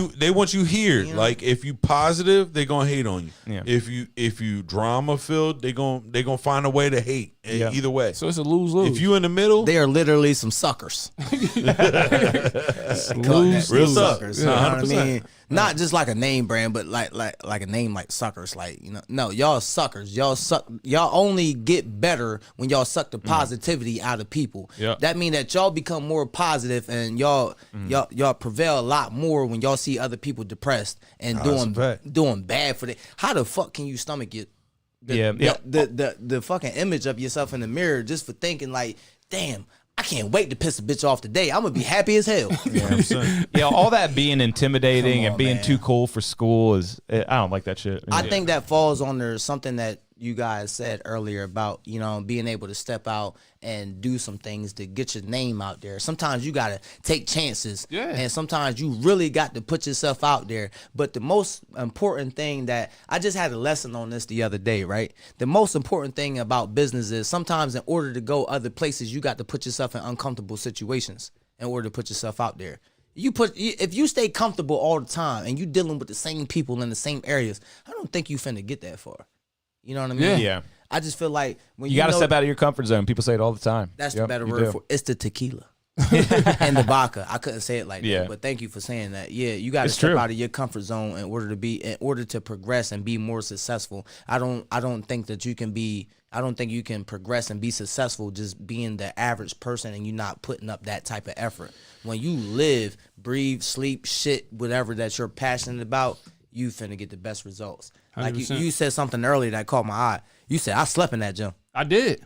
S10: you here. You know? Like if you positive, they gonna hate on you.
S2: Yeah.
S10: If you drama filled, they gonna find a way to hate. Yeah. Either way,
S11: so it's a lose-lose.
S10: If you in the middle,
S12: they are literally some suckers.
S10: Real
S12: suckers. You know what I mean? Not just like a name brand, but like a name like suckers. Like, you know, no, y'all suckers. Y'all suck. Y'all only get better when y'all suck the positivity out of people.
S10: Yep.
S12: That mean that y'all become more positive and y'all prevail a lot more when y'all see other people depressed and doing bad for them. How the fuck can you stomach it? The fucking image of yourself in the mirror just for thinking like, damn, I can't wait to piss a bitch off today. I'm gonna be happy as hell.
S2: All that being intimidating and being too cool for school I don't like that shit.
S12: I think that falls under something that you guys said earlier about, you know, being able to step out and do some things to get your name out there. Sometimes you gotta take chances, and sometimes you really got to put yourself out there. But the most important thing that I just had a lesson on this the other day, right? The most important thing about business is sometimes in order to go other places, you got to put yourself in uncomfortable situations in order to put yourself out there. If you stay comfortable all the time and you dealing with the same people in the same areas, I don't think you finna get that far. You know what I mean?
S2: Yeah.
S12: I just feel like when
S2: you got to step out of your comfort zone. People say it all the time.
S12: That's the better word for it's the tequila and the vodka. I couldn't say it like that, but thank you for saying that. Yeah, you got to step out of your comfort zone in order to progress and be more successful. I don't think you can progress and be successful just being the average person and you not putting up that type of effort. When you live, breathe, sleep, shit, whatever that you're passionate about, you finna get the best results. 100%. Like you said something earlier that caught my eye. You said I slept in that gym.
S11: I did.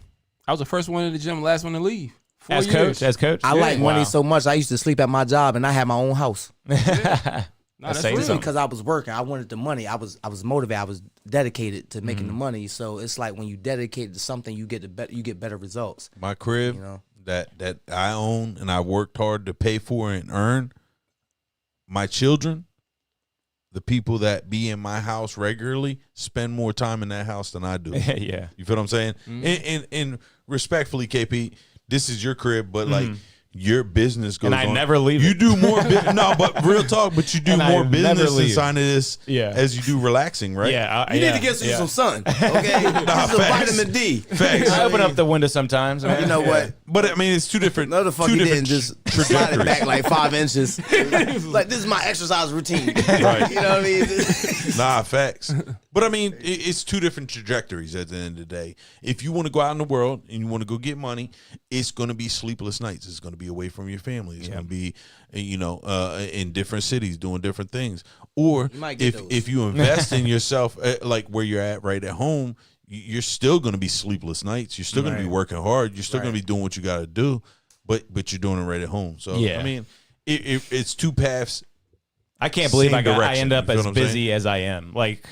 S11: I was the first one in the gym, last one to leave. 4 years.
S2: As coach.
S12: I like money so much. I used to sleep at my job and I had my own house.
S11: That's real.
S12: Because I was working. I wanted the money. I was motivated. I was dedicated to making the money. So it's like when you dedicate to something, you get better results.
S10: My crib, that I own and I worked hard to pay for and earn. My children, the people that be in my house regularly, spend more time in that house than I do.
S2: Yeah.
S10: You feel what I'm saying? And respectfully, KP, this is your crib, but like your business goes on.
S2: And I never leave.
S10: You do more no, but real talk, but you do more business inside of this as you do relaxing, right?
S2: Yeah.
S12: You need to get some sun, okay? This is vitamin D.
S10: Facts.
S2: I open up the window sometimes.
S12: You know what?
S10: But I mean, it's two different.
S12: No, the fuck you didn't just slide it back like 5 inches. Like, this is my exercise routine. Right. You know what I mean?
S10: Nah, facts. But I mean, it's two different trajectories at the end of the day. If you want to go out in the world and you want to go get money, it's going to be sleepless nights. It's going to be away from your family. It's going to be, in different cities doing different things. Or if you invest in yourself, like where you're at right at home, you're still going to be sleepless nights. You're still going to be working hard. You're still going to be doing what you got to do, but you're doing it right at home. So, I mean, it's two paths.
S2: I can't believe I end up as busy as I am. Like,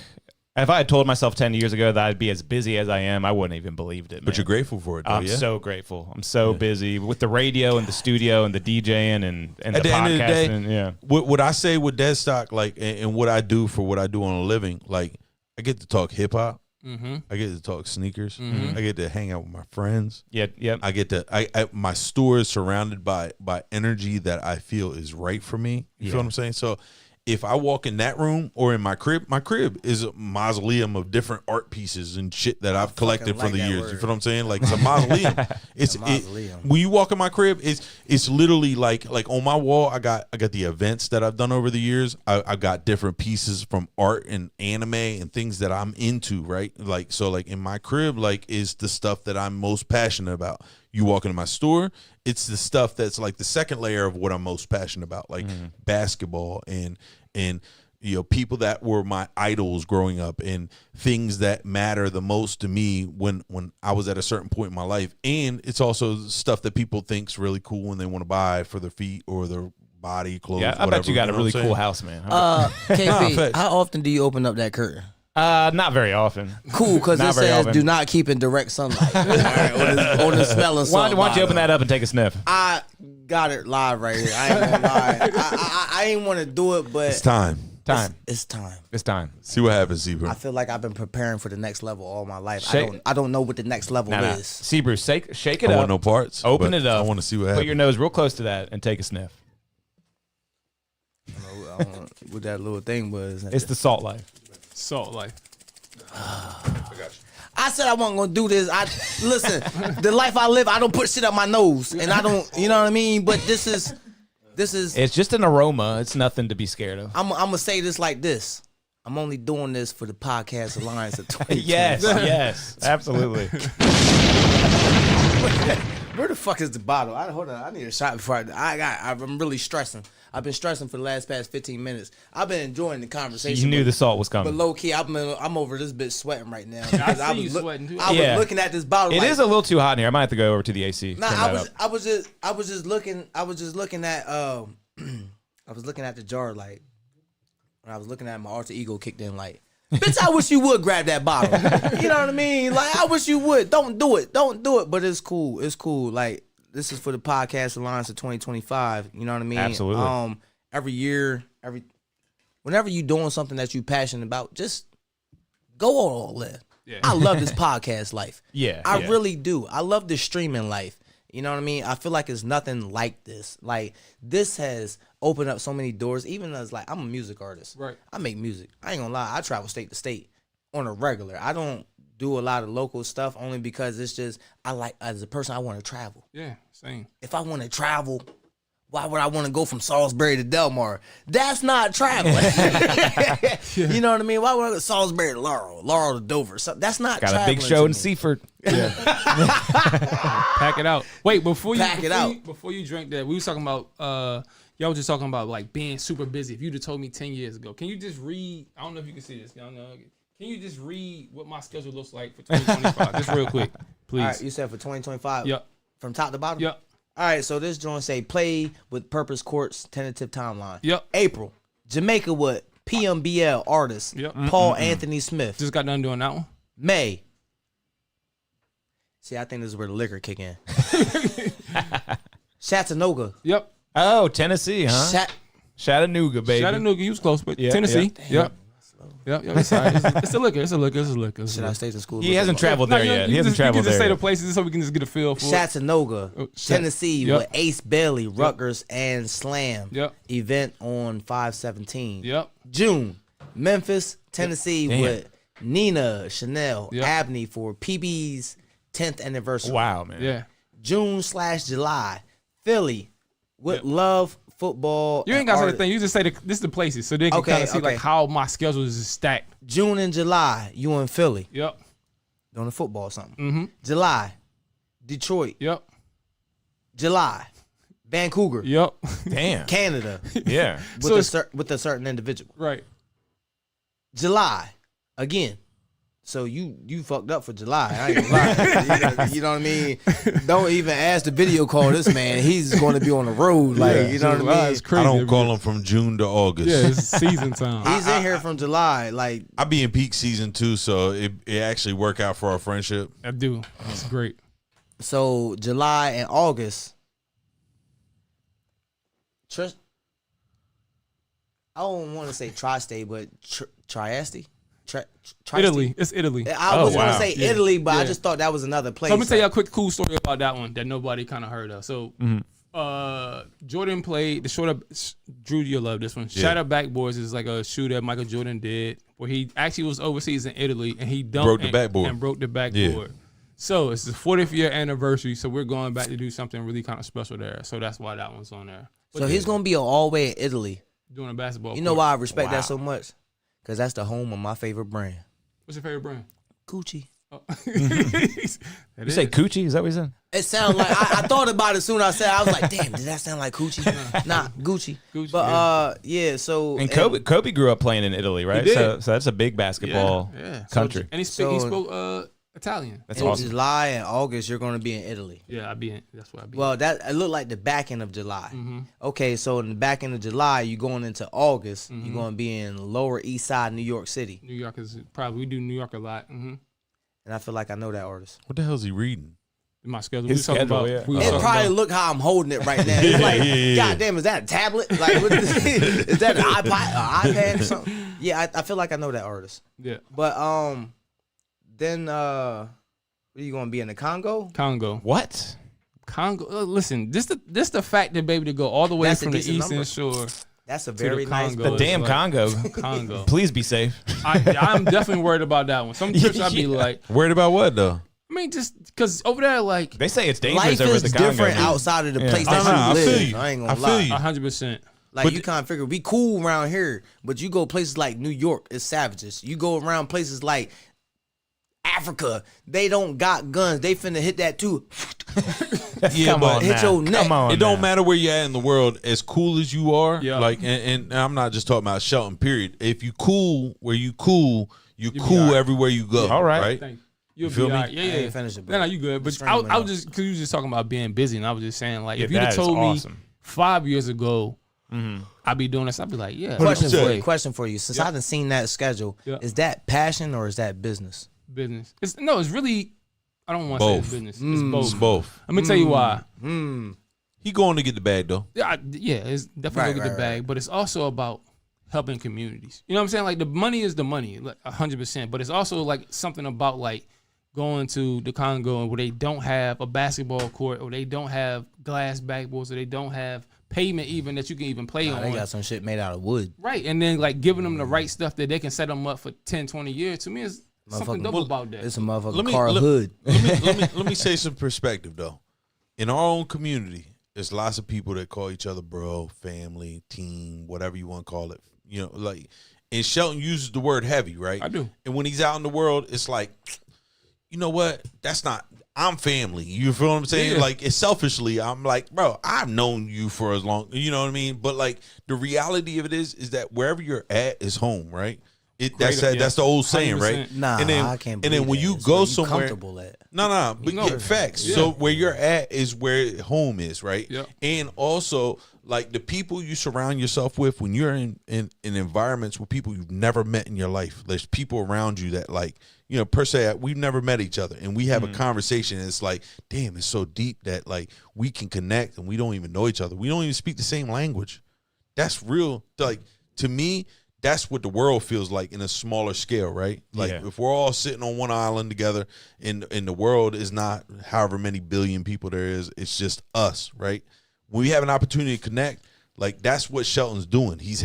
S2: if I had told myself 10 years ago that I'd be as busy as I am, I wouldn't even believed it.
S10: But you're grateful for it, though,
S2: I'm so grateful. I'm so busy with the radio and the studio and the DJing and
S10: at the end of the day,
S2: yeah.
S10: What I say with Deadstock, like, and what I do for what I do on a living, like, I get to talk hip hop. I get to talk sneakers. I get to hang out with my friends. I get to. My store is surrounded by energy that I feel is right for me. You feel what I'm saying? So, if I walk in that room or in my crib is a mausoleum of different art pieces and shit that I've collected for the years. Word. You feel what I'm saying? Like, it's a mausoleum. It's a mausoleum. When you walk in my crib, it's literally like on my wall. I got the events that I've done over the years. I got different pieces from art and anime and things that I'm into. Right, like in my crib, like, is the stuff that I'm most passionate about. You walk into my store, it's the stuff that's like the second layer of what I'm most passionate about, like basketball and people that were my idols growing up and things that matter the most to me when I was at a certain point in my life. And it's also stuff that people think's really cool when they want to buy for their feet or their body, clothes,
S2: I bet you got a really cool house, man.
S12: KP, how often do you open up that curtain?
S2: Not very often.
S12: Cool, because it says do not keep in direct sunlight. All right, or the smelling salt.
S2: Why don't you open that up and take a sniff?
S12: I got it live right here. I ain't gonna lie. I ain't want to do it, but
S10: it's time.
S2: Time.
S12: It's time.
S2: It's time.
S10: See what happens,
S12: I
S10: Zebra.
S12: feel like I've been preparing for the next level all my life.
S2: Shake-
S12: I don't know what the next level
S2: Nah.
S12: is.
S2: Seabrew, shake it
S10: I
S2: up.
S10: want no parts.
S2: Open
S10: but
S2: it up.
S10: I want to see what
S2: Put
S10: happens.
S2: your nose real close to that and take a sniff.
S12: I don't know what that little thing was.
S2: It's the Salt Life.
S11: Salt life.
S12: I said I wasn't gonna do this. Listen, the life I live, I don't put shit up my nose, and I don't. You know what I mean? But this is.
S2: It's just an aroma. It's nothing to be scared of.
S12: I'm gonna say this like this. I'm only doing this for the Podcast Alliance of 2020.
S2: yes, absolutely.
S12: Where the fuck is the bottle? Hold on. I need a shot before I'm really stressing. I've been stressing for the past 15 minutes. I've been enjoying the conversation.
S2: You knew the salt was coming.
S12: But low key, I'm over this bitch sweating right now.
S11: I see you sweating too.
S12: I was looking at this bottle.
S2: It is a little too hot in here. I might have to go over to the AC.
S12: Nah,
S2: Turn that up.
S12: I was just looking at I was looking at the jar like when I was looking at my alter ego kicked in like, bitch, I wish you would grab that bottle. You know what I mean? Like, I wish you would. Don't do it. But it's cool. It's cool. Like, this is for the Podcast Alliance of 2025. You know what I mean?
S2: Absolutely.
S12: Every year, whenever you doing something that you passionate about, just go all in.
S11: Yeah.
S12: I love this podcast life.
S2: Yeah,
S12: I
S2: yeah.
S12: really do. I love the streaming life. You know what I mean? I feel like it's nothing like this. Like, this has opened up so many doors. Even as, like, I'm a music artist.
S11: Right.
S12: I make music. I ain't gonna lie. I travel state to state on a regular. I don't do a lot of local stuff only because it's just, as a person, I want to travel.
S11: Yeah, same.
S12: If I want to travel, why would I want to go from Salisbury to Delmar? That's not traveling. You know what I mean? Why would I go Salisbury to Laurel to Dover? So that's not
S2: Got a
S12: traveling
S2: big show
S12: to
S2: in
S12: me.
S2: Seaford.
S11: Pack it out. Wait, before you drink that, we was talking about y'all was just talking about like being super busy. If you'd have told me 10 years ago, can you just read? I don't know if you can see this. Y'all know. Can you just read what my schedule looks like for 2025? Just real quick, please.
S12: All right, you said for 2025?
S11: Yep.
S12: From top to bottom?
S11: Yep.
S12: All right, so this joint say play with Purpose Court's tentative timeline.
S11: Yep.
S12: April, Jamaica with PMBL artist
S11: Yep.
S12: Paul Anthony Smith.
S11: Just got done doing that one.
S12: May. See, I think this is where the liquor kick in. Chattanooga.
S11: Yep.
S2: Oh, Tennessee, huh? Chattanooga, baby.
S11: Chattanooga, you was close, but
S2: Yeah,
S11: Tennessee.
S2: yeah.
S11: Yep. Yep. It's all right. It's a liquor. It's a liquor.
S12: Should I stay in school?
S2: He hasn't traveled there yet. He hasn't traveled
S11: You can just
S2: there
S11: say the
S2: yet.
S11: places so we can just get a feel for it.
S12: Chattanooga, Tennessee
S11: Yep.
S12: with Ace Bailey, Rutgers, and Slam.
S11: Yep.
S12: Event on 5/17.
S11: Yep.
S12: June, Memphis, Tennessee
S2: Damn.
S12: with Nina Chanel
S11: Yep.
S12: Abney for PB's 10th anniversary.
S2: Wow, man.
S11: Yeah.
S12: June/July, Philly with Love Football.
S11: You ain't got to say the thing. You just say this is the places, so they can
S12: Okay,
S11: kind of see
S12: okay.
S11: like how my schedule is stacked.
S12: June and July, you in Philly
S11: Yep.
S12: doing the football or something.
S11: Mm-hmm.
S12: July, Detroit.
S11: Yep.
S12: July, Vancouver.
S11: Yep.
S2: Damn.
S12: Canada.
S2: Yeah.
S12: with a certain individual.
S11: Right.
S12: July, again. So you fucked up for July. I ain't gonna lie. You know what I mean? Don't even ask the video call this man. He's going to be on the road. Like, you know what I mean?
S11: It's crazy.
S10: I don't call him from June to August.
S11: Yeah, it's season time.
S12: He's in here from July. Like,
S10: I be in peak season too, so it actually work out for our friendship.
S11: I do. It's great.
S12: so July and August. I don't want to say tri-state, but Trieste? Tri-state?
S11: Italy. It's Italy.
S12: I was going to say
S11: Yeah.
S12: Italy, but I
S11: Yeah.
S12: just thought that was another place.
S11: So let me tell you a quick cool story about that one that nobody kind of heard of. So Jordan played the short up. Drew, you'll love this one.
S10: Yeah.
S11: Shatter Backboards is like a shoe that Michael Jordan did where he actually was overseas in Italy and he dunked
S10: Broke the backboard.
S11: and broke the backboard. So it's the 40th year anniversary. So we're going back to do something really kind of special there. So that's why that one's on there.
S12: So he's going to be all the way in Italy.
S11: Doing a basketball.
S12: You know
S11: court.
S12: why I respect that so much? Because that's the home of my favorite brand.
S11: What's your favorite brand?
S12: Gucci.
S11: Oh.
S2: You say coochie? Is that what you said?
S12: It sounds like I thought about it soon. I said I was like, damn, did that sound like Gucci? Nah, Gucci.
S11: Gucci,
S12: But yeah, so
S2: And Kobe grew up playing in Italy, right?
S11: did.
S2: So that's a big basketball country.
S11: And he spoke Italian.
S2: That's
S12: in
S2: awesome.
S12: July and August, you're going to be in Italy.
S11: Yeah, that's where I be.
S12: Well, that it looked like the back end of July.
S11: Mm-hmm.
S12: Okay, so in the back end of July, you're going into August. You're going to be in Lower East Side, New York City.
S11: New York is probably we do New York a lot. Mm-hmm.
S12: And I feel like I know that artist.
S10: What the hell is he reading?
S11: My schedule.
S2: His schedule, yeah.
S12: It probably look how I'm holding it right now. It's like, God damn, is that a tablet? Like, what is that an iPad or something? Yeah, I feel like I know that artist.
S11: Yeah.
S12: But then what are you gonna be in the Congo?
S11: Congo.
S2: What?
S11: Congo. Listen, this the fact that baby to go all the way
S12: That's a
S11: from the
S12: decent
S11: Eastern
S12: number.
S11: Shore.
S12: That's a very nice.
S11: Congo.
S2: The damn
S11: Like,
S2: Congo.
S11: Congo.
S2: Please be safe.
S11: I'm definitely worried about that one. Some trips I'd be like,
S10: Worried about what though?
S11: I mean, just because over there, like
S2: They say it's dangerous
S12: Life
S2: over
S12: is
S2: the Congo.
S12: different
S2: dude.
S12: outside of the
S2: Yeah.
S12: place
S10: I
S12: that
S10: know, I
S12: you
S10: feel
S12: live.
S10: you.
S12: I ain't
S10: I
S12: gonna
S10: feel
S12: lie.
S10: you.
S11: 100%.
S12: Like
S10: But
S12: you kind of figure we cool around here, but you go places like New York, it's savages. You go around places like Africa, they don't got guns. They finna hit that too.
S10: Yeah,
S2: Come
S10: but
S2: on
S12: hit
S2: now.
S12: your neck.
S2: Come on
S10: it don't
S2: now.
S10: matter where you're at in the world. As cool as you are,
S11: Yeah.
S10: like, and I'm not just talking about Shelton. Period. If you cool where you cool, you
S11: be
S10: cool
S11: all right.
S10: everywhere you go.
S2: All right.
S10: right?
S11: Thank you. You'll
S10: feel
S11: be
S10: me?
S11: all right. Yeah,
S12: I
S11: yeah.
S12: ain't finished it, bro.
S11: No, you good. But
S12: Stream
S11: I
S12: went
S11: was
S12: off.
S11: just because you was just talking about being busy, and I was just saying like,
S2: Yeah,
S11: if you'd have
S2: that is
S11: told me
S2: awesome.
S11: 5 years ago, I'd be doing this, I'd be like, yeah.
S12: Question for you. Since I done seen that schedule, is that passion or is that business?
S11: Business. It's really. I don't want to say it's
S10: Both.
S11: business. It's both.
S10: It's both.
S11: Let me tell you why.
S10: He going to get the bag though.
S11: Yeah, it's definitely look at the bag, but it's also about helping communities. You know what I'm saying? Like the money is the money, like 100%. But it's also like something about like going to the Congo where they don't have a basketball court, or they don't have glass backboards, or they don't have pavement even that you can even play on.
S12: They got some shit made out of wood.
S11: Right, and then like giving them the right stuff that they can set them up for 10, 20 years. To me, is something dope about that.
S12: It's a motherfucking
S10: Let me-
S12: car
S10: let-
S12: hood.
S10: Let me say some perspective though. In our own community, there's lots of people that call each other bro, family, team, whatever you want to call it. You know, like, and Shelton uses the word heavy, right?
S11: I do.
S10: And when he's out in the world, it's like, you know what? That's not. I'm family. You feel what I'm saying?
S11: Yeah.
S10: Like, it's selfishly, I'm like, bro, I've known you for as long. You know what I mean? But like, the reality of it is that wherever you're at is home, right? That's the old saying, right?
S11: 100%.
S12: Nah,
S10: and then,
S12: I can't
S10: and then
S12: believe
S10: when
S12: that.
S10: you
S12: It's
S10: go
S12: where you
S10: somewhere,
S12: comfortable at.
S10: no, but
S11: No.
S10: get facts.
S11: Yeah.
S10: So where you're at is where home is, right?
S11: Yep.
S10: And also, like, the people you surround yourself with when you're in environments with people you've never met in your life. There's people around you that, like, you know, per se, we've never met each other, and we have a conversation. And it's like, damn, it's so deep that like we can connect, and we don't even know each other. We don't even speak the same language. That's real. Like, to me, that's what the world feels like in a smaller scale, right? Like,
S2: Yeah.
S10: if we're all sitting on one island together, and the world is not however many billion people there is, it's just us, right? When we have an opportunity to connect, like, that's what Shelton's doing. He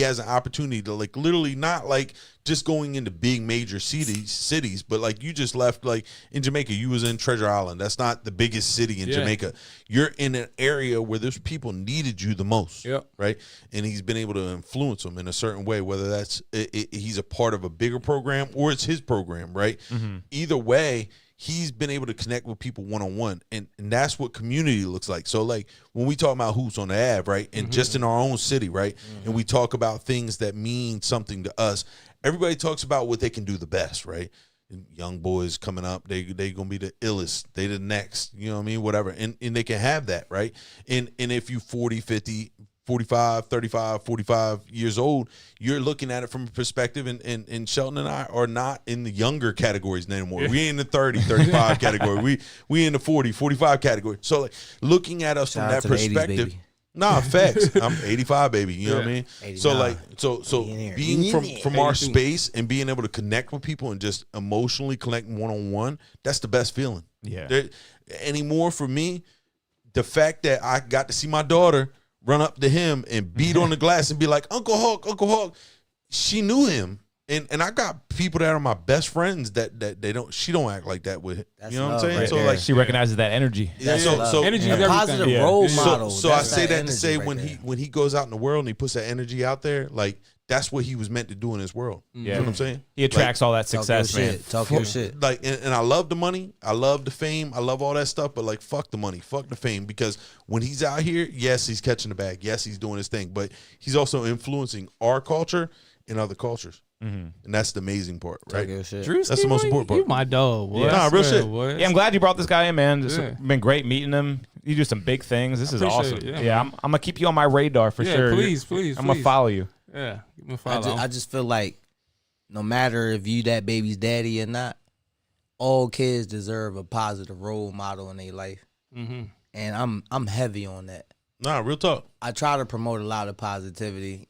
S10: has an opportunity to, like, literally not like just going into big major cities, but like, you just left, like, in Jamaica, you was in Treasure Island. That's not the biggest city in Jamaica. You're in an area where there's people needed you the most, right? And he's been able to influence them in a certain way, whether that's he's a part of a bigger program or it's his program, right? Either way, he's been able to connect with people one-on-one, and that's what community looks like. So, like, when we talk about Hoops on the Ave, right, and just in our own city, right, and we talk about things that mean something to us, everybody talks about what they can do the best, right? And young boys coming up, they gonna be the illest, they the next, you know what I mean, whatever, and they can have that, right? And if you 40, 50, 45, 35, 45 years old, you're looking at it from a perspective, and Shelton and I are not in the younger categories anymore. We in the 30, 35 category. We in the 40, 45 category. So, like, looking at us
S12: Shout
S10: from
S12: out
S10: that
S12: to the 80s,
S10: perspective.
S12: baby.
S10: Nah, facts. I'm 85, baby. You know what I mean?
S12: 89.
S10: So, like, so being from our
S11: 82.
S10: space and being able to connect with people and just emotionally connect one-on-one, that's the best feeling.
S2: Yeah.
S10: Anymore for me, the fact that I got to see my daughter run up to him and beat on the glass and be like, Uncle Hulk. She knew him. And I got people that are my best friends that she don't act like that with.
S12: That's
S10: You know what I'm
S12: love
S10: saying?
S12: right
S10: so
S12: there.
S10: like,
S2: She recognizes that energy.
S12: That's
S10: so
S12: love.
S11: energy
S12: A
S11: is everything.
S12: positive
S2: Yeah.
S12: role
S10: so,
S12: model.
S10: so I
S12: That's
S10: say that to
S12: energy
S10: say
S12: right there.
S10: when he goes out in the world and he puts that energy out there, like, that's what he was meant to do in this world. You know what I'm saying?
S2: He attracts all that
S12: Talk
S2: success,
S12: your
S2: man.
S12: shit. Talk your shit.
S10: Like, and I love the money, I love the fame, I love all that stuff, but like, fuck the money, fuck the fame, because when he's out here, yes, he's catching the bag, yes, he's doing his thing, but he's also influencing our culture and other cultures, and that's the amazing part, right?
S12: Talk your shit.
S11: Drewski,
S10: That's the most
S11: boy,
S10: important part.
S11: You my dog, boy.
S2: Yeah.
S10: Nah,
S11: I
S10: real
S11: swear,
S10: shit.
S11: boy.
S2: Yeah, I'm glad you brought this guy in, man. It's
S11: Yeah.
S2: been great meeting him. You do some big things. This is
S11: appreciate
S2: awesome.
S11: it. Yeah,
S2: Yeah,
S11: man.
S2: I'm gonna keep you on my radar for
S11: Yeah,
S2: sure.
S11: please.
S2: I'm gonna follow you.
S11: Yeah, give me a
S12: I
S11: follow.
S12: just feel like no matter if you that baby's daddy or not, all kids deserve a positive role model in their life.
S11: Mm-hmm.
S12: And I'm heavy on that.
S10: Nah, real talk.
S12: I try to promote a lot of positivity,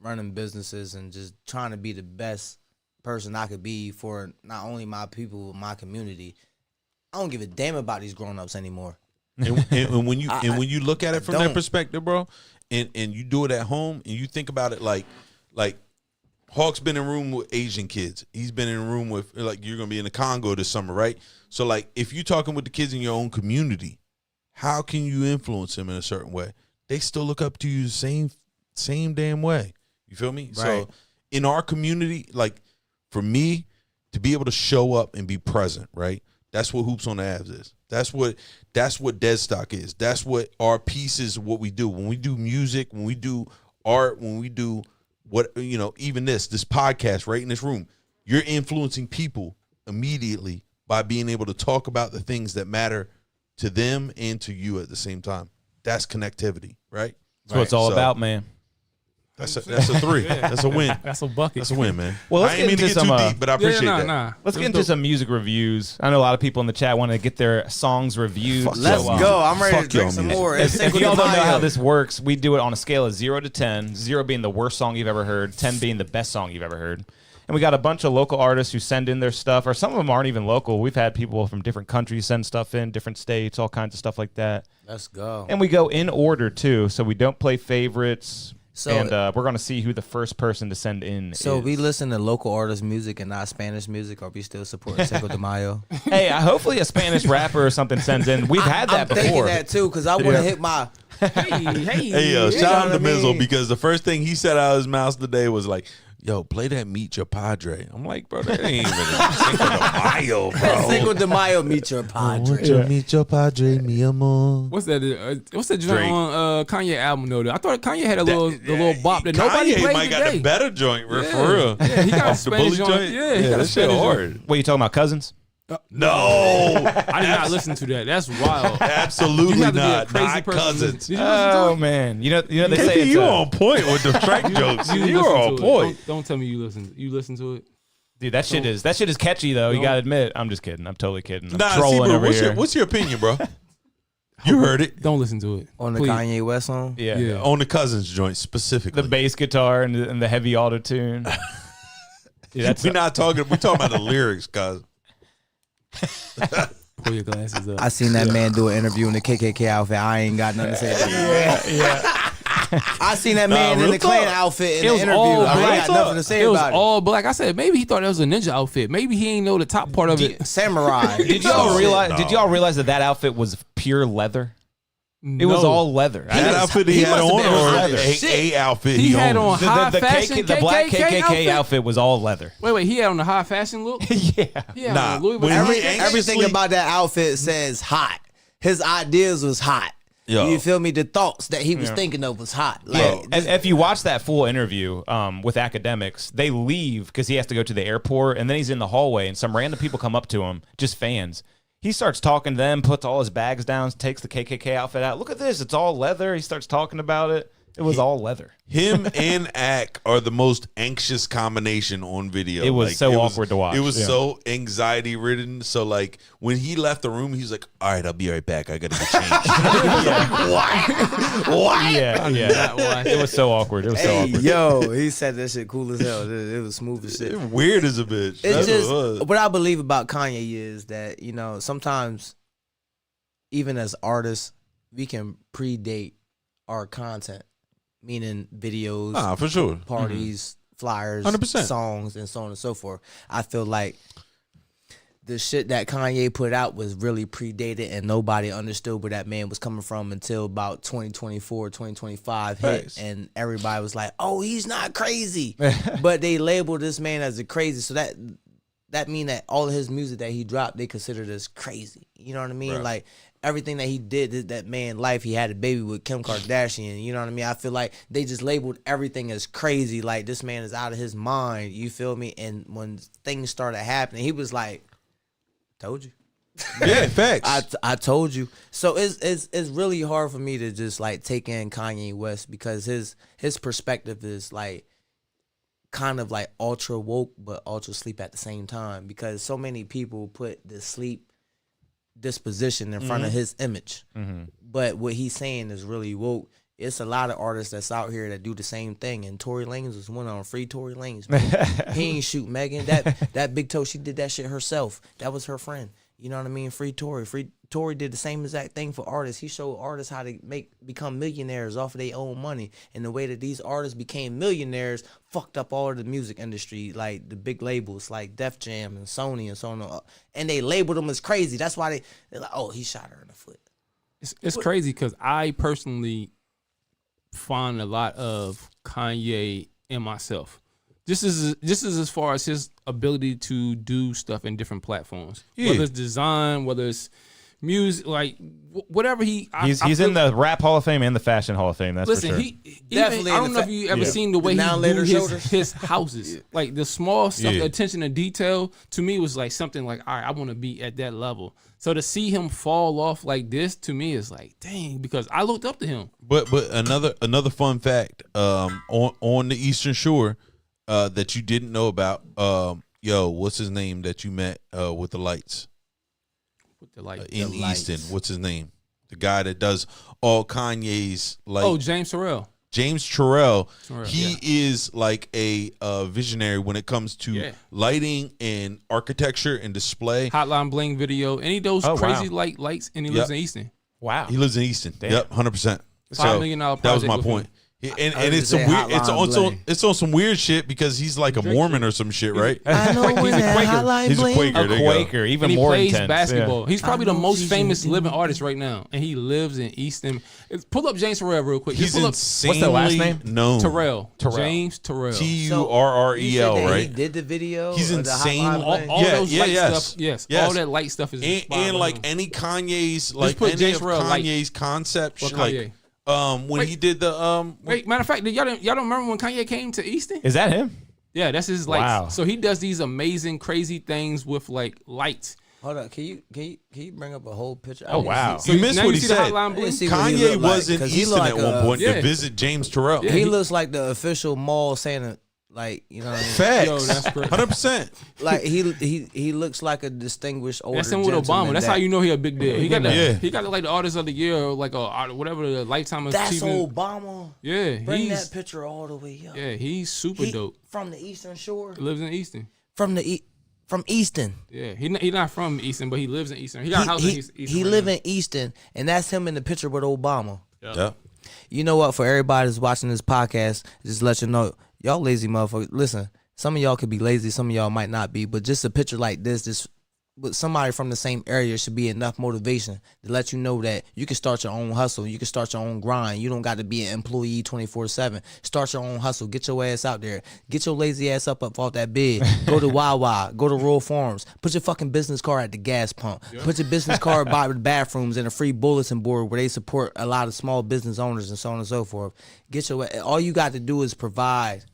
S12: running businesses and just trying to be the best person I could be for not only my people, but my community. I don't give a damn about these grown-ups anymore.
S10: And when you look at it from that perspective, bro, and you do it at home and you think about it like Hawk's been in a room with Asian kids. He's been in a room with, like, you're going to be in the Congo this summer, right? So, like, if you're talking with the kids in your own community, how can you influence them in a certain way? They still look up to you the same damn way. You feel me?
S12: Right.
S10: So, in our community, like, for me, to be able to show up and be present, right? That's what Hoops on the Abs is. That's what Deadstock is. That's what our piece is, what we do. When we do music, when we do art, when we do even this podcast right in this room, you're influencing people immediately by being able to talk about the things that matter to them and to you at the same time. That's connectivity, right?
S2: That's what it's all about, man.
S10: That's a 3. That's a win.
S11: That's a bucket.
S10: That's a win, man.
S2: Well, let's
S10: I
S2: get
S10: ain't mean
S2: into
S10: to get
S2: some,
S10: too deep, but I appreciate that.
S2: Let's get into some music reviews. I know a lot of people in the chat want to get their songs reviewed.
S12: Let's go. I'm ready to drink some more.
S2: If y'all don't know how this works, we do it on a scale of 0 to 10, 0 being the worst song you've ever heard, 10 being the best song you've ever heard. And we got a bunch of local artists who send in their stuff, or some of them aren't even local. We've had people from different countries send stuff in, different states, all kinds of stuff like that.
S12: Let's go.
S2: And we go in order, too, so we don't play favorites.
S12: So,
S2: and we're going to see who the first person to send in is.
S12: We listen to local artist music and not Spanish music, or we still supporting Cinco de Mayo?
S2: Hey, hopefully a Spanish rapper or something sends in. We've had that before.
S12: I'm thinking that, too, because I want to hit my...
S10: Hey, yo, shout out to Mizzle, because the first thing he said out of his mouth today was like, yo, play that Meet Your Padre. I'm like, bro, that ain't even Cinco de Mayo, bro.
S12: Cinco de Mayo, Meet Your Padre.
S10: Meet Your Padre, mi amor.
S11: What's that? What's that joint on Kanye album though? I thought Kanye had a little bop that nobody played
S10: might
S11: today.
S10: got the better joint, for real.
S11: Yeah, he got a
S10: Off the bully
S11: Spanish joint. Yeah, he got a
S10: that shit
S11: Spanish
S10: hard.
S11: joint.
S2: What, you talking about Cousins?
S10: No,
S11: I did not listen to that. That's wild.
S10: Absolutely
S11: You have to be a
S10: not.
S11: crazy
S10: Not
S11: person to listen.
S10: Cousins.
S11: Did you listen to
S2: Oh
S11: it?
S2: man, you know they say it's
S10: You on point with the track jokes. You
S11: listen
S10: are on
S11: to it.
S10: point.
S11: Don't tell me you listen. You listen to it.
S2: Dude, that shit is catchy though. You gotta admit. I'm just kidding. I'm totally kidding. I'm
S10: Nah,
S2: trolling
S10: see, bro,
S2: over here.
S10: what's your opinion, bro? You heard it
S11: Don't listen to it.
S12: On the
S11: Please.
S12: Kanye West song?
S2: Yeah.
S10: on the Cousins joint specifically.
S2: The bass guitar and the heavy auto tune.
S10: We're not talking. We're talking about the lyrics, guys.
S11: Pull your glasses up.
S12: I seen that man do an interview in the KKK outfit. I ain't got nothing to say about that.
S2: Yeah.
S12: I seen that man in
S10: real
S12: the Klan
S11: talk.
S12: outfit in
S11: It
S12: the
S11: was
S12: interview.
S11: all
S12: I
S11: black.
S12: ain't got nothing to say
S11: It was
S12: about it.
S11: all black. I said maybe he thought that was a ninja outfit. Maybe he ain't know the top part of it.
S12: Samurai.
S2: Did y'all realize?
S10: No.
S2: Did y'all realize that outfit was pure leather? It was all leather.
S10: That outfit he had
S2: must have
S10: on,
S2: been
S10: or
S2: leather.
S10: a outfit
S11: He had
S10: owns?
S11: on high fashion
S2: the black
S11: KKK
S2: KKK outfit was all leather.
S11: Wait, he had on the high fashion look?
S2: Yeah.
S11: Yeah,
S10: Nah,
S11: Louis
S10: when
S11: Vuitton.
S10: he ain't-
S12: Everything
S10: Anxiously-
S12: about that outfit says hot. His ideas was hot.
S10: Yo.
S12: You feel me? The thoughts that he was thinking of was hot. Like,
S2: Yo, and if you watch that full interview with academics, they leave because he has to go to the airport, and then he's in the hallway, and some random people come up to him, just fans. He starts talking to them, puts all his bags down, takes the KKK outfit out. Look at this. It's all leather. He starts talking about it. It was all leather.
S10: Him and Ak are the most anxious combination on video.
S2: It was so awkward to watch.
S10: It was
S2: Yeah.
S10: so anxiety ridden. So like when he left the room, he's like, "All right, I'll be right back. I gotta get changed." What?
S2: Yeah, yeah. It was so awkward. It was so
S12: hey,
S2: awkward.
S12: yo, he said that shit cool as hell. It was smooth as shit.
S10: It weird as a bitch.
S12: It's
S10: That's
S12: just
S10: what it was.
S12: what I believe about Kanye is that, you know, sometimes even as artists, we can predate our content, meaning videos,
S10: For sure.
S12: parties, flyers,
S10: 100%.
S12: songs, and so on and so forth. I feel like the shit that Kanye put out was really predated and nobody understood where that man was coming from until about 2024, 2025 hit.
S10: Thanks.
S12: And everybody was like, oh, he's not crazy. But they labeled this man as a crazy. So that mean that all of his music that he dropped, they considered as crazy. You know what I mean?
S10: Right.
S12: Like everything that he did, that man life, he had a baby with Kim Kardashian. You know what I mean? I feel like they just labeled everything as crazy. Like this man is out of his mind. You feel me? And when things started happening, he was like, told you.
S10: Yeah, facts.
S12: I told you. So it's really hard for me to just like take in Kanye West because his perspective is like kind of like ultra woke but ultra sleep at the same time, because so many people put the sleep disposition in front of his image. But what he's saying is really woke. It's a lot of artists that's out here that do the same thing, and Tory Lanez was one on free Tory Lanez. He ain't shoot Megan. That Big Toe, she did that shit herself. That was her friend. You know what I mean? Free Tory. Tory did the same exact thing for artists. He showed artists how to become millionaires off of their own money. And the way that these artists became millionaires fucked up all of the music industry, like the big labels like Def Jam and Sony and so on. And they labeled them as crazy. That's why they're like, oh, he shot her in the foot.
S11: It's crazy because I personally find a lot of Kanye in myself. This is as far as his ability to do stuff in different platforms, whether it's design, whether it's music, like whatever
S2: he's in the Rap Hall of Fame and the Fashion Hall of Fame. That's for sure.
S12: Definitely.
S11: I don't know if you ever seen the way he do his houses, like the small stuff, the attention to detail. To me, was like something like, all right, I want to be at that level. So to see him fall off like this, to me, is like, dang, because I looked up to him.
S10: But another fun fact, on the Eastern Shore, that you didn't know about, what's his name that you met with the lights?
S11: With the lights
S10: in Easton. What's his name? The guy that does all Kanye's like.
S11: Oh, James Terrell.
S10: James Terrell. He is like a visionary when it comes to lighting and architecture and display.
S11: Hotline Bling video. Any of those crazy lights, and he lives in Easton.
S2: Wow.
S10: He lives in Easton.
S2: Damn.
S10: Yep, 100%.
S11: $5 million project.
S10: That was my point. And it's some weird. It's on some weird shit because he's like a Mormon or some shit, right?
S12: I know
S11: he's a
S12: Quaker.
S10: He's a Quaker.
S2: A Quaker, even
S11: and he
S2: more
S11: plays
S2: intense.
S11: basketball.
S2: Yeah.
S11: He's probably the most famous living artist right now, and he lives in Easton. Pull up James Terrell real quick.
S10: He's
S2: What's
S10: insanely
S2: the last name?
S10: known.
S11: Terrell. James Terrell.
S10: Turrell, right?
S12: He did the video.
S10: He's insane.
S11: All those light stuff. Yes. All that light stuff is inspired
S10: and
S11: by
S10: like
S11: him.
S10: any Kanye's,
S11: Just put James Terrell,
S10: Kanye's concept,
S11: Kanye.
S10: when he did the
S11: Wait, matter of fact, y'all don't remember when Kanye came to Easton?
S2: Is that him?
S11: Yeah, that's his lights.
S2: Wow.
S11: So he does these amazing, crazy things with like lights.
S12: Hold on, can you bring up a whole picture?
S2: Oh wow!
S10: You missed
S11: now
S10: what
S11: you
S10: he
S11: see the
S10: said.
S11: Hotline Bling?
S10: Kanye was in Easton
S12: like
S10: at one point
S11: yeah.
S10: to visit James Terrell.
S11: Yeah,
S12: He looks like the official mall Santa, like, you know what I mean?
S10: Facts.
S11: Yo, that's great.
S10: 100%.
S12: Like he looks like a distinguished older
S11: That's him with Obama.
S12: gentleman
S11: That's
S12: that-
S11: how you know he a big deal. He got
S10: Yeah.
S11: like the artist of the year, or like whatever the lifetime
S12: That's
S11: achievement.
S12: Obama.
S11: Yeah,
S12: Bring that picture all the way up.
S11: Yeah, he's super dope.
S12: From the Eastern Shore.
S11: He lives in Easton.
S12: From Easton.
S11: Yeah, he not from Easton, but he lives in Easton. He got a house in Easton.
S12: He
S11: right
S12: live
S11: now.
S12: in Easton, and that's him in the picture with Obama.
S10: Yeah.
S12: You know what? For everybody that's watching this podcast, just let you know, y'all lazy motherfuckers. Listen, some of y'all could be lazy, some of y'all might not be, but just a picture like this, just with somebody from the same area should be enough motivation to let you know that you can start your own hustle. You can start your own grind. You don't got to be an employee 24/7. Start your own hustle. Get your ass out there. Get your lazy ass up off that bed. Go to Wawa. Go to Rural Farms. Put your fucking business card at the gas pump. Put your business card by the bathrooms and a free bulletin board where they support a lot of small business owners and so on and so forth. All you got to do is provide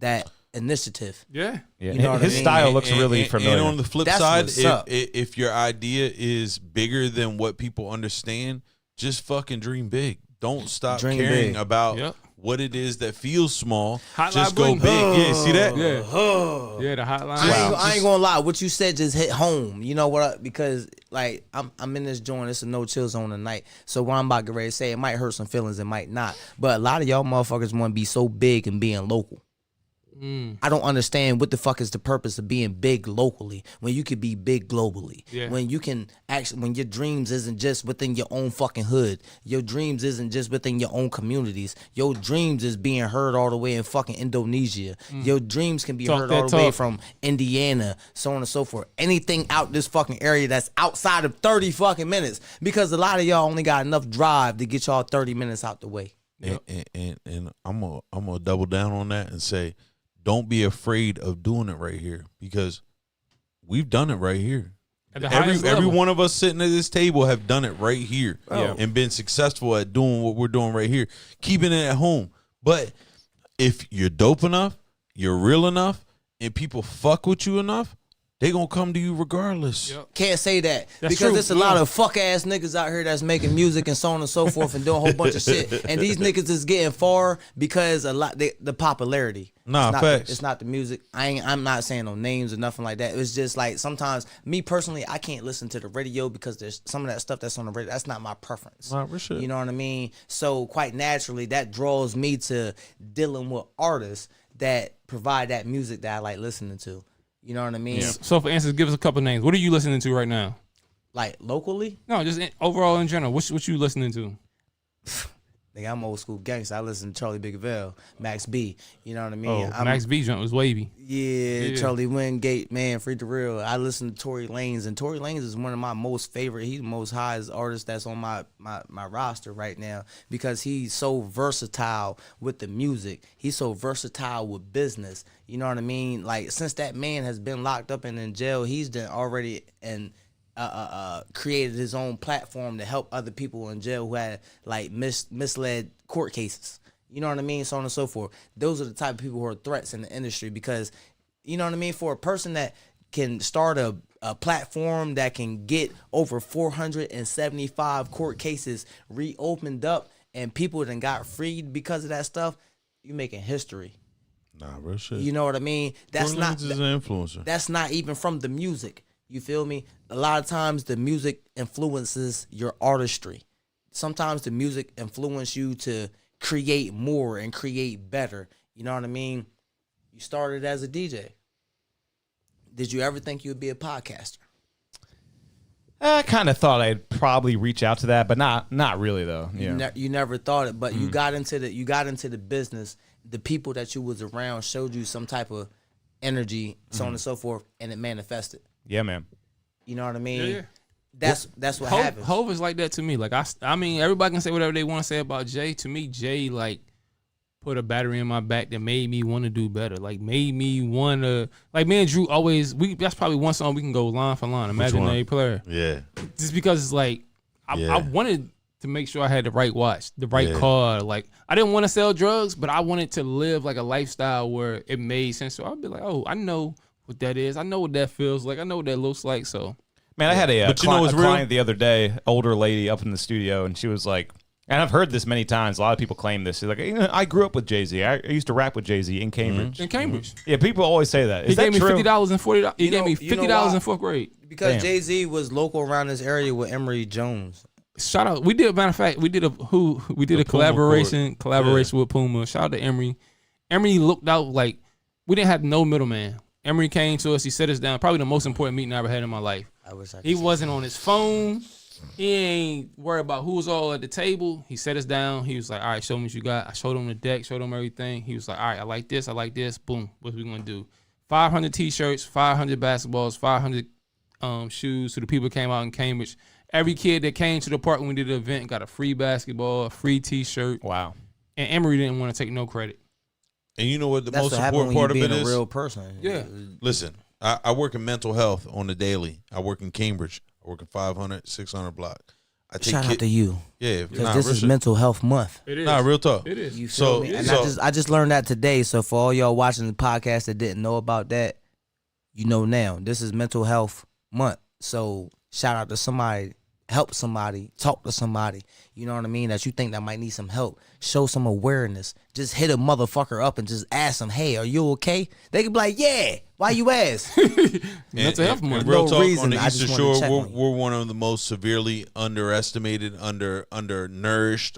S12: that initiative.
S11: Yeah.
S2: Yeah.
S12: You know what
S2: His
S12: I mean?
S2: style looks really familiar.
S10: And on the flip
S12: That's
S10: side,
S12: what's up.
S10: if your idea is bigger than what people understand, just fucking dream big. Don't stop
S12: Dream
S10: caring
S12: big.
S10: about what it is that feels small.
S11: Hotline
S10: Just go
S11: Bling.
S10: big. Yeah, see that?
S11: Yeah, the hotline.
S12: I ain't gonna lie. What you said just hit home. You know what? Because like I'm in this joint. It's a no chill zone tonight. So what I'm about to get ready to say, it might hurt some feelings. It might not. But a lot of y'all motherfuckers want to be so big and being local. I don't understand what the fuck is the purpose of being big locally when you could be big globally.
S11: Yeah.
S12: When you can actually, when your dreams isn't just within your own fucking hood. Your dreams isn't just within your own communities. Your dreams is being heard all the way in fucking Indonesia. Your dreams can be
S11: Talk
S12: heard
S11: that
S12: all the way
S11: talk.
S12: from Indiana, so on and so forth. Anything out this fucking area that's outside of 30 fucking minutes, because a lot of y'all only got enough drive to get y'all 30 minutes out the way.
S10: And I'm gonna double down on that and say, don't be afraid of doing it right here, because we've done it right here.
S11: At the
S10: Every
S11: highest level.
S10: one of us sitting at this table have done it right here
S2: Yeah.
S10: and been successful at doing what we're doing right here, keeping it at home. But if you're dope enough, you're real enough, and people fuck with you enough, they gonna come to you regardless.
S11: Yep.
S9: Can't say that
S11: That's
S9: because
S11: true.
S9: there's a lot of fuck ass niggas out here that's making music and so on and so forth and doing a whole bunch of shit. And these niggas is getting far because the popularity.
S10: Nah, facts.
S9: It's not the music. I'm not saying no names or nothing like that. It's just like sometimes me personally, I can't listen to the radio because there's some of that stuff that's on the radio. That's not my preference.
S10: Nah, for sure.
S9: You know what I mean? So quite naturally, that draws me to dealing with artists that provide that music that I like listening to. You know what I mean?
S11: Yeah. So for instance, give us a couple names. What are you listening to right now?
S9: Like locally?
S11: No, just overall in general. What you listening to?
S9: Nigga, I'm old school gangster. I listen to Charlie Bigavell, Max B. You know what I mean?
S11: Oh, Max B joint was wavy.
S9: Yeah, Charlie Wingate, man, Free the Real. I listen to Tory Lanez, and Tory Lanez is one of my most favorite. He's the most highest artist that's on my roster right now because he's so versatile with the music. He's so versatile with business. You know what I mean? Like, since that man has been locked up and in jail, he's done already created his own platform to help other people in jail who had like misled court cases. You know what I mean? So on and so forth. Those are the type of people who are threats in the industry because, you know what I mean? For a person that can start a platform that can get over 475 court cases reopened up and people that got freed because of that stuff, you making history.
S10: Nah, real shit.
S9: You know what I mean? That's not
S10: is an influencer.
S9: That's not even from the music. You feel me? A lot of times the music influences your artistry. Sometimes the music influences you to create more and create better. You know what I mean? You started as a DJ. Did you ever think you would be a podcaster?
S2: I kind of thought I'd probably reach out to that, but not really though. Yeah.
S9: You never thought it, but you got into the business. The people that you was around showed you some type of energy, so on and so forth, and it manifested.
S2: Yeah, man.
S9: You know what I mean?
S11: Yeah.
S9: That's what happens.
S11: Hov is like that to me. Like I mean, everybody can say whatever they want to say about Jay. To me, Jay like put a battery in my back that made me want to do better. Like made me want to. Like me and Drew always. That's probably one song we can go line for line. Imaginary Player.
S10: Yeah.
S11: Just because it's like I wanted to make sure I had the right watch, the right car. Like I didn't want to sell drugs, but I wanted to live like a lifestyle where it made sense. So I'd be like, oh, I know what that is. I know what that feels like. I know what that looks like. So,
S2: man, I had a client the other day, older lady up in the studio, and she was like, and I've heard this many times. A lot of people claim this. She's like, I grew up with Jay-Z. I used to rap with Jay-Z in Cambridge.
S11: In Cambridge.
S2: Yeah, people always say that.
S11: He gave me $50 and $40. He gave me $50 in fourth grade.
S9: Because Jay-Z was local around this area with Emory Jones.
S11: Shout out. We did, matter of fact, we did a collaboration with Puma. Shout out to Emory. Emory looked out like we didn't have no middleman. Emory came to us. He set us down. Probably the most important meeting I ever had in my life. He wasn't on his phone. He ain't worried about who was all at the table. He set us down. He was like, all right, show me what you got. I showed him the deck, showed him everything. He was like, all right, I like this. Boom. What we going to do? 500 T-shirts, 500 basketballs, 500 shoes. So the people came out in Cambridge. Every kid that came to the park when we did the event got a free basketball, a free T-shirt.
S2: Wow.
S11: And Emory didn't want to take no credit.
S10: And you know what the most important part of it is?
S9: A real person.
S11: Yeah.
S10: Listen, I work in mental health on the daily. I work in Cambridge. I work in 500, 600 block.
S9: Shout out to you.
S10: Yeah.
S9: Because this is Mental Health Month.
S11: It is.
S10: Nah, real talk.
S11: It is.
S9: You feel me? And I just learned that today. So for all y'all watching the podcast that didn't know about that, you know now. This is Mental Health Month. So shout out to somebody. Help somebody, talk to somebody, you know what I mean, that you think that might need some help. Show some awareness. Just hit a motherfucker up and just ask them, hey, are you okay? They could be like, yeah, why you ask?
S11: Mental health month.
S10: Real talk,
S9: reason,
S10: on the
S9: I
S10: Eastern
S9: just wanted to
S10: Shore,
S9: check
S10: we're one of the most severely underestimated, undernourished,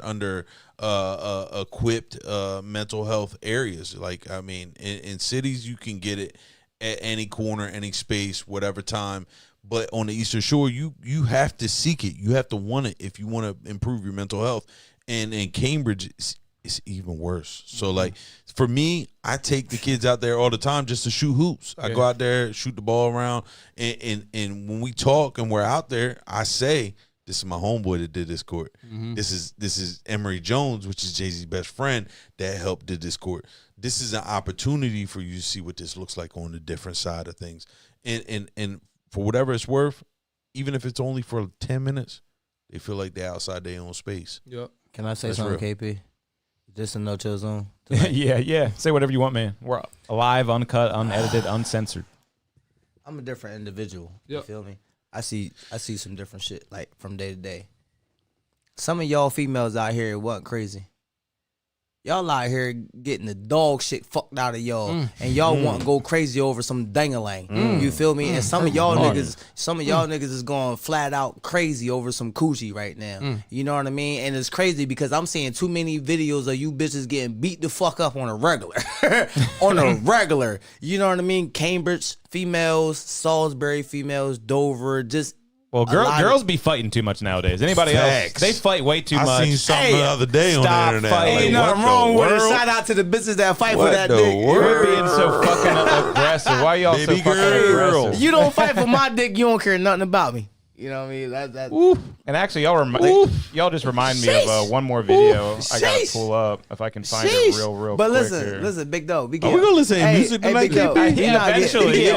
S10: equipped mental health areas. Like, I mean, in cities, you can get it at any corner, any space, whatever time. But on the Eastern Shore, you have to seek it. You have to want it if you want to improve your mental health. And in Cambridge, it's even worse. So, like, for me, I take the kids out there all the time just to shoot hoops. I go out there, shoot the ball around. And when we talk and we're out there, I say, this is my homeboy that did this court. This is Emory Jones, which is Jay-Z's best friend, that helped did this court. This is an opportunity for you to see what this looks like on the different side of things. And for whatever it's worth, even if it's only for 10 minutes, they feel like they're outside their own space.
S11: Yep.
S9: Can I say something, KP? Just a no-chill zone?
S2: Yeah. Say whatever you want, man. We're alive, uncut, unedited, uncensored.
S12: I'm a different individual. You feel me? I see some different shit like from day to day. Some of y'all females out here wasn't crazy. Y'all out here getting the dog shit fucked out of y'all, and y'all want to go crazy over some dangalang. You feel me? And some of y'all niggas is going flat out crazy over some coochie right now. You know what I mean? And it's crazy because I'm seeing too many videos of you bitches getting beat the fuck up on a regular, on a regular. You know what I mean? Cambridge females, Salisbury females, Dover, just.
S2: Well, girls be fighting too much nowadays. Anybody else? They fight way too much.
S10: I seen something the other day on the internet.
S2: Fighting.
S12: Ain't nothing wrong with it. Shout out to the bitches that fight for that dick.
S2: You're being so fucking aggressive. Why y'all so fucking aggressive?
S12: You don't fight for my dick, you don't care nothing about me. You know what I mean? That's
S2: And actually, y'all just remind me of one more video I gotta pull up if I can find it real
S12: But
S2: quick.
S12: Listen, Big Dog.
S10: Are we gonna listen to music tonight?
S2: Eventually.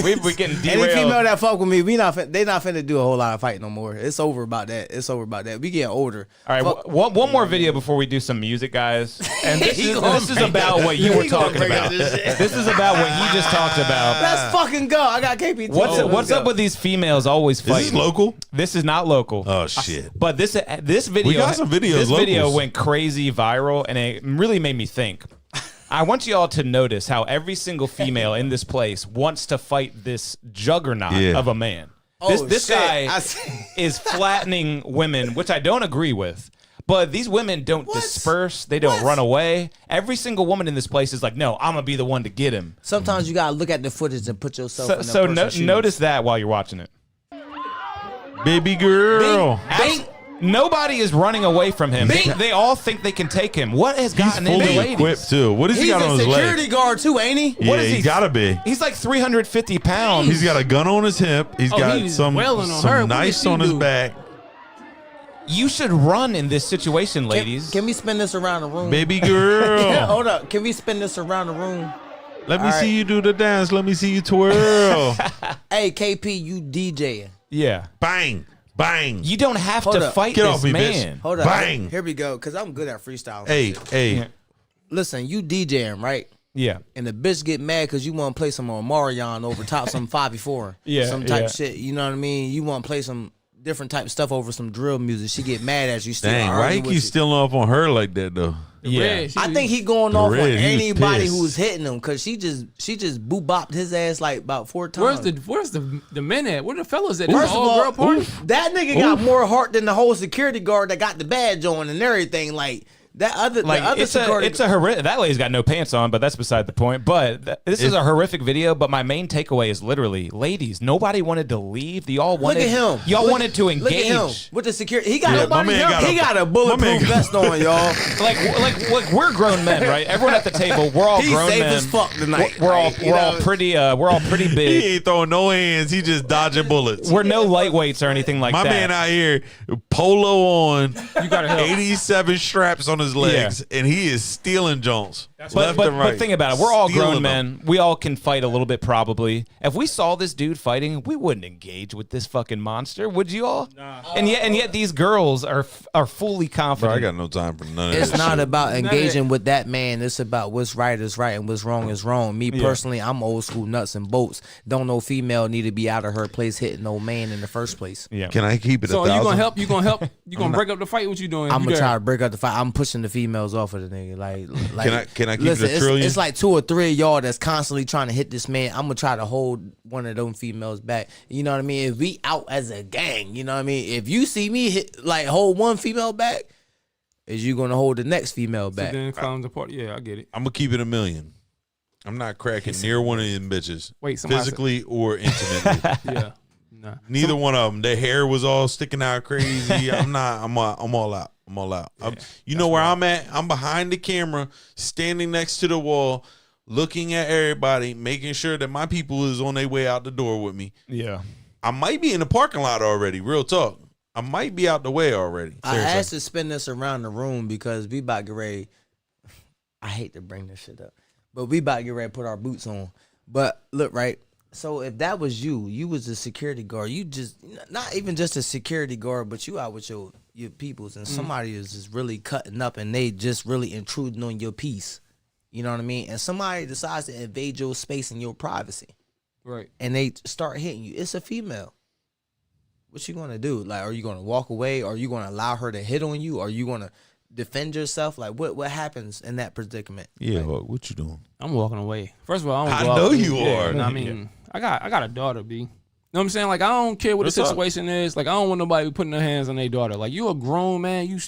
S2: We're getting derailed.
S12: Any female that fuck with me, they not finna do a whole lot of fighting no more. It's over about that. We getting older.
S2: All right, one more video before we do some music, guys. And this is about what you were talking about. This is about what he just talked about.
S12: Let's fucking go. I got KP.
S2: What's up with these females always fighting?
S10: Is this local?
S2: This is not local.
S10: Oh shit!
S2: But this video,
S10: we got some videos.
S2: This video went crazy viral, and it really made me think. I want you all to notice how every single female in this place wants to fight this juggernaut of a man. This guy is flattening women, which I don't agree with. But these women don't disperse. They don't run away. Every single woman in this place is like, no, I'm going to be the one to get him.
S12: Sometimes you got to look at the footage and put yourself in that person's shoes.
S2: Notice that while you're watching it.
S10: Baby girl.
S2: Nobody is running away from him. They all think they can take him. What has gotten into ladies?
S10: He's fully equipped, too. What has he got on his legs?
S12: He's a security guard, too, ain't he?
S10: Yeah, he's got to be.
S2: He's like 350 pounds.
S10: He's got a gun on his hip. He's got some knives on his back.
S2: You should run in this situation, ladies.
S12: Can we spin this around the room?
S10: Baby girl.
S12: Hold up. Can we spin this around the room?
S10: Let me see you do the dance. Let me see you twirl.
S12: Hey, KP, you DJing.
S2: Yeah.
S10: Bang. Bang.
S2: You don't have to fight this man.
S12: Hold up.
S10: Bang.
S12: Here we go, because I'm good at freestyle.
S10: Hey.
S12: Listen, you DJing, right?
S2: Yeah.
S12: And the bitch get mad because you want to play some Omarion over top some 5v4.
S2: Yeah.
S12: Some type shit. You know what I mean? You want to play some different type of stuff over some drill music. She get mad at you.
S10: Dang, why you keep stealing off on her like that though?
S2: Yeah,
S12: I think he going off on anybody who's hitting him because she just boo-bopped his ass like about 4 times.
S11: Where's the men at? Where the fellas at?
S12: First of all,
S11: girl party?
S12: that nigga got more heart than the whole security guard that got the badge on and everything. Like that other,
S2: like
S12: the other security.
S2: It's a horrific. That lady's got no pants on, but that's beside the point. But this is a horrific video. But my main takeaway is literally, ladies, nobody wanted to leave. Y'all wanted.
S12: Look at him.
S2: Y'all wanted to engage.
S12: Look at him with the security. He got he got a bulletproof vest on, y'all.
S2: like we're grown men, right? Everyone at the table, we're all grown men.
S12: He's safe as fuck tonight.
S2: We're all pretty big.
S10: He ain't throwing no hands. He just dodging bullets.
S2: We're no lightweights or anything like that.
S10: My man out here, polo on.
S11: You gotta help.
S10: 87 straps on his legs. And he is stealing Jones.
S2: But think about it. We're all grown men. We all can fight a little bit probably. If we saw this dude fighting, we wouldn't engage with this fucking monster, would you all? Nah. And yet these girls are fully confident.
S10: Bro, I got no time for none of
S12: It's
S10: that
S12: not
S10: shit.
S12: about engaging with that man. It's about what's right is right and what's wrong is wrong. Me personally, I'm old school nuts and bolts. Don't no female need to be out of her place hitting no man in the first place.
S2: Yeah.
S10: Can I keep it
S11: So
S10: 1,000?
S11: you gonna help? You gonna break up the fight? What you doing?
S12: I'm gonna try to break up the fight. I'm pushing the females off of the nigga.
S10: Can I keep
S12: listen,
S10: it a trillion?
S12: It's like 2 or 3 of y'all that's constantly trying to hit this man. I'm gonna try to hold one of them females back. You know what I mean? If we out as a gang, you know what I mean? If you see me hold one female back, is you gonna hold the next female back?
S11: So then clowns apart. Yeah, I get it.
S10: I'm gonna keep it $1 million. I'm not cracking near one of them bitches.
S11: Wait,
S10: physically or intimately.
S11: Yeah. Nah.
S10: Neither one of them. Their hair was all sticking out crazy. I'm all out. I'm all out.
S11: Yeah,
S10: you know where I'm at? I'm behind the camera, standing next to the wall, looking at everybody, making sure that my people is on their way out the door with me.
S2: Yeah.
S10: I might be in the parking lot already. Real talk. I might be out the way already.
S12: I asked to spin this around the room because we about to get ready. I hate to bring this shit up, but we about to get ready to put our boots on. But look, right? So if that was you was a security guard. You just not even just a security guard, but you out with your peoples, and somebody is just really cutting up, and they just really intruding on your peace. You know what I mean? And somebody decides to invade your space and your privacy.
S11: Right.
S12: And they start hitting you. It's a female. What you gonna do? Like, are you gonna walk away? Are you gonna allow her to hit on you? Are you gonna defend yourself? Like, what happens in that predicament?
S10: Yeah,
S12: like,
S10: what you doing?
S11: I'm walking away. First of all, I
S10: know you are.
S11: I mean, I got a daughter, B. You know what I'm saying? Like, I don't care what the situation is. Like, I don't want nobody putting their hands on their daughter. Like, you a grown man. You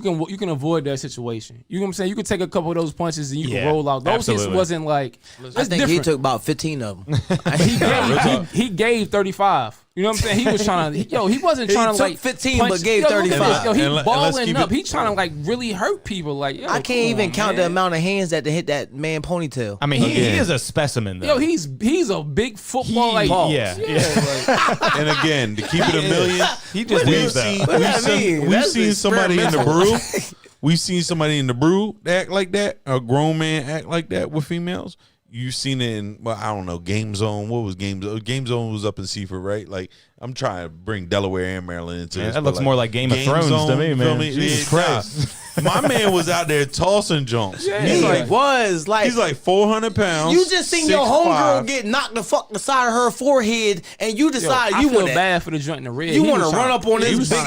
S11: can avoid that situation. You know what I'm saying? You can take a couple of those punches and you can roll out. Those hits wasn't like.
S12: I think he took about 15 of them.
S11: he gave 35. You know what I'm saying? He was trying to. He wasn't trying to like
S12: 15,
S11: punch,
S12: but gave 35.
S11: He balling up. He trying to like really hurt people. Like,
S12: I can't even count the amount of hands that hit that man ponytail.
S2: I mean, he is a specimen though.
S11: He's a big football.
S10: And again, to keep it a million, we've seen somebody in the brew. We've seen somebody in the brew act like that. A grown man act like that with females. You've seen it in, well, I don't know, Game Zone. What was Game Zone? Game Zone was up in CYPHER, right? Like, I'm trying to bring Delaware and Maryland into this.
S2: That looks more like Game of Thrones to me, man. Jesus Christ.
S10: My man was out there tossing jumps.
S12: He's like
S10: 400 pounds.
S12: You just seen your homegirl get knocked the fuck beside of her forehead, and you decide you want
S11: bad for the joint in the red.
S12: You want to run up on his big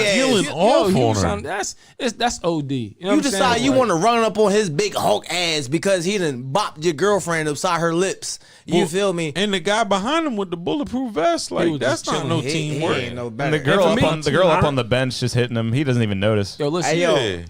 S11: That's
S12: ass.
S11: OD.
S12: You decide you want to run up on his big Hulk ass because he done bopped your girlfriend upside her lips. You feel me?
S10: And the guy behind him with the bulletproof vest, like that's not no teamwork.
S2: And the girl up on the bench just hitting him. He doesn't even notice.
S11: Yo, listen,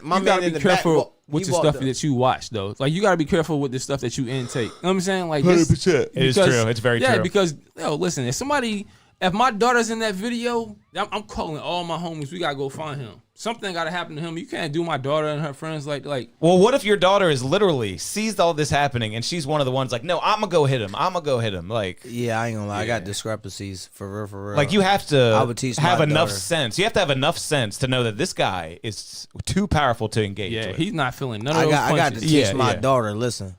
S12: my man in the
S11: careful with the stuff that you watch, though. Like, you gotta be careful with the stuff that you intake. You know what I'm saying? Like,
S10: 100%.
S2: It is true. It's very true.
S11: Yeah, because listen, if my daughter's in that video, I'm calling all my homies. We gotta go find him. Something gotta happen to him. You can't do my daughter and her friends like.
S2: Well, what if your daughter is literally sees all this happening and she's one of the ones like, no, I'm gonna go hit him. Like,
S12: yeah, I ain't gonna lie. I got discrepancies for real.
S2: Like, you have to
S12: I would teach
S2: have
S12: my
S2: enough
S12: daughter.
S2: sense. You have to have enough sense to know that this guy is too powerful to engage with.
S11: He's not feeling none of those punches.
S12: I got to teach my daughter. Listen,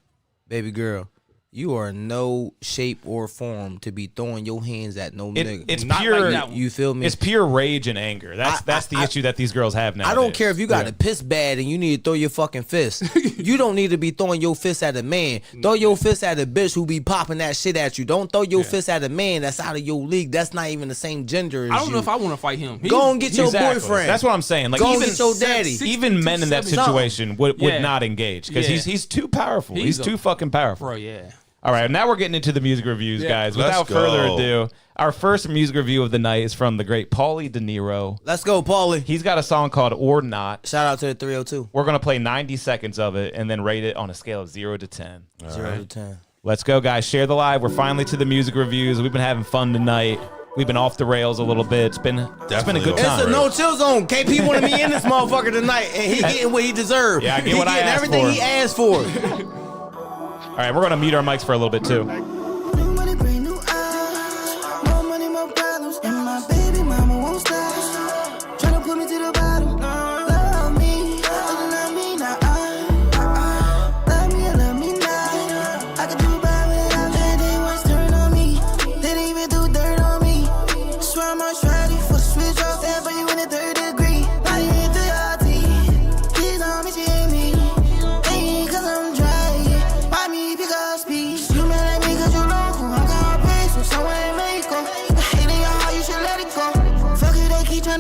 S12: baby girl. You are in no shape or form to be throwing your hands at no nigga.
S2: It's
S11: not
S2: pure.
S11: Like that one.
S2: You feel me? It's pure rage and anger. That's the issue that these girls have now.
S12: I don't care if you got a piss bad and you need to throw your fucking fist. You don't need to be throwing your fist at a man. Throw your fist at a bitch who be popping that shit at you. Don't throw your fist at a man that's out of your league. That's not even the same gender as you.
S11: I don't know if I want to fight him.
S12: Go and get your boyfriend.
S2: That's what I'm saying. Like,
S12: go
S2: even
S12: and get your daddy.
S2: Even men in that situation would not engage because he's too powerful. He's too fucking powerful.
S11: Bro, yeah.
S2: All right, now we're getting into the music reviews, guys. Without further ado, our first music review of the night is from the great Paulie De Niro.
S12: Let's go, Paulie.
S2: He's got a song called Or Not.
S12: Shout out to the 302.
S2: We're going to play 90 seconds of it and then rate it on a scale of 0 to 10.
S12: 0 to 10.
S2: Let's go, guys. Share the live. We're finally to the music reviews. We've been having fun tonight. We've been off the rails a little bit. It's been a good time.
S12: It's a no-chill zone. KP wanted me in this motherfucker tonight, and he getting what he deserved.
S2: Yeah, I get what I asked for.
S12: Everything he asked for.
S2: All right, we're going to mute our mics for a little bit, too.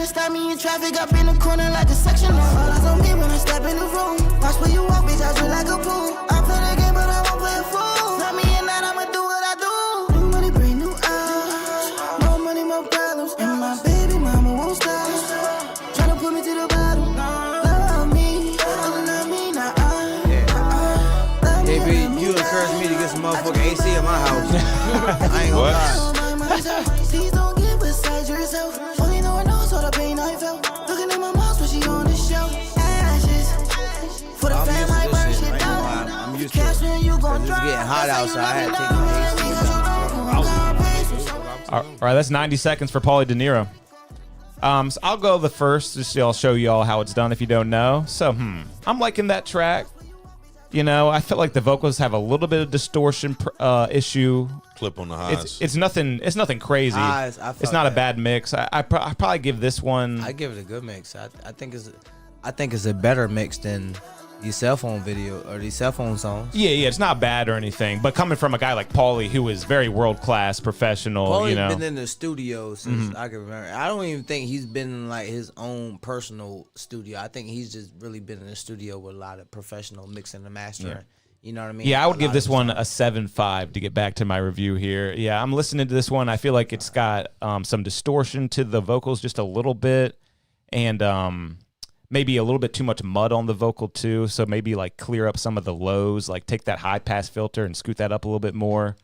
S13: Stop me in traffic up in the corner like a section. All eyes on me when I step in the room. Watch where you walk, bitch, I feel like a fool. I play the game, but I won't play a fool. Stop me in that, I'ma do what I do. New money, bring new eyes. More money, more problems. And my baby mama won't stop. Tryna put me to the bottom. Love me, love me now.
S12: KB, you encouraged me to get some motherfucking AC in my house. I ain't gonna lie.
S13: Please don't get beside yourself. Only no one knows all the pain I felt. Looking at my mom's when she on the shelf. Ashes. For the fam, I burn shit down.
S12: I'm used to it. It's getting hot outside. I had to take my AC.
S2: All right, that's 90 seconds for Paulie De Niro. So I'll go the first. Just I'll show you all how it's done if you don't know. So, I'm liking that track. You know, I feel like the vocals have a little bit of distortion issue.
S10: Clip on the highs.
S2: It's nothing crazy. It's not a bad mix. I probably give this one.
S12: I give it a good mix. I think it's a better mix than these cell phone video or these cell phone songs.
S2: Yeah, it's not bad or anything. But coming from a guy like Paulie, who is very world class, professional,
S12: Paulie's
S2: you know,
S12: been in the studio since I can remember. I don't even think he's been in like his own personal studio. I think he's just really been in the studio with a lot of professional mixing and mastering.
S2: Yeah.
S12: You know what I mean?
S2: Yeah, I would give this one a 7.5 to get back to my review here. Yeah, I'm listening to this one. I feel like it's got some distortion to the vocals just a little bit, and maybe a little bit too much mud on the vocal too. So maybe like clear up some of the lows, like take that high pass filter and scoot that up a little bit more.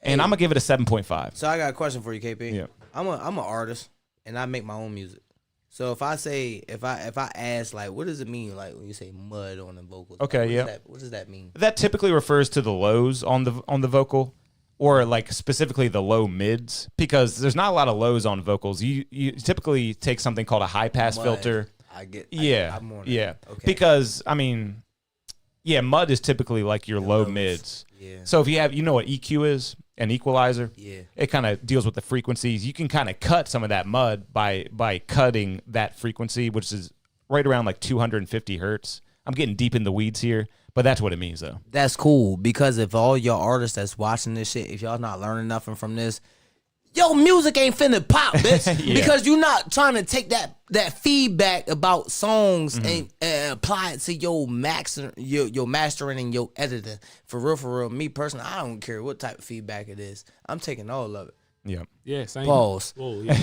S2: And I'm gonna give it a 7.5.
S12: So I got a question for you, KP.
S2: Yeah.
S12: I'm an artist and I make my own music. So if I say if I ask like what does it mean like when you say mud on the vocals?
S2: Okay,
S12: What does that mean?
S2: That typically refers to the lows on the vocal, or like specifically the low mids, because there's not a lot of lows on vocals. You typically take something called a high pass filter. I'm on it. Okay. Because I mean, mud is typically like your low mids. Yeah. So if you have, you know what EQ is, an equalizer. Yeah. It kind of deals with the frequencies. You can kind of cut some of that mud by cutting that frequency, which is right around like 250 hertz. I'm getting deep in the weeds here, but that's what it means though.
S12: That's cool, because if all your artists that's watching this shit, if y'all not learning nothing from this, your music ain't finna pop, bitch. Because you're not trying to take that feedback about songs and apply it to your mastering and your editing. For real, me personally, I don't care what type of feedback it is. I'm taking all of it.
S2: Yeah.
S11: Yeah, same.
S12: Pause.
S11: Whoa, yeah.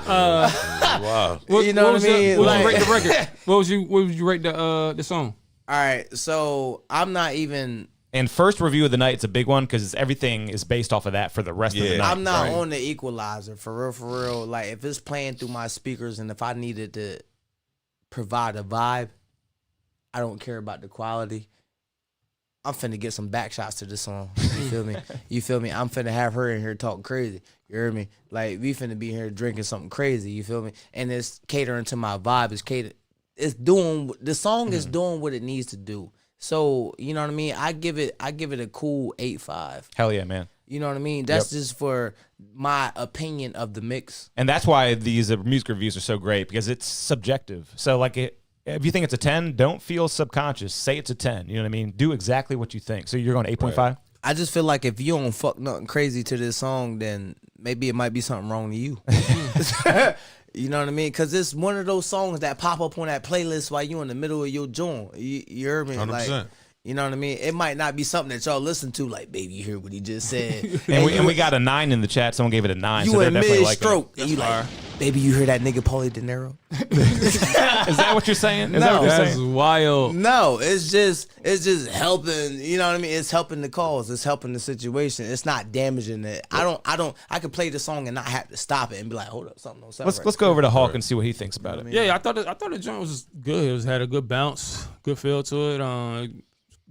S10: Wow.
S12: You know what I mean?
S11: What would you rate the record? What would you rate the song?
S12: All right, so I'm not even.
S2: And first review of the night, it's a big one because everything is based off of that for the rest of the night.
S12: I'm not on the equalizer, for real. Like, if it's playing through my speakers and if I needed to provide a vibe, I don't care about the quality. I'm finna get some back shots to this song. You feel me? I'm finna have her in here talking crazy. You hear me? Like, we finna be here drinking something crazy. You feel me? And it's catering to my vibe. The song is doing what it needs to do. So, you know what I mean? I give it a cool 8.5.
S2: Hell yeah, man.
S12: You know what I mean? That's just for my opinion of the mix.
S2: And that's why these music reviews are so great, because it's subjective. So like if you think it's a 10, don't feel subconscious. Say it's a 10. You know what I mean? Do exactly what you think. So you're going 8.5? Right.
S12: I just feel like if you don't fuck nothing crazy to this song, then maybe it might be something wrong to you. You know what I mean? Because it's one of those songs that pop up on that playlist while you in the middle of your joint. You heard me?
S10: 100%.
S12: Like, you know what I mean? It might not be something that y'all listen to. Like, baby, you hear what he just said.
S2: and we got a 9 in the chat. Someone gave it a 9.
S12: You
S2: so
S12: in
S2: mid-stroke.
S12: And you like, baby, you hear that nigga Paulie De Niro?
S2: Is that what you're saying?
S11: That's wild.
S12: No, it's just helping. You know what I mean? It's helping the cause. It's helping the situation. It's not damaging it. I could play the song and not have to stop it and be like, hold up, something don't sound right.
S2: Let's go over to Hawk and see what he thinks about it.
S11: Yeah, I thought the joint was good. It had a good bounce, good feel to it.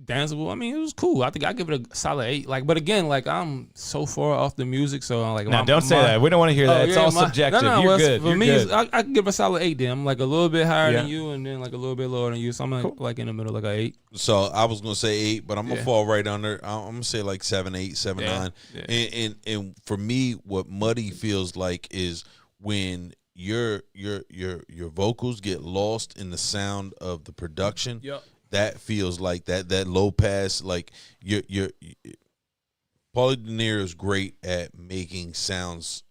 S11: Danceable. I mean, it was cool. I think I give it a solid 8. Like, but again, like I'm so far off the music, so I'm like,
S2: no, don't say that. We don't want to hear that. It's all subjective.
S11: No,
S2: you're good.
S11: For me,
S2: good.
S11: I can give a solid 8. Then I'm like a little bit higher than you, and then like a little bit lower than you. So I'm like in the middle, like a 8.
S10: So I was gonna say 8, but I'm gonna fall right under. I'm gonna say like 7, 8, 7, 9. Yeah. And for me, what Muddy feels like is when your vocals get lost in the sound of the production.
S11: Yep.
S10: That feels like that low pass, like your Paulie De Niro is great at making sounds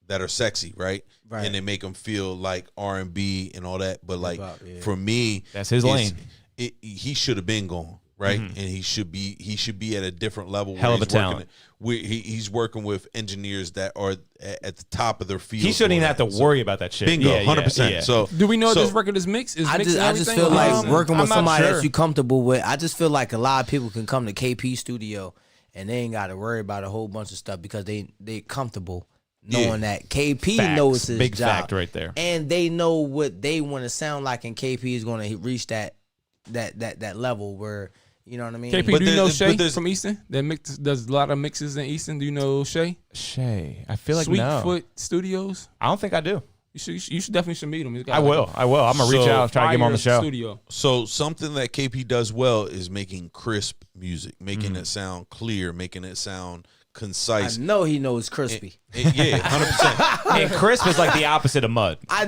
S10: that are sexy, right? Right. And they make them feel like R&B and all that. But like for me,
S2: that's his lane.
S10: He should have been gone, right? And he should be at a different level.
S2: Hell of a talent.
S10: He's working with engineers that are at the top of their field.
S2: He shouldn't even have to worry about that shit.
S10: Bingo, 100%.
S2: Yeah.
S10: So
S11: do we know this record is mixed?
S12: I just feel like working with somebody that you comfortable with. I just feel like a lot of people can come to KP studio and they ain't got to worry about a whole bunch of stuff because they comfortable knowing that KP knows his
S2: big
S12: job.
S2: Fact right there.
S12: And they know what they want to sound like, and KP is going to reach that level where. You know what I mean?
S11: KP, do you know Shay from Easton? That does a lot of mixes in Easton. Do you know Shay?
S2: Shay, I feel like
S11: Sweetfoot Studios.
S2: I don't think I do.
S11: You definitely should meet him.
S2: I will. I'm gonna reach out, try to get him on the show.
S11: Studio.
S10: So something that KP does well is making crisp music, making it sound clear, making it sound concise.
S12: I know he knows crispy.
S10: Yeah, 100%.
S2: And crisp is like the opposite of mud.
S12: I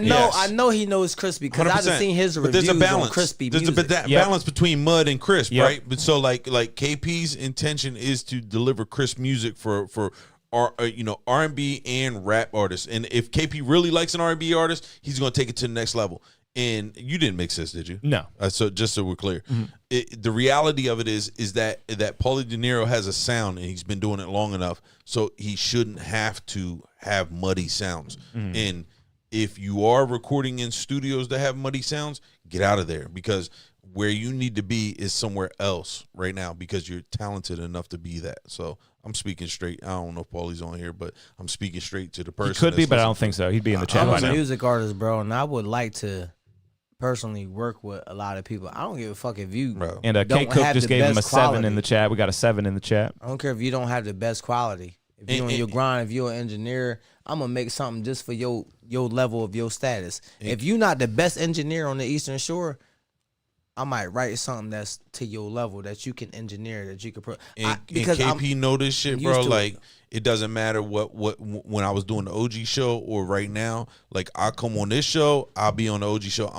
S12: know he knows crispy because I've seen his reviews
S10: there's a balance.
S12: on crispy
S10: There's
S12: music.
S10: a balance between mud and crisp, right? But so like KP's intention is to deliver crisp music for R&B and rap artists. And if KP really likes an R&B artist, he's going to take it to the next level. And you didn't mix this, did you?
S2: No.
S10: So just so we're clear, the reality of it is that Paulie De Niro has a sound, and he's been doing it long enough, so he shouldn't have to have muddy sounds. And if you are recording in studios that have muddy sounds, get out of there, because where you need to be is somewhere else right now, because you're talented enough to be that. So I'm speaking straight. I don't know if Paulie's on here, but I'm speaking straight to the person.
S2: He could be, but I don't think so. He'd be in the chat by now.
S12: I'm a music artist, bro, and I would like to personally work with a lot of people. I don't give a fuck if you
S2: And
S12: don't
S2: K Cook
S12: have
S2: just
S12: the
S2: gave him a
S12: best
S2: 7
S12: quality.
S2: in the chat. We got a 7 in the chat.
S12: I don't care if you don't have the best quality. If you on your grind, if you're an engineer, I'm gonna make something just for your level of your status. If you're not the best engineer on the Eastern Shore, I might write something that's to your level that you can engineer, that you can
S10: because KP know this shit, bro. Like it doesn't matter what when I was doing the OG show or right now. Like I come on this show, I'll be on the OG show.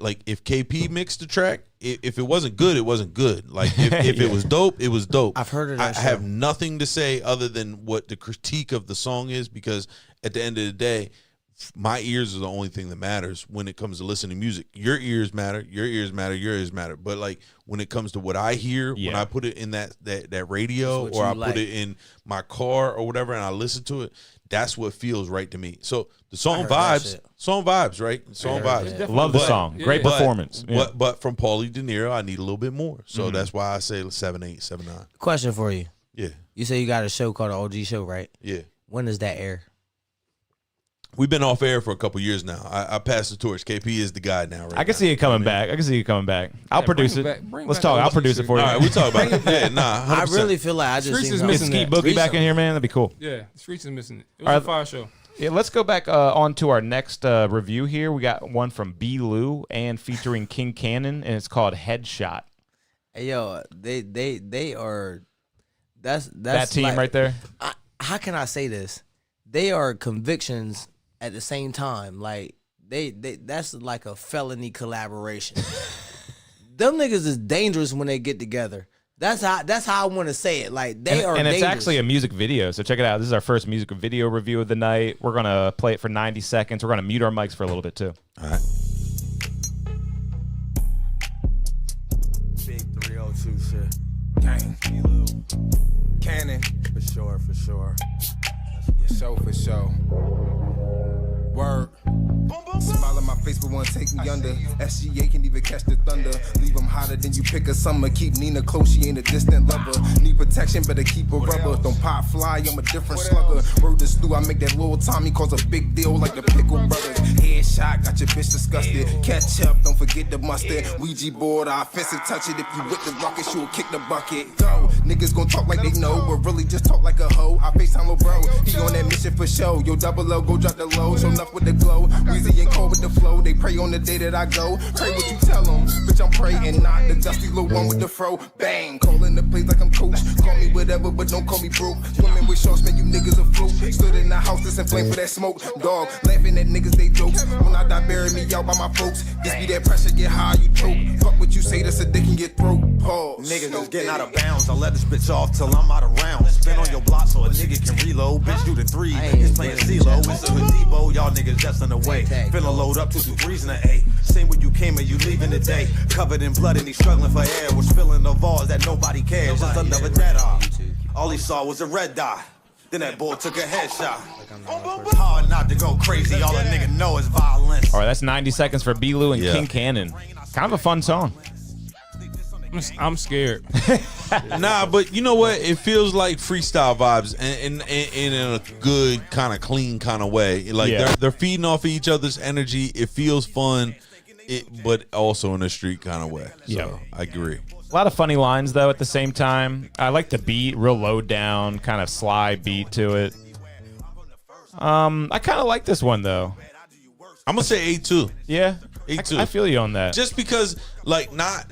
S10: Like if KP mixed the track, if it wasn't good, it wasn't good. Like if it was dope, it was dope.
S12: I've heard of that.
S10: I have nothing to say other than what the critique of the song is, because at the end of the day, my ears are the only thing that matters when it comes to listening to music. Your ears matter, your ears matter, your ears matter. But like when it comes to what I hear, when I put it in that radio, or I put it in my car or whatever, and I listen to it, that's what feels right to me. So the song vibes, right? Song vibes.
S2: Love the song. Great performance. Yeah.
S10: But from Paulie De Niro, I need a little bit more. So that's why I say 7.8, 7.9.
S12: Question for you.
S10: Yeah.
S12: You say you got a show called the OG Show, right?
S10: Yeah.
S12: When does that air?
S10: We've been off air for a couple years now. I passed the torch. KP is the guy now. Right
S2: I can see it coming back. I'll produce it. Let's talk. I'll produce it for you.
S10: All right, we talk about it. Yeah, nah. 100%.
S12: I really feel like I just
S11: Streets
S12: seen
S11: is
S12: something.
S11: missing
S2: Skeet
S11: that.
S2: Boogie back in here, man. That'd be cool.
S11: Yeah, Streets is missing it. It was a fire show.
S2: Yeah, let's go back on to our next review here. We got one from B. Lou and featuring King Cannon, and it's called Headshot.
S12: Hey, yo, they are. That's
S2: that team
S12: like,
S2: right there.
S12: How can I say this? They are convictions at the same time. Like they that's like a felony collaboration. Them niggas is dangerous when they get together. That's how I want to say it. Like they are.
S2: And it's
S12: dangerous.
S2: actually a music video. So check it out. This is our first music video review of the night. We're gonna play it for 90 seconds. We're gonna mute our mics for a little bit too.
S10: All right.
S14: Big 302 shit. Gang. Cannon. For sure, for sure. For sure. Word. Smile on my face, but wanna take me under. SGA can even catch the thunder. Leave them hotter than you pick a summer. Keep Nina close, she ain't a distant lover. Need protection, better keep a rubber. Don't pop fly, I'm a different slugger. Word to stew, I make that little Tommy cause a big deal like the Pickle Brothers. Headshot, got your bitch disgusted. Catch up, don't forget the mustard. Ouija board, I offensive touch it. If you with the rocket, you'll kick the bucket. Go, niggas gon' talk like they know, but really just talk like a hoe. I FaceTime lil' bro, he on that mission for show. Yo, double O, go drop the low, show enough with the glow. Weezy and cold with the flow, they pray on the day that I go. Pray what you tell them, bitch I'm praying, not the dusty little one with the fro. Bang, calling the plays like I'm coach. Call me whatever, but don't call me broke. Swimming with sharks, man, you niggas afloat. Stood in the house, this and flame for that smoke. Dog, laughing at niggas, they jokes. When I die, bury me out by my folks. This be that pressure, get high, you choke. Fuck what you say, that's a dick in your throat. Pause.
S15: Niggas just getting out of bounds. I let this bitch off till I'm out of rounds. Spin on your block so a nigga can reload. Bitch, do the 3. Niggas playing CeeLo. It's a Debo. Y'all niggas just in the way. Finna load up 2 3s in the A. Same when you came and you leaving today. Covered in blood and he struggling for air. Was filling the vase that nobody cares. Just another dead eye. All he saw was a red dot. Then that boy took a headshot. Hard not to go crazy. All a nigga know is violence.
S2: All right, that's 90 seconds for B. Lou and King Cannon. Kind of a fun song.
S11: I'm scared.
S10: Nah, but you know what? It feels like freestyle vibes, and in a good kind of clean kind of way. Like they're feeding off of each other's energy. It feels fun, but also in a street kind of way. So I agree.
S2: A lot of funny lines though. At the same time, I like the beat, real low down, kind of sly beat to it. I kind of like this one though.
S10: I'm gonna say 8-2.
S2: Yeah,
S10: 8-2.
S2: I feel you on that.
S10: Just because, like, not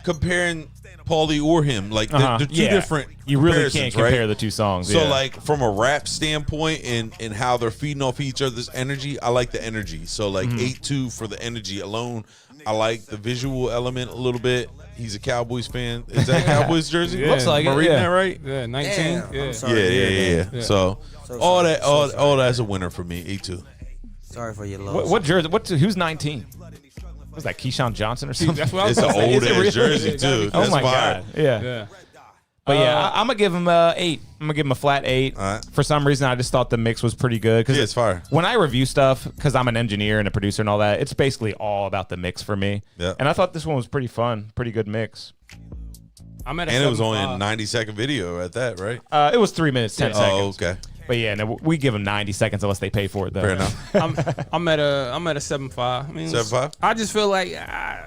S10: comparing Paulie or him, like they're two different.
S2: You really can't compare
S10: right?
S2: the two songs.
S10: So,
S2: yeah.
S10: like, from a rap standpoint and how they're feeding off each other's energy, I like the energy. So, like, 8-2 for the energy alone. I like the visual element a little bit. He's a Cowboys fan. Is that a Cowboys jersey?
S11: Yeah.
S2: Looks like
S10: Am I
S2: it.
S10: reading
S2: Yeah.
S10: that right?
S11: Yeah, 19.
S12: Damn,
S11: Yeah.
S12: I'm sorry.
S10: Yeah. So all that's a winner for me. 8-2.
S12: Sorry for your loss.
S2: What jersey? Who's 19? Was that Keyshawn Johnson or something?
S11: That's what I was
S10: It's an
S11: gonna say.
S10: old
S11: Is it
S10: ass
S11: really?
S10: jersey
S11: It gotta
S10: too.
S11: be-
S10: That's
S2: Oh my
S10: fire.
S2: god. Yeah.
S11: Yeah.
S2: But yeah, I'm gonna give him 8. I'm gonna give him a flat 8.
S10: All right.
S2: For some reason, I just thought the mix was pretty good. Cause
S10: Yeah, it's fire.
S2: When I review stuff, because I'm an engineer and a producer and all that, it's basically all about the mix for me.
S10: Yeah.
S2: And I thought this one was pretty fun, pretty good mix.
S11: I'm at a
S10: And it was only a
S11: 7.5.
S10: 90-second video at that, right?
S2: It was 3 minutes 10 seconds.
S10: Oh, okay.
S2: But yeah, no, we give them 90 seconds unless they pay for it though.
S10: Fair enough.
S11: I'm at a 7.5. I mean,
S10: 7.5?
S11: I just feel like I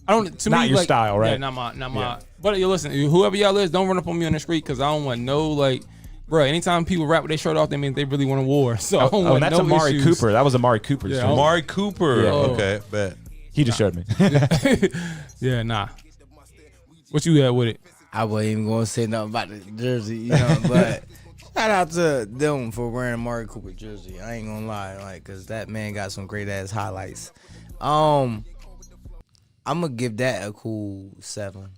S11: don't. To
S2: Not
S11: me,
S2: your
S11: like,
S2: style, right?
S11: Yeah, not my. But you listen, whoever y'all is, don't run up on me on the street because I don't want no like, bro. Anytime people rap with their shirt off, that means they really want a war. So I don't want
S2: and that's
S11: no
S2: Amari
S11: issues.
S2: Cooper. That was Amari Cooper's.
S11: Yeah,
S2: joint.
S10: Amari Cooper.
S2: Yeah.
S10: Okay, bet.
S2: He just showed me.
S11: Yeah, nah. What you had with it?
S12: I wasn't even gonna say nothing about the jersey, you know, but shout out to them for wearing a Amari Cooper jersey. I ain't gonna lie, like, cause that man got some great ass highlights. I'm gonna give that a cool 7.5.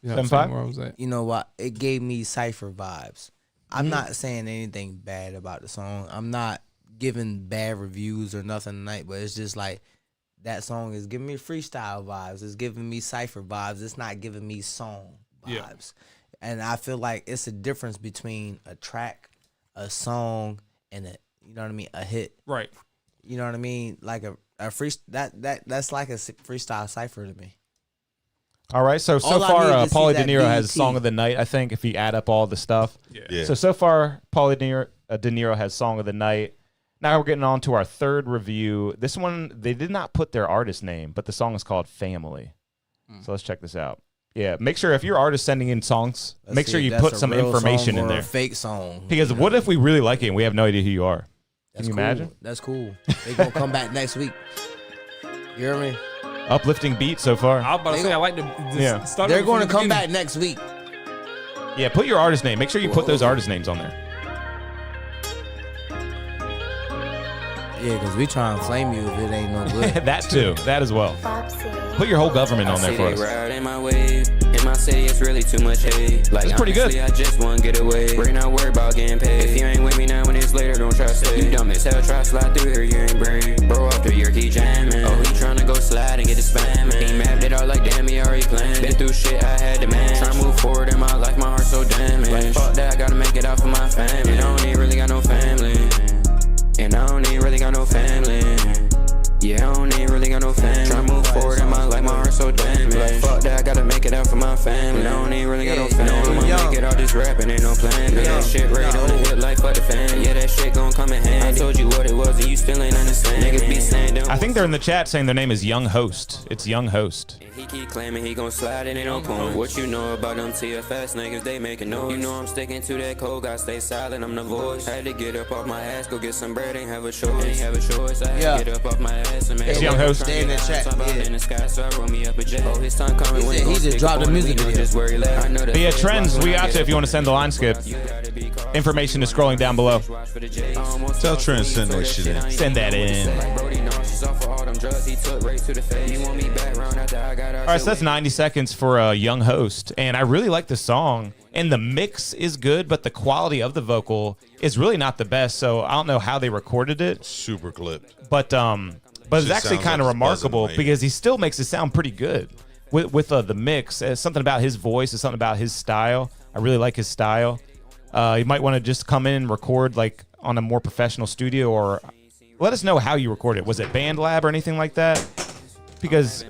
S11: Yeah,
S2: 7.5?
S11: same where I was at.
S12: You know what? It gave me CYPHER vibes. I'm not saying anything bad about the song. I'm not giving bad reviews or nothing tonight, but it's just like that song is giving me freestyle vibes. It's giving me CYPHER vibes. It's not giving me song vibes.
S11: Yeah.
S12: And I feel like it's a difference between a track, a song, and a, you know what I mean, a hit.
S11: Right.
S12: You know what I mean? Like a free that's like a freestyle cypher to me.
S2: All right, so
S12: All I
S2: far,
S12: need to see
S2: Pauly
S12: that
S2: De Niro has
S12: BET.
S2: Song of the Night, I think, if you add up all the stuff.
S10: Yeah.
S2: So far, Pauly De Niro has Song of the Night. Now we're getting on to our third review. This one, they did not put their artist name, but the song is called Family. So let's check this out. Yeah, make sure if your artist sending in songs,
S12: Let's
S2: make
S12: see
S2: sure
S12: if
S2: you
S12: that's
S2: put
S12: a
S2: some
S12: real
S2: information
S12: song
S2: in
S12: or
S2: there.
S12: a fake song.
S2: Because what if we really like it and we have no idea who you are?
S12: That's
S2: Can you
S12: cool.
S2: imagine?
S12: That's cool. They gonna come back next week. You hear me?
S2: Uplifting beat so far.
S11: I was about to say I like the
S2: Yeah.
S11: start.
S12: They're
S11: from
S12: going to
S11: the
S12: come
S11: beginning.
S12: back next week.
S2: Yeah, put your artist name. Make sure you put those artist names on there.
S12: Yeah, because we try and flame you if it ain't no good.
S2: That too. That as well. Put your whole government on there for us.
S16: In my way, in my city, it's really too much hate. Like,
S2: That's pretty good.
S16: honestly, I just want to get away. We're not worried about getting paid. If you ain't with me now, when it's later, don't try to stay. You dumb as hell, try to slide through here, you ain't brave. Bro, after year, keep jamming. Oh, he tryna go slide and get the spamming. He mapped it out like damn, he already planned. Been through shit, I had to manage. Tryna move forward in my life, my heart so damaged. Like, fuck that, I gotta make it out for my family. And I don't even really got no family. And I don't even really got no family. Yeah, I don't even really got no family. Tryna move forward in my life, my heart so damaged. Like, fuck that, I gotta make it out for my family. I don't even really got no family. I'ma make it out this rapping, ain't no plan. Cause that shit ready on the hit like fuck the fan. Yeah, that shit gon' come in handy. I told you what it was and you still ain't understand. Niggas be saying them.
S2: I think they're in the chat saying their name is Young Host. It's Young Host.
S16: He keep claiming he gon' slide and it don't point. What you know about them TFS niggas, they making noise. You know I'm sticking to that code, gotta stay silent, I'm the voice. Had to get up off my ass, go get some bread, ain't have a choice. I had to get up off my ass and make
S2: It's Young Host.
S12: Stay in the chat.
S16: in the sky, so I roll me up a jet. Oh, his time coming when
S12: He just dropped a music video.
S16: just where he left. I know that.
S2: But yeah, trends, we got you if you want to send the line skip. Information is scrolling down below.
S10: Tell Trent to send that shit in.
S2: Send that in. All right, so that's 90 seconds for a Young Host. And I really like the song. And the mix is good, but the quality of the vocal is really not the best. So I don't know how they recorded it.
S10: Super clipped.
S2: But it's
S10: Just
S2: actually
S10: sounds
S2: kind of
S10: like it's buzzing,
S2: remarkable
S10: like-
S2: because he still makes it sound pretty good with the mix. Something about his voice, something about his style. I really like his style. You might want to just come in and record like on a more professional studio, or let us know how you recorded it. Was it BandLab or anything like that? Because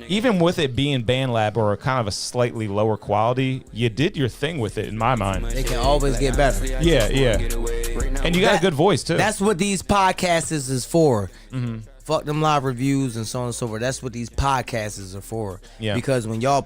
S2: even with it being BandLab or kind of a slightly lower quality, you did your thing with it in my mind.
S12: They can always get better.
S2: Yeah. And you got a good voice too.
S12: That's what these podcasts is for. fuck them live reviews and so on and so forth. That's what these podcasts are for.
S2: Yeah.
S12: Because when y'all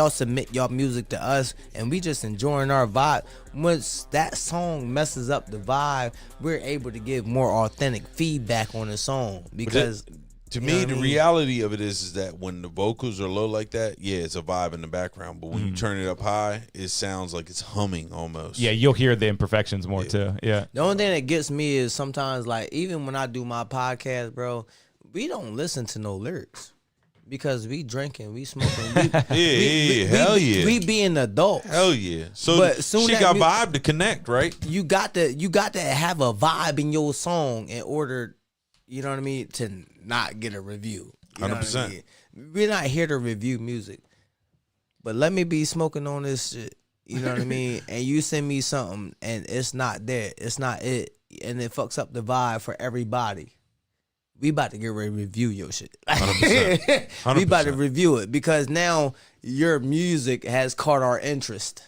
S12: submit y'all music to us and we just enjoying our vibe, once that song messes up the vibe, we're able to give more authentic feedback on the song. Because
S10: to me, the reality of it is that when the vocals are low like that, yeah, it's a vibe in the background. But when you turn it up high, it sounds like it's humming almost.
S2: Yeah, you'll hear the imperfections more too. Yeah.
S12: The only thing that gets me is sometimes, like, even when I do my podcast, bro, we don't listen to no lyrics because we drinking, we smoking.
S10: Hell yeah.
S12: We being adults.
S10: Hell yeah. So
S12: But soon
S10: she
S12: that
S10: got vibe to connect, right?
S12: You got to have a vibe in your song in order, you know what I mean, to not get a review. You know
S10: 100%.
S12: what I mean? We're not here to review music. But let me be smoking on this shit. You know what I mean? And you send me something and it's not there. It's not it. And it fucks up the vibe for everybody. We about to get ready to review your shit.
S10: 100%.
S12: We about to review it because now your music has caught our interest.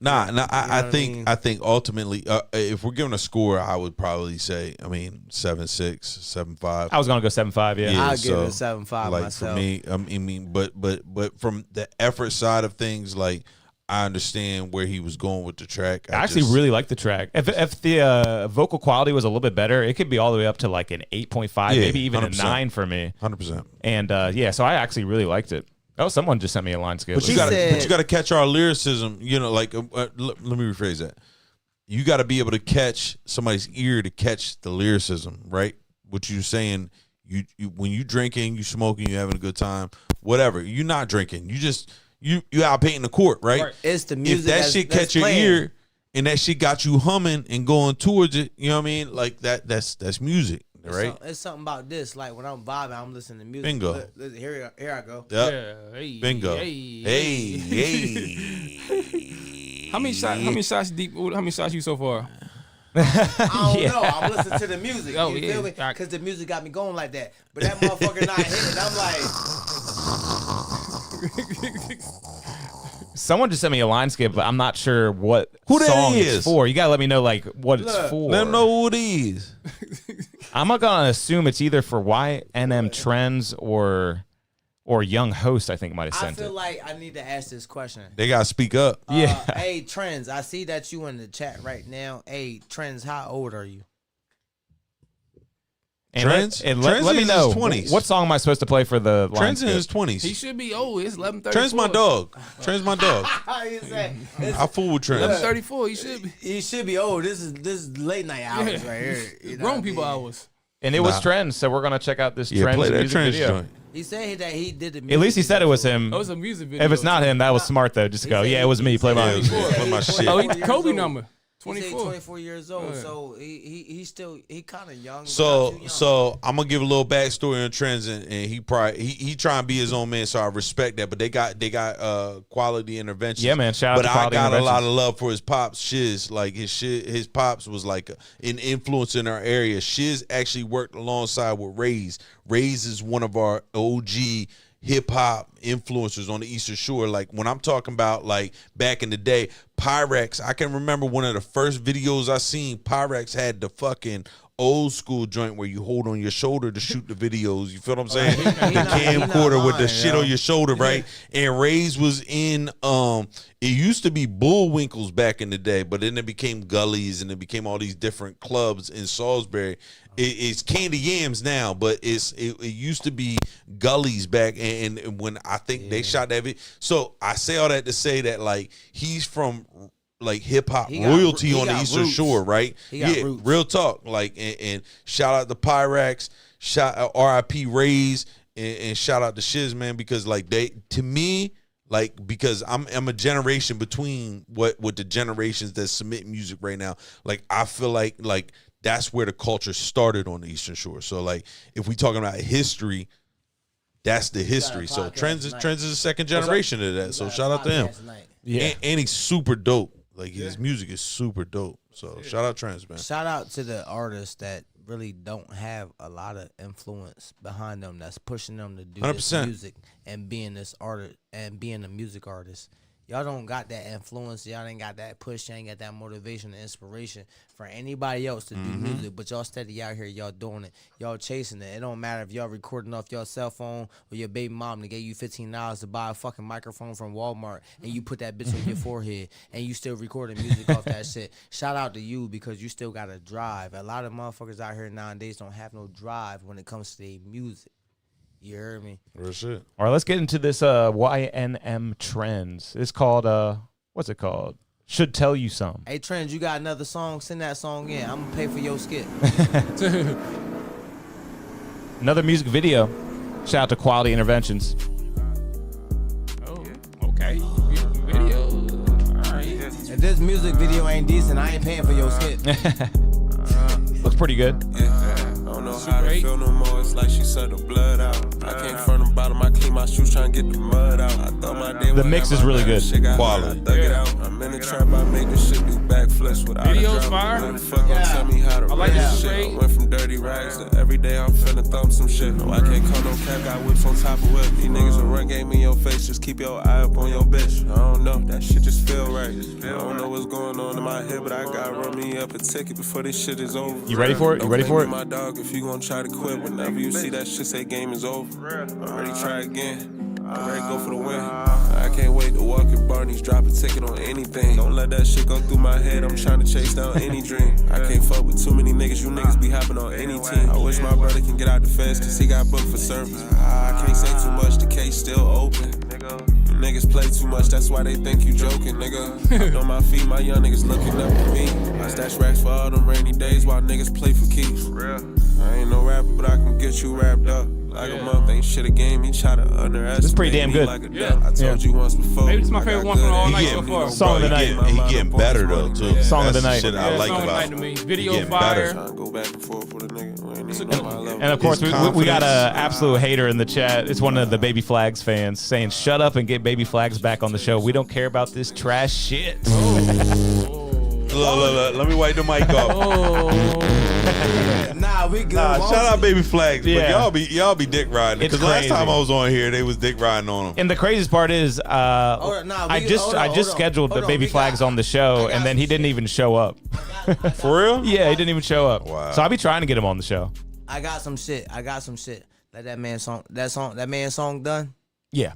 S10: I think ultimately, if we're giving a score, I would probably say, 7.6, 7.5.
S2: I was gonna go 7.5. Yeah,
S12: I'll give it a 7.5
S10: like
S12: myself.
S10: For me, but from the effort side of things, like I understand where he was going with the track.
S2: I actually really like the track. If the vocal quality was a little bit better, it could be all the way up to like an 8.5, maybe even
S10: 100%.
S2: a 9 for me.
S10: 100%.
S2: And so I actually really liked it. Oh, someone just sent me a line scale.
S10: But you got to catch our lyricism. You know, like let me rephrase that. You got to be able to catch somebody's ear to catch the lyricism, right? What you're saying. You when you drinking, you smoking, you having a good time, whatever. You're not drinking. You just you out painting the court, right?
S12: It's the music.
S10: If that shit catch your ear and that shit got you humming and going towards it, you know what I mean? Like that's music. Right,
S12: it's something about this. Like when I'm vibing, I'm listening to music.
S10: Bingo.
S12: Here I go.
S10: Yep.
S11: Yeah. Hey,
S10: Bingo.
S11: Hey. How many shots deep? How many shots you so far?
S12: I don't know. I'm listening to the music.
S11: Oh,
S12: you feel me? Because the music got me going like that. But that motherfucker not hitting. I'm like.
S2: Someone just sent me a line skip, but I'm not sure what
S10: Who that
S2: song
S10: is?
S2: it's for. You gotta let me know like what it's for.
S10: Let them know who it is.
S2: I'm not gonna assume it's either for YNM Trends or Young Host. I think might have
S12: I
S2: sent
S12: feel
S2: it.
S12: like I need to ask this question.
S10: They gotta speak up.
S12: Hey, Trends, I see that you in the chat right now. Hey, Trends, how old are you?
S2: And
S10: Trends?
S2: let me
S10: is
S2: know
S10: his 20s.
S2: what song am I supposed to play for the line
S10: Trends in
S2: skip?
S10: his 20s.
S11: He should be old. It's 11:34.
S10: Trends my dog. Trends my dog. I fool with Trends.
S11: 11:34. He should be.
S12: He should be old. This is late night hours right here. You know
S11: Grown
S12: what I
S11: people
S12: mean?
S11: hours.
S2: And it was Trends, so we're gonna check out this Trends
S10: play that
S2: music
S10: Trends
S2: video.
S10: joint.
S12: He said that he did the music.
S2: At least he said it was him.
S11: Oh, it's a music video.
S2: If it's not him, that was smart though. Just go, yeah, it was me. Play my
S10: Play my shit.
S11: Oh, Kobe number.
S12: He said
S11: 24.
S12: 24 years old,
S11: Yeah.
S12: so he kind of young. but not
S10: So
S12: too young.
S10: so I'm gonna give a little backstory on Trends, and he probably he trying to be his own man, so I respect that. But they got quality interventions.
S2: Yeah, man, shout out
S10: But
S2: to
S10: I
S2: Quality
S10: got a lot
S2: Interventions.
S10: of love for his pops. Shiz, like his pops was like an influence in our area. Shiz actually worked alongside with Raze. Raze is one of our OG hip hop influencers on the Eastern Shore. Like when I'm talking about like back in the day, Pyrex, I can remember one of the first videos I seen, Pyrex had the fucking old school joint where you hold on your shoulder to shoot the videos. You feel what I'm saying? The camcorder with the shit on your shoulder, right? And Raze was in it used to be Bullwinkles back in the day, but then it became Gullies and it became all these different clubs in Salisbury. It's Candy Yams now, but it used to be Gullies back, and when I think they shot that video. So I say all that to say that like he's from like hip hop royalty on the Eastern Shore, right?
S12: Roots.
S10: Real talk. Like and shout out to Pyrex, shout out RIP Raze, and shout out to Shiz, man, because like they to me. Like because I'm a generation between what the generations that submit music right now. Like I feel like that's where the culture started on the Eastern Shore. So like if we talking about history, that's the history. So Trends is the second generation of that. So shout out to him.
S2: Yeah.
S10: And he's super dope. Like his music is super dope. So shout out Trends, man.
S12: Shout out to the artists that really don't have a lot of influence behind them that's pushing them to do this
S10: 100%.
S12: music and being this artist and being a music artist. Y'all don't got that influence. Y'all ain't got that push. Y'all ain't got that motivation and inspiration for anybody else to do music. But y'all steady out here. Y'all doing it. Y'all chasing it. It don't matter if y'all recording off your cell phone or your baby mom that gave you $15 to buy a fucking microphone from Walmart and you put that bitch on your forehead and you still recording music off that shit. Shout out to you because you still got a drive. A lot of motherfuckers out here nowadays don't have no drive when it comes to their music. You heard me?
S10: Real shit.
S2: All right, let's get into this YNM Trends. It's called, what's it called? Should Tell You Some.
S12: Hey, Trends, you got another song? Send that song in. I'm going to pay for your skit.
S2: Another music video. Shout out to Quality Interventions.
S11: Oh, okay. Video. All right.
S12: If this music video ain't decent, I ain't paying for your skit.
S2: Looks pretty good.
S17: I don't know how to feel no more. It's like she sucked the blood out. I came from the bottom. I clean my shoes trying to get the mud out. I thought my day
S2: The mix is really good.
S10: Quality.
S17: I dug it out. I'm in the trap. I make this shit do backflips without
S11: Video's
S17: a
S11: fire.
S17: drop. Fuck gon' tell me how to
S11: I like
S17: rap
S11: this
S17: shit.
S11: shit.
S17: I went from dirty rags to every day I'm finna thump some shit. No, I can't call no cap. Got whips on top of whip. These niggas will run game in your face. Just keep your eye up on your bitch. I don't know. That shit just feel right. I don't know what's going on in my head, but I gotta run me up a ticket before this shit is over.
S2: You ready for it? You ready for it?
S17: My dog, if you gon' try to quit, whenever you see that shit say game is over, I'm ready to try again. I'm ready to go for the win. I can't wait to walk in Barney's, drop a ticket on anything. Don't let that shit go through my head. I'm trying to chase down any dream. I can't fuck with too many niggas. You niggas be hopping on any team. I wish my brother can get out the fence, cause he got booked for service. I can't say too much, the case still open. You niggas play too much, that's why they think you joking, nigga. Hopped on my feet, my young niggas looking up at me. I stash racks for all them rainy days while niggas play for keeps. I ain't no rapper, but I can get you wrapped up. Like a month, ain't shit a game. He try to underestimate.
S2: This is pretty damn good.
S17: Like a duck. I told you once before.
S11: Maybe it's my favorite one from all night so far.
S2: Song of the night.
S10: He getting better though too.
S2: Song of the
S10: That's
S2: night.
S10: Shit I like
S11: Song of the
S10: about
S11: night to me. Video
S10: getting
S11: fire.
S10: better.
S17: Go back and forth with a nigga. We ain't even know my level.
S2: And of course,
S10: His
S2: we got an
S10: confidence.
S2: absolute hater in the chat. It's one of the Baby Flags fans saying, "Shut up and get Baby Flags back on the show. We don't care about this trash shit."
S10: Look, let me wipe the mic off.
S12: Nah, we good.
S10: Shout out Baby Flags,
S2: Yeah.
S10: but y'all be dick riding.
S2: It's
S10: Because last
S2: crazy.
S10: time I was on here, they was dick riding on them.
S2: And the craziest part is,
S12: on, nah,
S2: I
S12: we-
S2: just
S12: hold on,
S2: scheduled
S12: hold
S2: the
S12: on,
S2: Baby
S12: we
S2: Flags
S12: got-
S2: on the show,
S12: I
S2: and
S12: got
S2: then he
S12: some
S2: didn't even show up.
S10: For real?
S2: Yeah, he didn't even show up.
S10: Wow.
S2: So I'll be trying to get him on the show.
S12: I got some shit. Let that man song done.
S2: Yeah.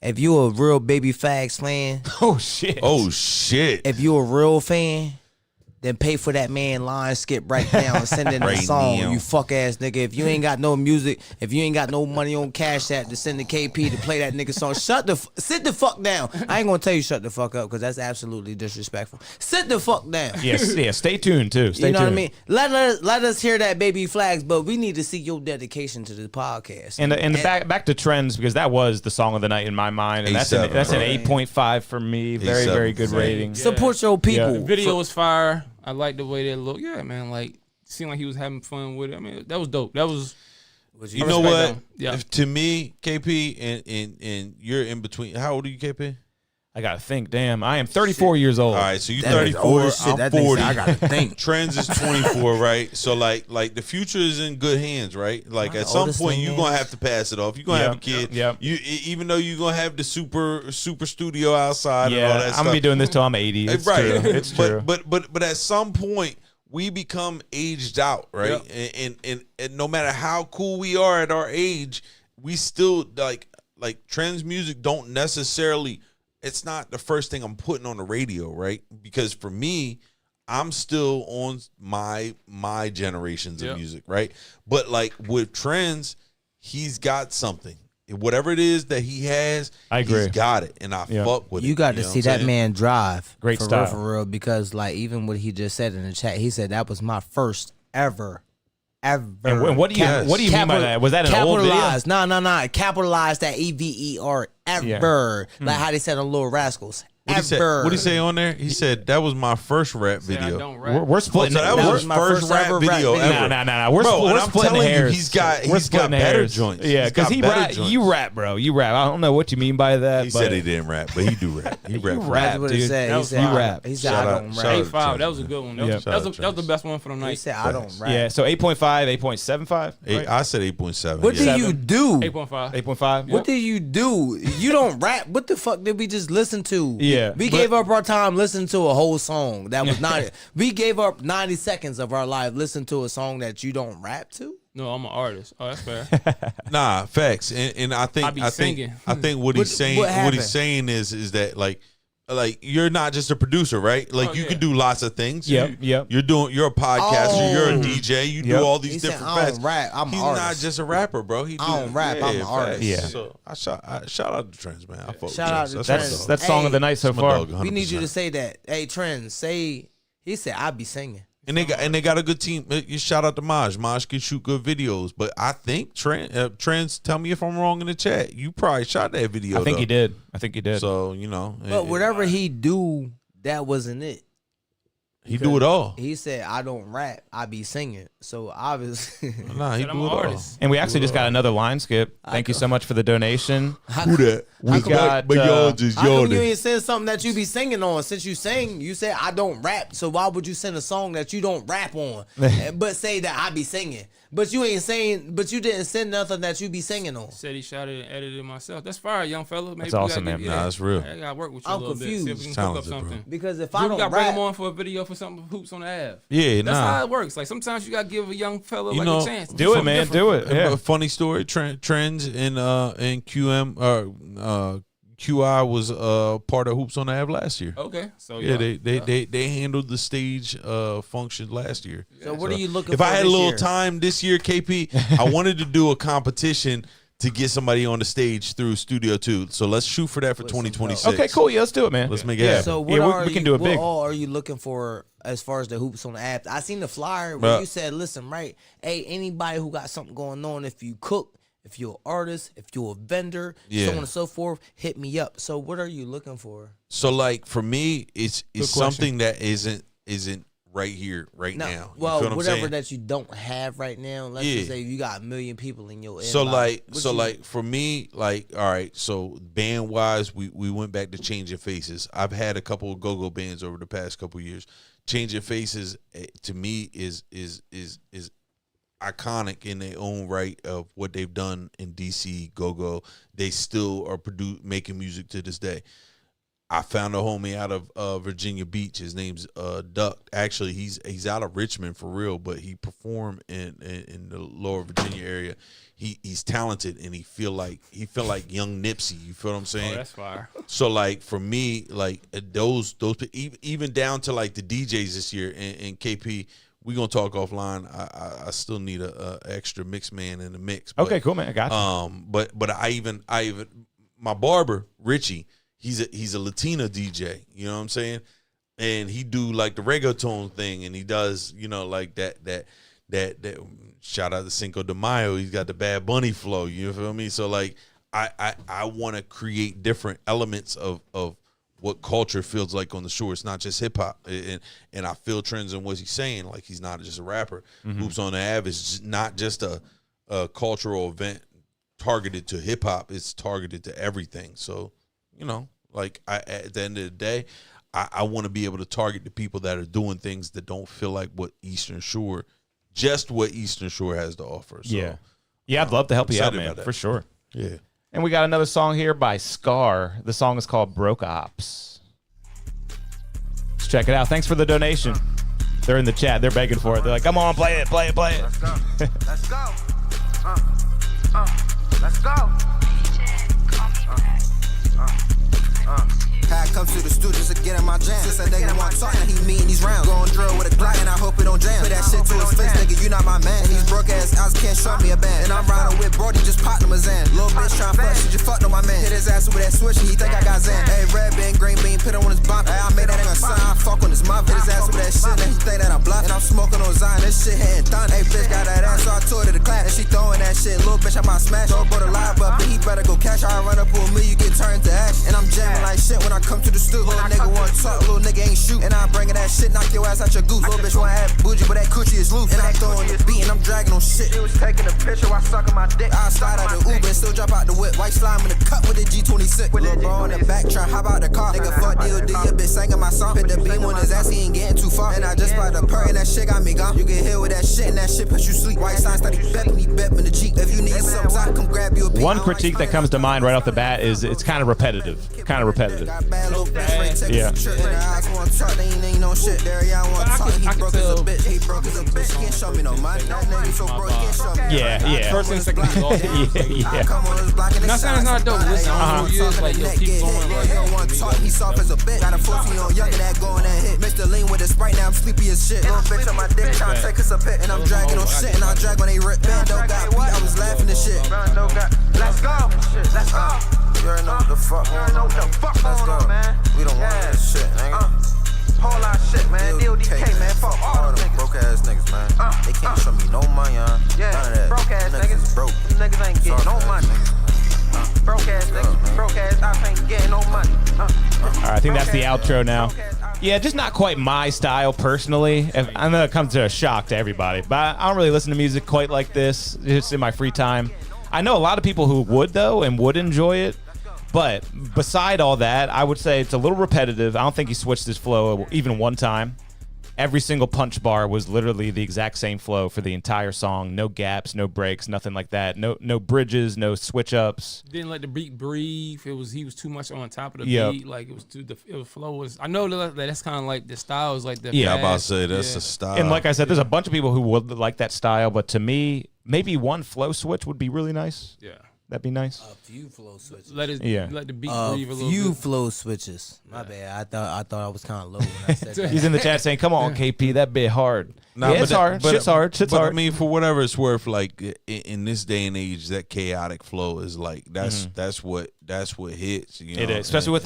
S12: If you a real Baby Flags fan,
S2: Oh shit.
S10: Oh shit.
S12: if you a real fan, then pay for that man line skip right now and send in the
S10: Right
S12: song,
S10: now.
S12: you fuck ass nigga. If you ain't got no music, if you ain't got no money on Cash App to send to KP to play that nigga song, sit the fuck down. I ain't gonna tell you shut the fuck up because that's absolutely disrespectful. Sit the fuck down.
S2: Yes, yeah. Stay tuned too. Stay
S12: You know
S2: tuned.
S12: what I mean? Let us hear that Baby Flags, but we need to see your dedication to the podcast.
S2: And the back to trends, because that was the song of the night in my mind, and that's an 8.5 for me. Very
S10: 8.7.
S2: very good rating.
S12: Support your people.
S2: Yeah.
S11: The video was fire. I like the way they look. Yeah, man. Like, seemed like he was having fun with it. I mean, that was dope. That was.
S10: You know what?
S11: Yeah.
S10: If, to me, KP, and you're in between. How old are you, KP?
S2: I gotta think. Damn, I am 34 years old.
S10: All right, so you
S12: That is
S10: 34.
S12: old as shit.
S10: I'm
S12: That nigga
S10: 40.
S12: said, I gotta think.
S10: Trends is 24, right? So like the future is in good hands, right? Like at some
S12: oldest
S10: point
S12: thing
S10: you're
S12: is-
S10: gonna have to pass it off. You're gonna have a
S2: Yep,
S10: kid.
S2: yep.
S10: You even though you're gonna have the super studio outside and all that
S2: Yeah, I'm
S10: stuff.
S2: gonna be doing this till I'm 80. It's
S10: right.
S2: true. It's true.
S10: But at some point we become aged out, right? And no matter how cool we are at our age, we still like trends music don't necessarily. It's not the first thing I'm putting on the radio, right? Because for me, I'm still on my generations of music, right? But like with trends, he's got something. Whatever it is that he has,
S2: I agree.
S10: He's got it, and I fuck with it.
S12: You got to
S10: know
S12: see
S10: what I'm
S12: that
S10: saying?
S12: man drive.
S2: Great
S12: for
S2: style.
S12: real, for real. Because like even what he just said in the chat, he said that was my first ever.
S2: And what do you mean by that? Was that an old video?
S12: Capitalize. No. Capitalize that EVER ever.
S2: Yeah.
S12: Like how they said on Little Rascals. ever.
S10: What did he say on there? He said that was my first rap video.
S11: I don't rap.
S2: We're splitting.
S10: So that was his
S12: my
S10: first rap video ever.
S2: No. We're splitting hairs.
S10: He's got better joints.
S2: Yeah, because he rap. You rap, bro. You rap. I don't know what you mean by that.
S10: He said he didn't rap, but he do rap. He rap.
S2: Rap, dude.
S12: He said
S2: You rap.
S12: He said I don't rap.
S11: 8.5. That was a good one. That was the best one for the night.
S12: He said I don't rap.
S2: Yeah. So 8.5, 8.75.
S10: I said 8.7.
S12: What do you do?
S11: 8.5.
S2: 8.5.
S12: What do you do? You don't rap. What the fuck did we just listen to?
S2: Yeah,
S12: we gave up our time listening to a whole song that was not it. We gave up 90 seconds of our life listening to a song that you don't rap to.
S11: No, I'm an artist. Oh, that's fair.
S10: Nah, facts. And I think what he's saying is that like you're not just a producer, right? Like you can do lots of things.
S2: Yep.
S10: You're a podcaster, you're a DJ, you do all these different facets.
S12: Rap.
S10: He's not just a rapper, bro. I
S12: don't rap. I'm an artist.
S2: Yeah.
S10: So I shout out to Trends, man.
S12: Shout out to
S2: Trends. That's song of the night so far.
S12: We need you to say that. Hey, Trends, say. He said I be singing.
S10: And they got a good team. You shout out to Maj. Maj can shoot good videos, but I think Trends. Tell me if I'm wrong in the chat. You probably shot that video.
S2: I think he did.
S10: So
S12: but whatever he do, that wasn't it.
S10: He do it all.
S12: He said I don't rap. I be singing. So obviously,
S10: nah, he do it all.
S2: And we actually just got another line skip. Thank you so much for the donation.
S10: Who that?
S2: We got.
S10: But y'all just
S12: how come
S10: yawning.
S12: you ain't send something that you be singing on? Since you sang, you said I don't rap. So why would you send a song that you don't rap on, but say that I be singing? But you ain't saying. But you didn't send nothing that you be singing on.
S11: Said he shot it and edited it myself. That's fire, young fella. Maybe
S2: that's awesome, man.
S10: Nah, that's real.
S11: I gotta work with you
S12: I'm
S11: a little
S12: confused.
S11: bit. See if we can cook up something.
S10: Bro.
S12: Because if I don't
S11: gotta bring
S12: rap,
S11: him on for a video for something hoops on the Ave.
S10: Yeah,
S11: that's how it works. Like sometimes you gotta give a young fella a chance.
S2: Do it, man. Do it. Yeah.
S10: A funny story. Trends in QM QI was part of Hoops on the Ave last year.
S11: Okay, so
S10: yeah, they handled the stage function last year.
S12: So what are you looking
S10: if
S12: for?
S10: If I had
S12: this
S10: a little
S12: year?
S10: time this year, KP, I wanted to do a competition to get somebody on the stage through Studio 2. So let's shoot for that for 2026.
S2: Okay, cool. Yeah, let's do it, man.
S10: Let's make it happen.
S12: So
S2: we can do it big.
S12: What all are you looking for as far as the Hoops on the App? I seen the flyer where you said, listen, right, hey, anybody who got something going on, if you cook, if you're an artist, if you're a vendor, so on and so forth, hit me up. So what are you looking for?
S10: So like for me, it's something that isn't right here, right now.
S12: Well,
S10: you feel
S12: whatever that you don't have right now. Let's just say you got 1 million people in your
S10: So
S12: inbox.
S10: like for me, like all right. So band wise, we went back to Changing Faces. I've had a couple of go-go bands over the past couple of years. Changing Faces to me is iconic in their own right of what they've done in DC go-go. They still are making music to this day. I found a homie out of Virginia Beach. His name's Duck. Actually, he's out of Richmond for real, but he performed in the lower Virginia area. He's talented and he feel like young Nipsey. You feel what I'm saying?
S11: Oh, that's fire.
S10: So like for me, like those even down to like the DJs this year and KP. We gonna talk offline. I still need a extra mix man in the mix. But,
S2: okay, cool, man. I got you.
S10: But I even my barber Richie. He's a Latina DJ. You know what I'm saying? And he do like the reggaeton thing, and he does like that. Shout out to Cinco de Mayo. He's got the Bad Bunny flow. You feel me? So like I want to create different elements of what culture feels like on the shore. It's not just hip hop, and I feel Trends in what he's saying. Like he's not just a rapper.
S2: Mm-hmm.
S10: Hoops on the Ave is not just a cultural event targeted to hip hop. It's targeted to everything. So like at the end of the day, I want to be able to target the people that are doing things that don't feel like what Eastern Shore has to offer. So,
S2: yeah, I'd love to help you out, man, for sure.
S10: Yeah.
S2: And we got another song here by Scar. The song is called Broke Ops. Let's check it out. Thanks for the donation. They're in the chat. They're begging for it. They're like, come on, play it. Let's go.
S13: Let's go. Let's go. I come to the studio to get in my jam. Since that nigga want talk, now he meeting these rounds. Gon' drill with a Glock and I hope it don't jam. Put that shit to his face, nigga, you not my man. And these broke ass eyes can't show me a band. And I'm riding with Brody, just popped him a Zan. Little bitch tryna fuck, she just fucked on my man. Hit his ass with that switch and he think I got Zan. Hey, red bean, green bean, put on his bump. Hey, I made that nigga son, I fuck on his mouth. Hit his ass with that shit, and he think that I'm bluff. And I'm smoking on Zion, this shit hitting thunder. Hey, bitch got that ass, so I tore to the class. And she throwing that shit, little bitch, I might smash. Don't put a live up, but he better go cash. I run up on me, you get turn to ash. And I'm jamming like shit when I come to the stoop. Little nigga wanna talk, little nigga ain't shoot. And I'm bringing that shit, knock your ass out your goose. Little bitch wanna act bougie, but that coochie is loose. And I'm throwing the beat and I'm dragging on shit. He was taking a picture while sucking my dick. I slide out the Uber and still drop out the whip. White slime in the cup with the G26. Little bro in the back, try hop out the car. Nigga fuck deal, do your bitch singing my song. Put the beam on his ass, he ain't getting too far. And I just bought the perk and that shit got me gone. You get hit with that shit and that shit put you sleep. White sign started bepping, he bepping the Jeep. If you need something, I come grab you a beat.
S2: One critique that comes to mind right off the bat is it's kind of repetitive. Kind of repetitive. Yeah. Yeah.
S11: First and second is all yeah. Not saying it's not dope. Listen, on years, like, yo, keep going. Like,
S13: he soft as a bitch. Got a 14-year-old young that going that hit. Mr. Lean with a Sprite, now I'm sleepy as shit. Little bitch on my dick, trying to take us a pit. And I'm dragging on shit, and I drag when they rip. Bando got beat, I was laughing and shit. Let's go. Let's go. You already know what the fuck. Let's go. We don't want that shit, nigga. Whole lot of shit, man. DODK, man. Fuck all them broke ass niggas, man. They can't show me no money, yeah, none of that. Broke ass niggas. Broke. Them niggas ain't getting no money. Broke ass niggas. Broke ass I ain't getting no money.
S2: All right, I think that's the outro now. Yeah, just not quite my style personally. I know it comes to a shock to everybody, but I don't really listen to music quite like this just in my free time. I know a lot of people who would, though, and would enjoy it. But beside all that, I would say it's a little repetitive. I don't think he switched his flow even one time. Every single punch bar was literally the exact same flow for the entire song. No gaps, no breaks, nothing like that. No bridges, no switch ups.
S11: Didn't let the beat breathe. He was too much on top of the beat. Like the flow was. I know that's kind of like the style is like the.
S10: Yeah, I'm about to say that's the style.
S2: And like I said, there's a bunch of people who would like that style, but to me, maybe one flow switch would be really nice.
S11: Yeah.
S2: That'd be nice.
S12: A few flow switches.
S11: Let the beat breathe a little bit.
S12: A few flow switches. My bad. I thought I was kind of low when I said that.
S2: He's in the chat saying, "Come on, KP, that bit hard." Nah, yeah, it's hard. Shit's hard. Shit's hard.
S10: I mean, for whatever it's worth, like in this day and age, that chaotic flow is like that's what hits. You know?
S2: It is, especially with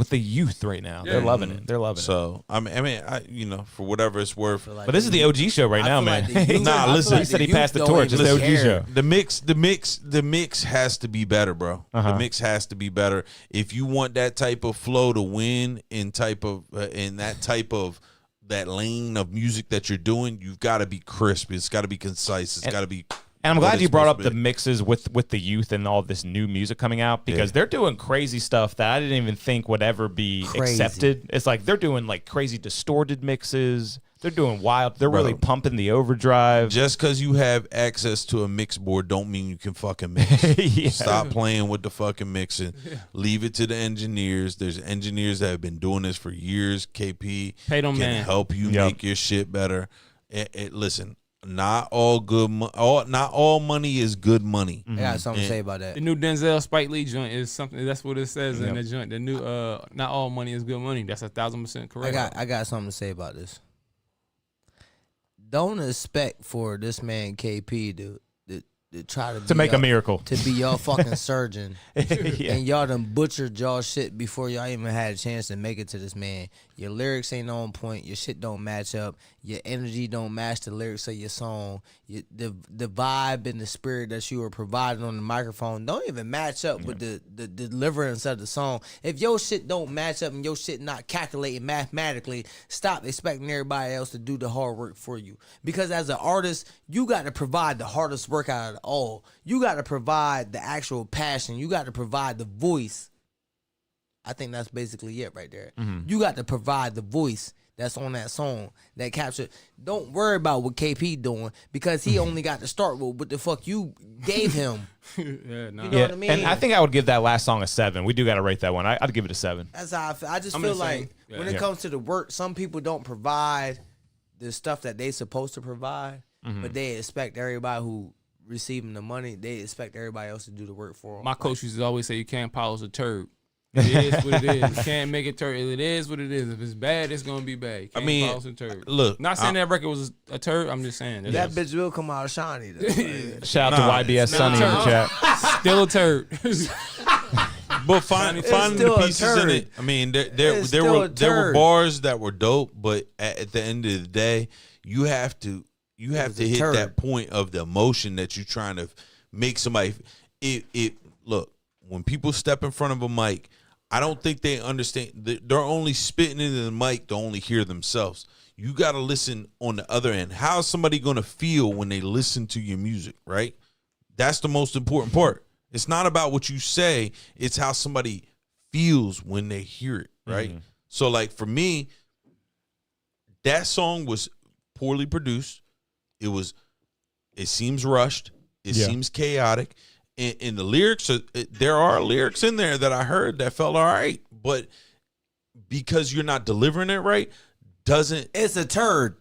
S2: the youth right now. Yeah. They're loving it. They're loving it.
S10: So I mean, for whatever it's worth.
S2: But this is the OG show right now, man.
S10: Nah, listen.
S2: He said he passed the torch. It's the OG show.
S10: The mix has to be better, bro. The mix has to be better if you want that type of flow to win in that lane of music that you're doing. You've got to be crisp. It's got to be concise. It's got to be.
S2: And I'm glad you brought up the mixes with the youth and all this new music coming out because they're doing crazy stuff that I didn't even think would ever be accepted. It's like they're doing like crazy distorted mixes. They're doing wild. They're really pumping the overdrive.
S10: Just because you have access to a mix board don't mean you can fucking mix. Stop playing with the fucking mixing. Leave it to the engineers. There's engineers that have been doing this for years. KP can help you make your shit better. Listen, not all money is good money.
S12: I got something to say about that.
S11: The new Denzel Spike Lee joint is something. That's what it says in the joint. The new not all money is good money. That's 1,000% correct.
S12: I got something to say about this. Don't expect for this man KP to try to
S2: make a miracle,
S12: to be y'all fucking surgeon, and y'all done butchered y'all shit before y'all even had a chance to make it to this man. Your lyrics ain't on point. Your shit don't match up. Your energy don't match the lyrics of your song. The vibe and the spirit that you were providing on the microphone don't even match up with the deliverance of the song. If your shit don't match up and your shit not calculated mathematically, stop expecting everybody else to do the hard work for you. Because as an artist, you got to provide the hardest work out of it all. You got to provide the actual passion. You got to provide the voice. I think that's basically it right there. You got to provide the voice that's on that song that captured. Don't worry about what KP doing because he only got to start with what the fuck you gave him. You know what I mean?
S2: And I think I would give that last song a 7. We do got to rate that one. I'd give it a 7.
S12: That's how I feel. I just feel like when it comes to the work, some people don't provide the stuff that they supposed to provide, but they expect everybody who receiving the money, they expect everybody else to do the work for them.
S11: My coach used to always say you can't polish a turd. It is what it is. You can't make it turd. It is what it is. If it's bad, it's gonna be bad. You can't polish a turd.
S10: Look,
S11: not saying that record was a turd. I'm just saying
S12: that bitch will come out shiny.
S2: Shout out to YBS Sunny in the chat.
S11: Still a turd.
S10: But find the pieces in it. I mean, there were bars that were dope, but at the end of the day, you have to hit that point of the emotion that you're trying to make somebody. Look, when people step in front of a mic, I don't think they understand. They're only spitting into the mic to only hear themselves. You got to listen on the other end. How is somebody going to feel when they listen to your music, right? That's the most important part. It's not about what you say. It's how somebody feels when they hear it, right? So, like, for me, that song was poorly produced. It seems rushed. It seems chaotic. And the lyrics, there are lyrics in there that I heard that felt all right. But because you're not delivering it right,
S12: it's a turd.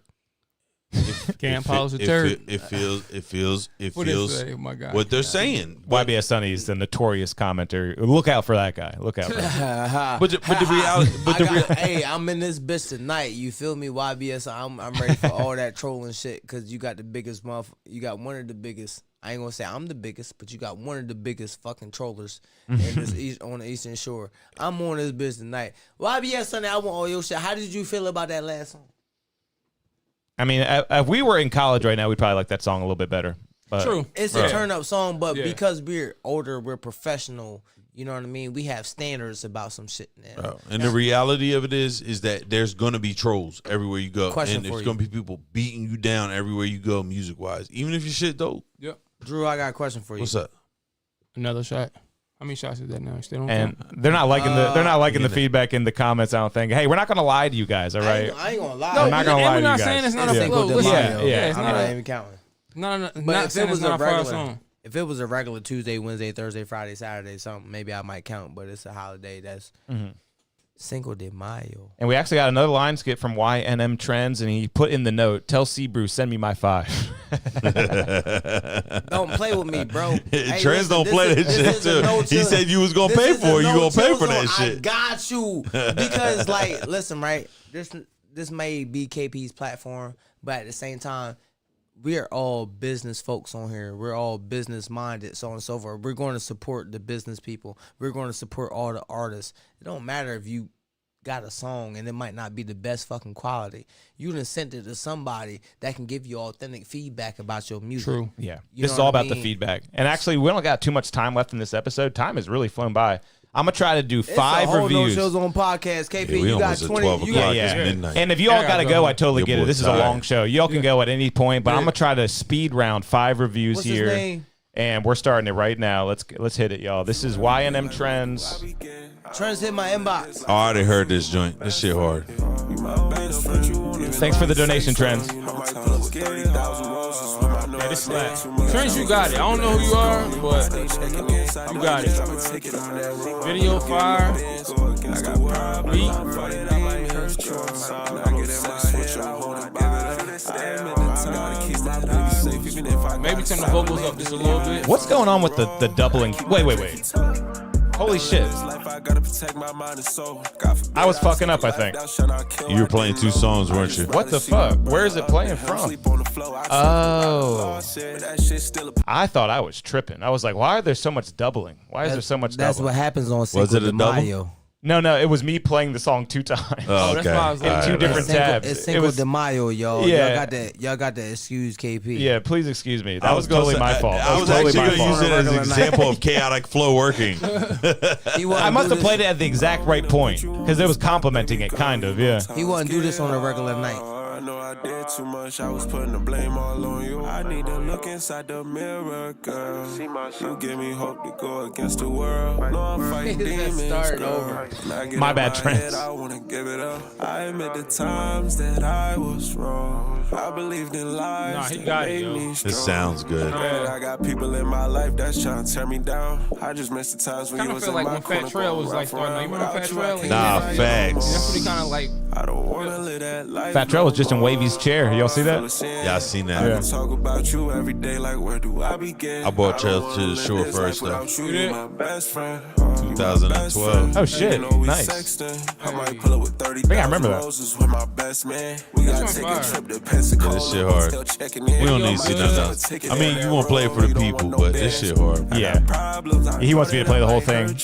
S11: Can't polish a turd.
S10: It feels
S11: say? Oh my God.
S10: What they're saying.
S2: YBS Sunny is the notorious commenter. Look out for that guy. Look out for that.
S10: But the reality.
S12: Hey, I'm in this bitch tonight. You feel me? YBS. I'm ready for all that trolling shit because you got the biggest You got one of the biggest. I ain't gonna say I'm the biggest, but you got one of the biggest fucking trollers on the Eastern Shore. I'm on this bitch tonight. YBS Sunday, I want all your shit. How did you feel about that last song?
S2: I mean, if we were in college right now, we'd probably like that song a little bit better. But,
S11: True.
S12: It's a turn up song, but because we're older, we're professional. You know what I mean? We have standards about some shit now.
S10: And the reality of it is that there's going to be trolls everywhere you go. And there's going to be people beating you down everywhere you go music-wise, even if your shit dope.
S11: Yep.
S12: Drew, I got a question for you.
S10: What's up?
S11: Another shot. How many shots is that now? Still on
S2: and they're not liking the feedback in the comments. I don't think. Hey, we're not gonna lie to you guys. All right.
S12: I ain't gonna lie.
S2: I'm not gonna lie to you guys.
S11: Saying it's not a
S12: flow.
S11: Yeah.
S12: I'm not even counting.
S11: No.
S12: But if it was a regular
S11: song.
S12: If it was a regular Tuesday, Wednesday, Thursday, Friday, Saturday, something, maybe I might count. But it's a holiday. That's Cinco de Mayo.
S2: And we actually got another line skip from YNM Trends, and he put in the note, "Tell C Bruce, send me my 5."
S12: Don't play with me, bro. Hey,
S10: Trends don't play that shit too. He said you was gonna pay for it. You gonna pay for that shit.
S12: I got you because, like, listen, right? This may be KP's platform, but at the same time, we are all business folks on here. We're all business minded, so on and so forth. We're going to support the business people. We're going to support all the artists. It don't matter if you got a song and it might not be the best fucking quality. You done sent it to somebody that can give you authentic feedback about your music.
S2: True. Yeah. This is all about the feedback. And actually, we don't got too much time left in this episode. Time has really flown by. I'm gonna try to do 5 reviews.
S12: No shows on podcast. KP,
S10: we
S12: you got
S10: 20.
S2: Yeah.
S10: Midnight.
S2: And if you all gotta go, I totally get it. This is a long show. Y'all can go at any point, but I'm gonna try to speed round 5 reviews
S12: What's
S2: here.
S12: His name?
S2: And we're starting it right now. Let's hit it, y'all. This is YNM Trends.
S12: Trends hit my inbox.
S10: Oh, I already heard this joint. This shit hard.
S2: Thanks for the donation, Trends.
S11: Yeah, this slaps. Trends, you got it. I don't know who you are, but you got it. Video fire. Beat. Maybe turn the vocals up just a little bit.
S2: What's going on with the doubling? Wait. Holy shit. I was fucking up, I think.
S10: You were playing 2 songs, weren't you?
S2: What the fuck? Where is it playing from? Oh. I thought I was tripping. I was like, why are there so much doubling? Why is there so much doubling?
S12: That's what happens on Cinco de Mayo.
S2: No, it was me playing the song 2 times.
S10: Oh, okay.
S2: In 2 different tabs.
S12: It's Cinco de Mayo, y'all.
S2: Yeah.
S12: Y'all got to excuse KP.
S2: Yeah, please excuse me. That was totally my fault.
S10: I was actually going to use it as an example of chaotic flow working.
S2: I must have played it at the exact right point because it was complimenting it, kind of, yeah.
S12: He wouldn't do this on a regular night.
S17: I know I did too much. I was putting the blame all on you. I need to look inside the mirror, girl. You give me hope to go against the world. No, I'm fighting demons, girl.
S2: My bad, Trent.
S17: I want to give it up. I admit the times that I was wrong. I believed in lies.
S11: He got it, yo.
S10: This sounds good.
S17: I got people in my life that's trying to tear me down. I just miss the times when you was in my corner.
S11: Kind of feel like when Fat Trail was like starting. You remember Fat Trail?
S10: Nah, facts.
S11: That's what he kind of like.
S17: I don't want to live that life.
S2: Fat Trail was just in Wavy's chair. Y'all see that?
S10: Yeah, I seen that.
S2: Yeah.
S17: Talk about you every day, like where do I begin?
S10: I brought Trail to the shore first, though.
S17: You did? My best friend.
S10: 2012.
S2: Oh, shit. Nice.
S17: I might pull up with 30
S2: I think I remember that.
S17: with my best man. We gotta take a trip to Pensacola.
S10: Yeah, this shit hard. We don't need to see nothing else. I mean, you want to play it for the people, but this shit hard.
S2: Yeah. He wants me to play the whole thing.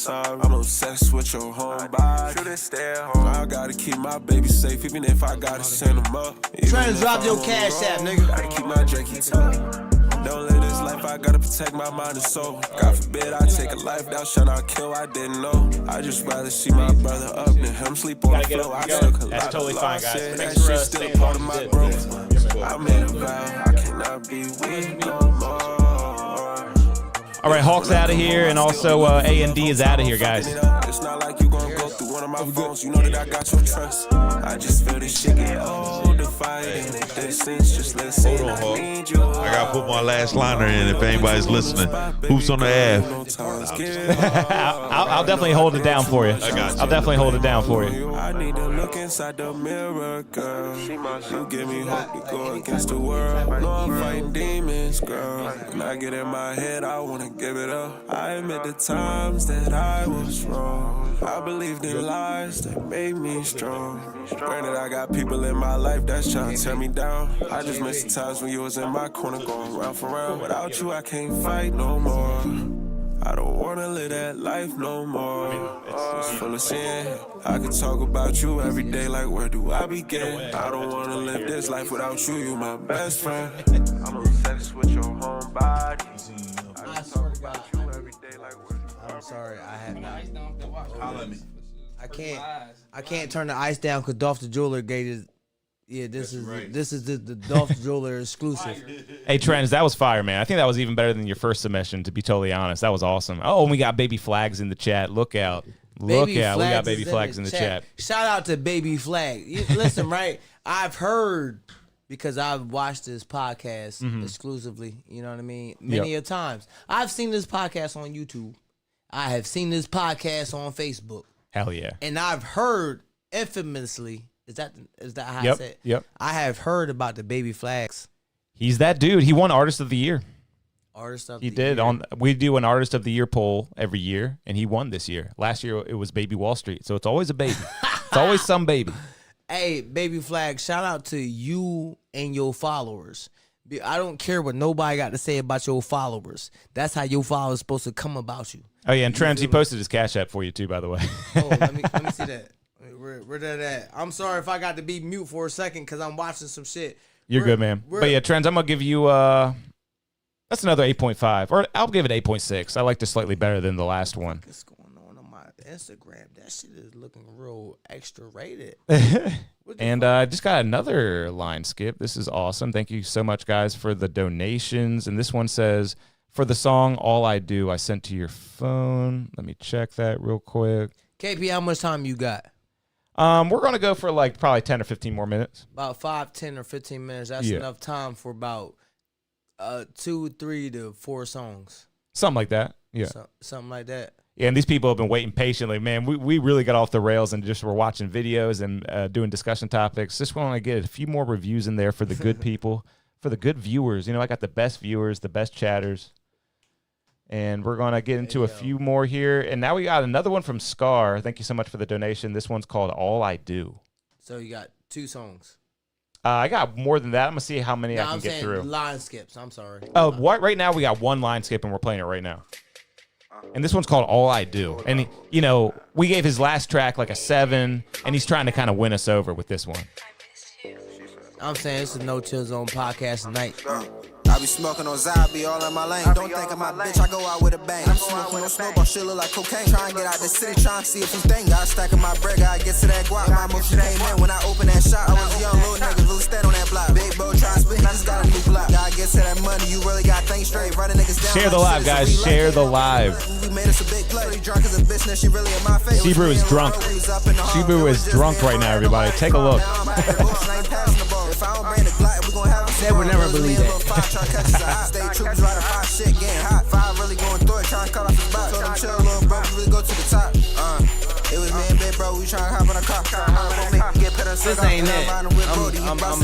S17: I'm obsessed with your home body. I gotta keep my baby safe, even if I gotta send him up.
S12: Trying to drop your cash app, nigga.
S17: Gotta keep my Drakey too. Don't let this this life, I gotta protect my mind and soul. God forbid I take a life down, shall not kill, I didn't know. I just rather see my brother up than him sleep on the floor. I took a lot.
S2: That's totally fine, guys.
S17: That
S2: Thanks for
S17: shit still
S2: staying
S17: a part
S2: on
S17: of my
S2: the
S17: growth. I made a vow, I cannot be weak no more.
S2: All right, Hawk's out of here, and also A&D is out of here, guys.
S17: It's not like you gonna go through one of my phones. You know that I got your trust. I just feel this shit get old to fight in the distance. Just listen.
S10: Hold on, Hawk. I gotta put my last liner in if anybody's listening. Who's on the Ave?
S2: I'll definitely hold it down for you.
S10: I got you.
S2: I'll definitely hold it down for you.
S17: I need to look inside the mirror, girl. You give me hope to go against the world. No, I'm fighting demons, girl. When I get in my head, I wanna give it up. I admit the times that I was wrong. I believed in lies that made me strong. Granted, I got people in my life that's trying to tear me down. I just miss the times when you was in my corner going round for round. Without you, I can't fight no more. I don't wanna live that life no more. It's full of sin. I could talk about you every day, like where do I begin? I don't wanna live this life without you. You my best friend. I'm obsessed with your home body. I talk about you every day, like where do I?
S12: I'm sorry, I have not. I can't turn the ice down because Dolph the Jeweler gave it. Yeah, this is the Dolph Jeweler exclusive.
S2: Hey, Trends, that was fire, man. I think that was even better than your first submission, to be totally honest. That was awesome. Oh, and we got Baby Flags in the chat. Look out. Look out. We got Baby Flags in the chat.
S12: Shout out to Baby Flag. Listen, right? I've heard, because I've watched this podcast exclusively, you know what I mean? Many a times. I've seen this podcast on YouTube. I have seen this podcast on Facebook.
S2: Hell yeah.
S12: And I've heard infamously, is that how I say it?
S2: Yep.
S12: I have heard about the Baby Flags.
S2: He's that dude. He won Artist of the Year.
S12: Artist of
S2: He
S12: the
S2: did.
S12: Year.
S2: We do an Artist of the Year poll every year, and he won this year. Last year it was Baby Wall Street, so it's always a baby. It's always some baby.
S12: Hey, Baby Flag, shout out to you and your followers. I don't care what nobody got to say about your followers. That's how your followers supposed to come about you.
S2: Oh yeah, and Trends, he posted his Cash App for you too, by the way.
S12: Oh, let me see that. Where that at? I'm sorry if I got to be mute for a second because I'm watching some shit.
S2: You're good, man. But yeah, Trends, I'm gonna give you that's another 8.5, or I'll give it 8.6. I liked it slightly better than the last one.
S12: What's going on my Instagram? That shit is looking real extra rated.
S2: And I just got another line skip. This is awesome. Thank you so much, guys, for the donations. And this one says, for the song All I Do, I sent to your phone. Let me check that real quick.
S12: KP, how much time you got?
S2: We're going to go for like probably 10 or 15 more minutes.
S12: About 5, 10, or 15 minutes. That's enough time for about 2, 3 to 4 songs.
S2: Something like that. Yeah.
S12: Something like that.
S2: Yeah, and these people have been waiting patiently. Man, we really got off the rails and just were watching videos and doing discussion topics. Just want to get a few more reviews in there for the good people, for the good viewers. You know, I got the best viewers, the best chatters. And we're going to get into a few more here. And now we got another one from Scar. Thank you so much for the donation. This one's called All I Do.
S12: So you got 2 songs.
S2: I got more than that. I'm going to see how many I can get through.
S12: Line skips. I'm sorry.
S2: Oh, right now we got 1 line skip and we're playing it right now. And this one's called All I Do. And, you know, we gave his last track like a 7, and he's trying to kind of win us over with this one.
S12: I'm saying it's a No Chill Zone podcast tonight.
S13: I be smoking on Zabi all in my lane. Don't think of my bitch, I go out with a bang. I'm smoking on snowball, shit look like cocaine. Try and get out the city, try and see if you think. Got stacking my bread, I get to that guap. My motion came in when I opened that shop. I was a young little nigga, really stand on that block. Big bro try and split, he just got a new block. Gotta get to that money, you really got things straight. Running niggas down.
S2: Share the live, guys. Share the live.
S13: We made us a big play. Drunk as a bitch, now she really in my face.
S2: Shebrew is drunk. Shebrew is drunk right now, everybody. Take a look.
S13: If I don't bring the Glock, we gon' have a
S12: they would never believe that.
S13: Stay troopers riding 5 shit, getting hot. 5 really going through it, trying to cut off his box. Told him chill, little bro, we really go to the top. It was me and Big Bro, we trying to hop on a car.
S12: This ain't it. I'm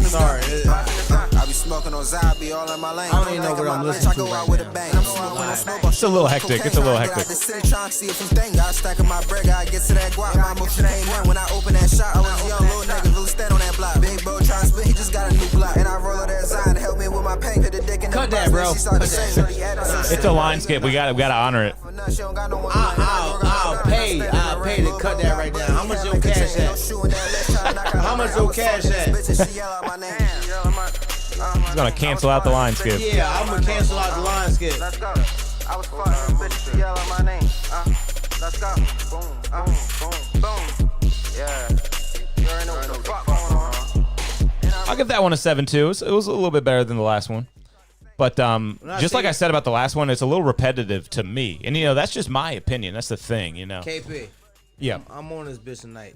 S12: sorry.
S13: I be smoking on Zabi all in my lane.
S12: I don't even know what I'm listening to right now.
S2: It's a little hectic. It's a little hectic.
S13: Trying to see if you think. Got stacking my bread, gotta get to that guap. My motion came in when I opened that shop. I was a young little nigga, really stand on that block. Big Bro trying to split, he just got a new block. And I roll up that Zion to help me with my pain. Cut the dick in the
S12: cut that, bro.
S2: It's a line skip. We gotta honor it.
S12: I'll pay to cut that right now. How much your cash at? How much your cash at?
S2: He's gonna cancel out the line skip.
S12: Yeah, I'm gonna cancel out the line skip.
S13: Let's go. I was fucking bitches yell out my name. Let's go. Boom, boom, boom. Yeah. You already know what the fuck going on.
S2: I'll give that one a 7-2. It was a little bit better than the last one. But just like I said about the last one, it's a little repetitive to me. And, that's just my opinion. That's the thing,
S12: KP.
S2: Yeah.
S12: I'm on this bitch tonight.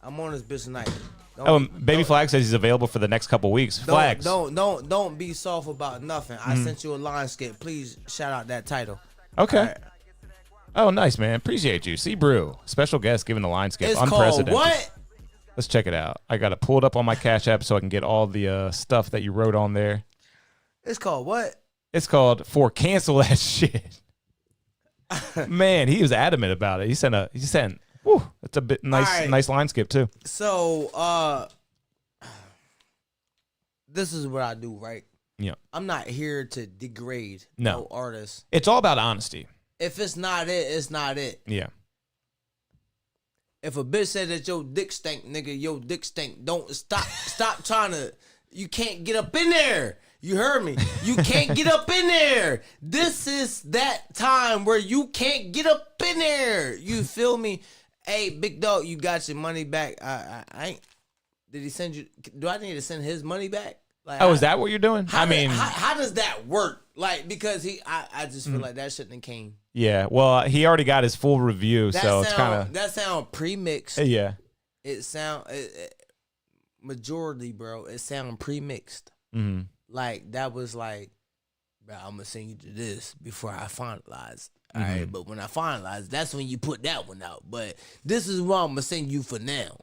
S12: I'm on this bitch tonight.
S2: Baby Flag says he's available for the next couple weeks. Flags.
S12: Don't be soft about nothing. I sent you a line skip. Please shout out that title.
S2: Okay.
S12: Right.
S2: Oh, nice, man. Appreciate you. C. Brew, special guest giving the line skip.
S12: It's
S2: Unprecedented.
S12: called what?
S2: Let's check it out. I got it pulled up on my Cash App so I can get all the stuff that you wrote on there.
S12: It's called what?
S2: It's called For Cancel That Shit. Man, he was adamant about it. He sent whew, it's a bit nice line skip too.
S12: So, this is what I do, right?
S2: Yeah.
S12: I'm not here to degrade
S2: no
S12: artists.
S2: It's all about honesty.
S12: If it's not it, it's not it.
S2: Yeah.
S12: If a bitch said that your dick stink, nigga, your dick stink. Don't stop trying to. You can't get up in there. You heard me. You can't get up in there. This is that time where you can't get up in there. You feel me? Hey, big dog, you got your money back. I ain't. Did he send you? Do I need to send his money back? Like,
S2: is that what you're doing?
S12: How does that work? Like, because I just feel like that shouldn't have came.
S2: Yeah. Well, he already got his full review, so it's kind of
S12: that sound pre-mixed.
S2: Yeah.
S12: It sound majority, bro. It sound pre-mixed.
S2: Mm-hmm.
S12: Like that was like, bro, I'm gonna send you to this before I finalize. All right, but when I finalize, that's when you put that one out. But this is what I'm gonna send you for now.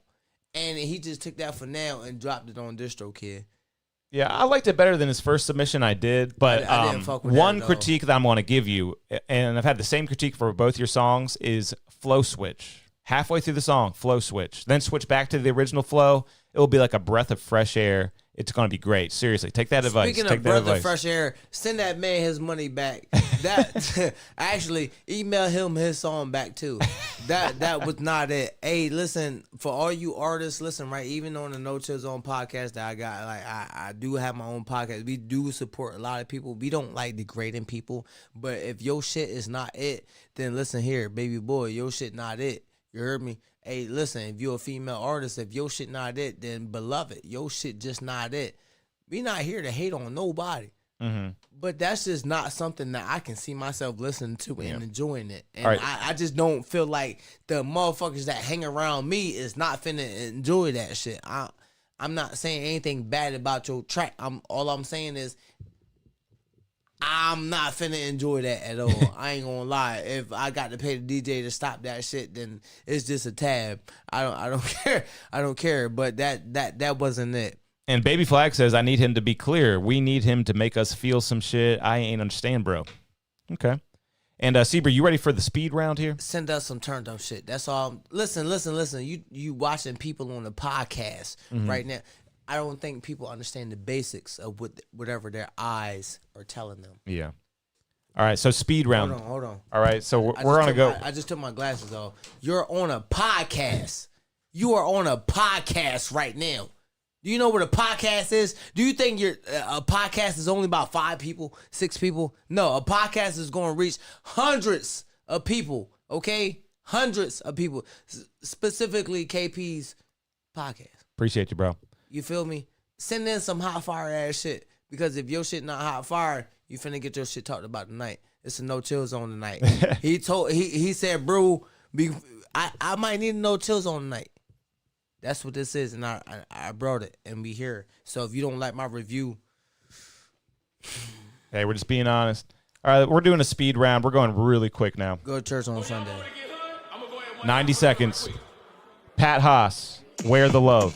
S12: And he just took that for now and dropped it on DistroKid.
S2: Yeah, I liked it better than his first submission I did, but
S12: I didn't fuck with
S2: one
S12: that,
S2: critique that I'm going to give you, and I've had the same critique for both your songs, is flow switch. Halfway through the song, flow switch. Then switch back to the original flow. It will be like a breath of fresh air. It's going to be great. Seriously, take that advice.
S12: Speaking of breath of fresh air, send that man his money back. That actually email him his song back too. That was not it. Hey, listen, for all you artists, listen, right? Even on the No Chill Zone podcast that I got, like I do have my own podcast. We do support a lot of people. We don't like degrading people, but if your shit is not it, then listen here, baby boy, your shit not it. You heard me? Hey, listen, if you're a female artist, if your shit not it, then beloved, your shit just not it. We not here to hate on nobody.
S2: Mm-hmm.
S12: But that's just not something that I can see myself listening to and enjoying it. And
S2: right.
S12: I just don't feel like the motherfuckers that hang around me is not finna enjoy that shit. I'm not saying anything bad about your track. All I'm saying is I'm not finna enjoy that at all. I ain't gonna lie. If I got to pay the DJ to stop that shit, then it's just a tab. I don't care. I don't care. But that wasn't it.
S2: And Baby Flag says, I need him to be clear. We need him to make us feel some shit. I ain't understand, bro. Okay. And Seaber, you ready for the speed round here?
S12: Send us some turned up shit. That's all. Listen. You watching people on the podcast right now. I don't think people understand the basics of whatever their eyes are telling them.
S2: Yeah. All right, so speed round.
S12: Hold on.
S2: All right, so we're going to go.
S12: I just took my glasses off. You're on a podcast. You are on a podcast right now. Do you know what a podcast is? Do you think a podcast is only about 5 people, 6 people? No, a podcast is going to reach hundreds of people, okay? Hundreds of people, specifically KP's podcast.
S2: Appreciate you, bro.
S12: You feel me? Send in some hot fire ass shit. Because if your shit not hot fire, you finna get your shit talked about tonight. It's a no chill zone tonight. He said, bro, I might need a no chill zone tonight. That's what this is, and I brought it, and we here. So if you don't like my review,
S2: hey, we're just being honest. All right, we're doing a speed round. We're going really quick now.
S12: Go to church on Sunday.
S2: 90 seconds. Pat Haas, Where the Love.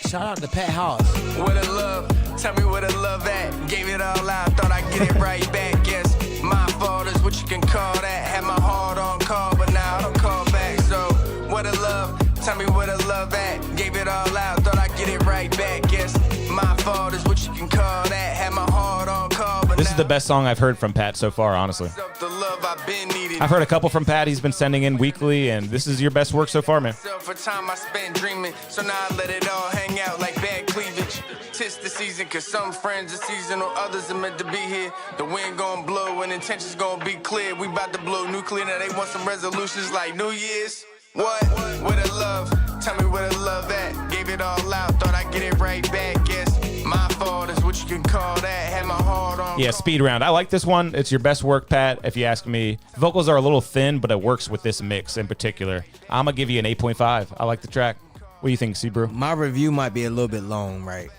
S12: Shout out to Pat Haas.
S18: Where the love? Tell me where the love at. Gave it all out, thought I'd get it right back. Guess my fault is what you can call that. Had my heart on call, but now I don't call back. So where the love? Tell me where the love at. Gave it all out, thought I'd get it right back. Guess my fault is what you can call that. Had my heart on call, but
S2: this This is the best song I've heard from Pat so far, honestly. I've heard a couple from Pat. He's been sending in weekly, and this is your best work so far, man.
S18: For time I spent dreaming, so now I let it all hang out like bad cleavage. Tis the season, cause some friends are seasonal, others are meant to be here. The wind gon' blow and intentions gon' be clear. We about to blow nuclear, now they want some resolutions like New Year's. What? Where the love? Tell me where the love at. Gave it all out, thought I'd get it right back. Guess my fault is what you can call that. Had my heart on.
S2: Yeah, speed round. I like this one. It's your best work, Pat, if you ask me. Vocals are a little thin, but it works with this mix in particular. I'm going to give you an 8.5. I like the track. What do you think, C-Brew?
S12: My review might be a little bit long, right?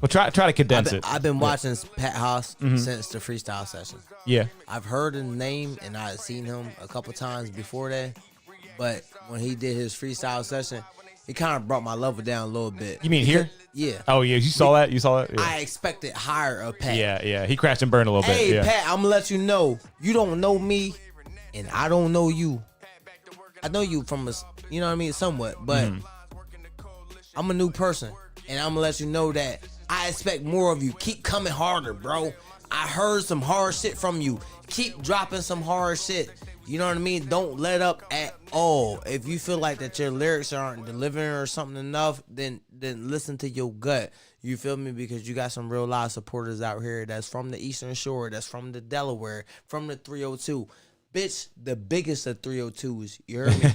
S2: Well, try to condense it.
S12: I've been watching Pat Haas since the freestyle session.
S2: Yeah.
S12: I've heard his name, and I've seen him a couple times before that. But when he did his freestyle session, it kind of brought my level down a little bit.
S2: You mean here?
S12: Yeah.
S2: Oh, yeah. You saw that? You saw that? Yeah.
S12: I expected higher of Pat.
S2: Yeah. He crashed and burned a little bit.
S12: Hey,
S2: Yeah.
S12: Pat, I'm going to let you know. You don't know me, and I don't know you. I know you from, you know what I mean, somewhat. But I'm a new person, and I'm going to let you know that I expect more of you. Keep coming harder, bro. I heard some hard shit from you. Keep dropping some hard shit. You know what I mean? Don't let up at all. If you feel like that your lyrics aren't delivering or something enough, then listen to your gut. You feel me? Because you got some real live supporters out here that's from the Eastern Shore, that's from the Delaware, from the 302. Bitch, the biggest of 302s. You heard me?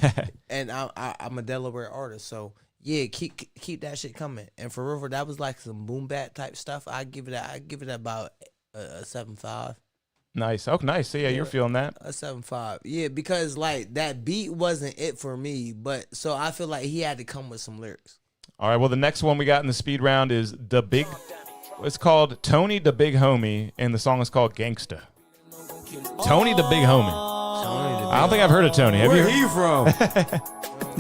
S12: And I'm a Delaware artist, so yeah, keep that shit coming. And for real, that was like some boom bap type stuff. I give it about a 7.5.
S2: Nice. Oh, nice. So, yeah, you're feeling that.
S12: A 7.5. Yeah, because like that beat wasn't it for me, but so I feel like he had to come with some lyrics.
S2: All right. Well, the next one we got in the speed round is it's called Tony the Big Homie, and the song is called Gangsta. Tony the Big Homie. I don't think I've heard of Tony. Have you?
S19: Where he from?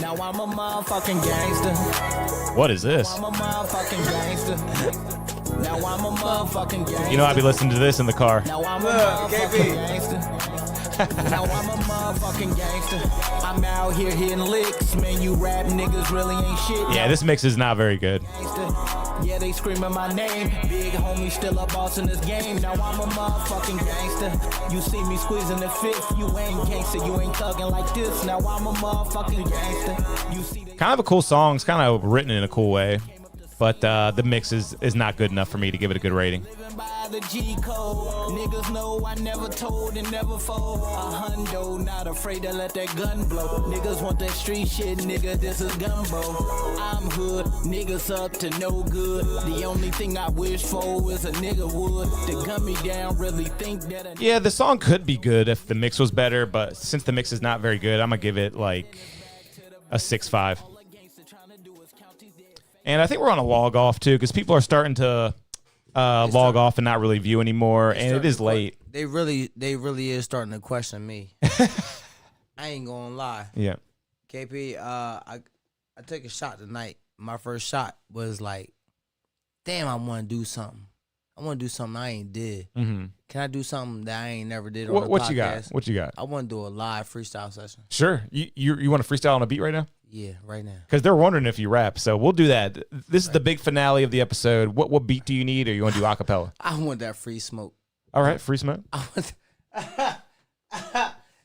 S13: Now I'm a motherfucking gangster.
S2: What is this?
S13: I'm a motherfucking gangster. Now I'm a motherfucking gangster.
S2: You know, I'd be listening to this in the car.
S13: Now I'm a motherfucking gangster. Now I'm a motherfucking gangster. I'm out here hitting licks. Man, you rap niggas really ain't shit.
S2: Yeah, this mix is not very good.
S13: Yeah, they screaming my name. Big homie still a boss in this game. Now I'm a motherfucking gangster. You see me squeezing the fifth. You ain't gangster. You ain't thugging like this. Now I'm a motherfucking gangster. You see
S2: Kind of a cool song. It's kind of written in a cool way. But the mix is not good enough for me to give it a good rating.
S13: by the G code. Niggas know I never told and never fold. A hundo, not afraid to let that gun blow. Niggas want that street shit, nigga, this is gumbo. I'm hood, niggas up to no good. The only thing I wish for is a nigga would to gun me down, really think that
S2: Yeah, the song could be good if the mix was better, but since the mix is not very good, I'm going to give it like a 6.5. And I think we're on a log off too, because people are starting to log off and not really view anymore, and it is late.
S12: They really is starting to question me. I ain't gonna lie.
S2: Yeah.
S12: KP, I took a shot tonight. My first shot was like, damn, I want to do something. I want to do something I ain't did.
S2: Mm-hmm.
S12: Can I do something that I ain't never did on
S2: What
S12: the podcast?
S2: you got? What you got?
S12: I want to do a live freestyle session.
S2: Sure. You want to freestyle on a beat right now?
S12: Yeah, right now.
S2: Because they're wondering if you rap, so we'll do that. This is the big finale of the episode. What beat do you need, or you want to do acapella?
S12: I want that free smoke.
S2: All right, free smoke.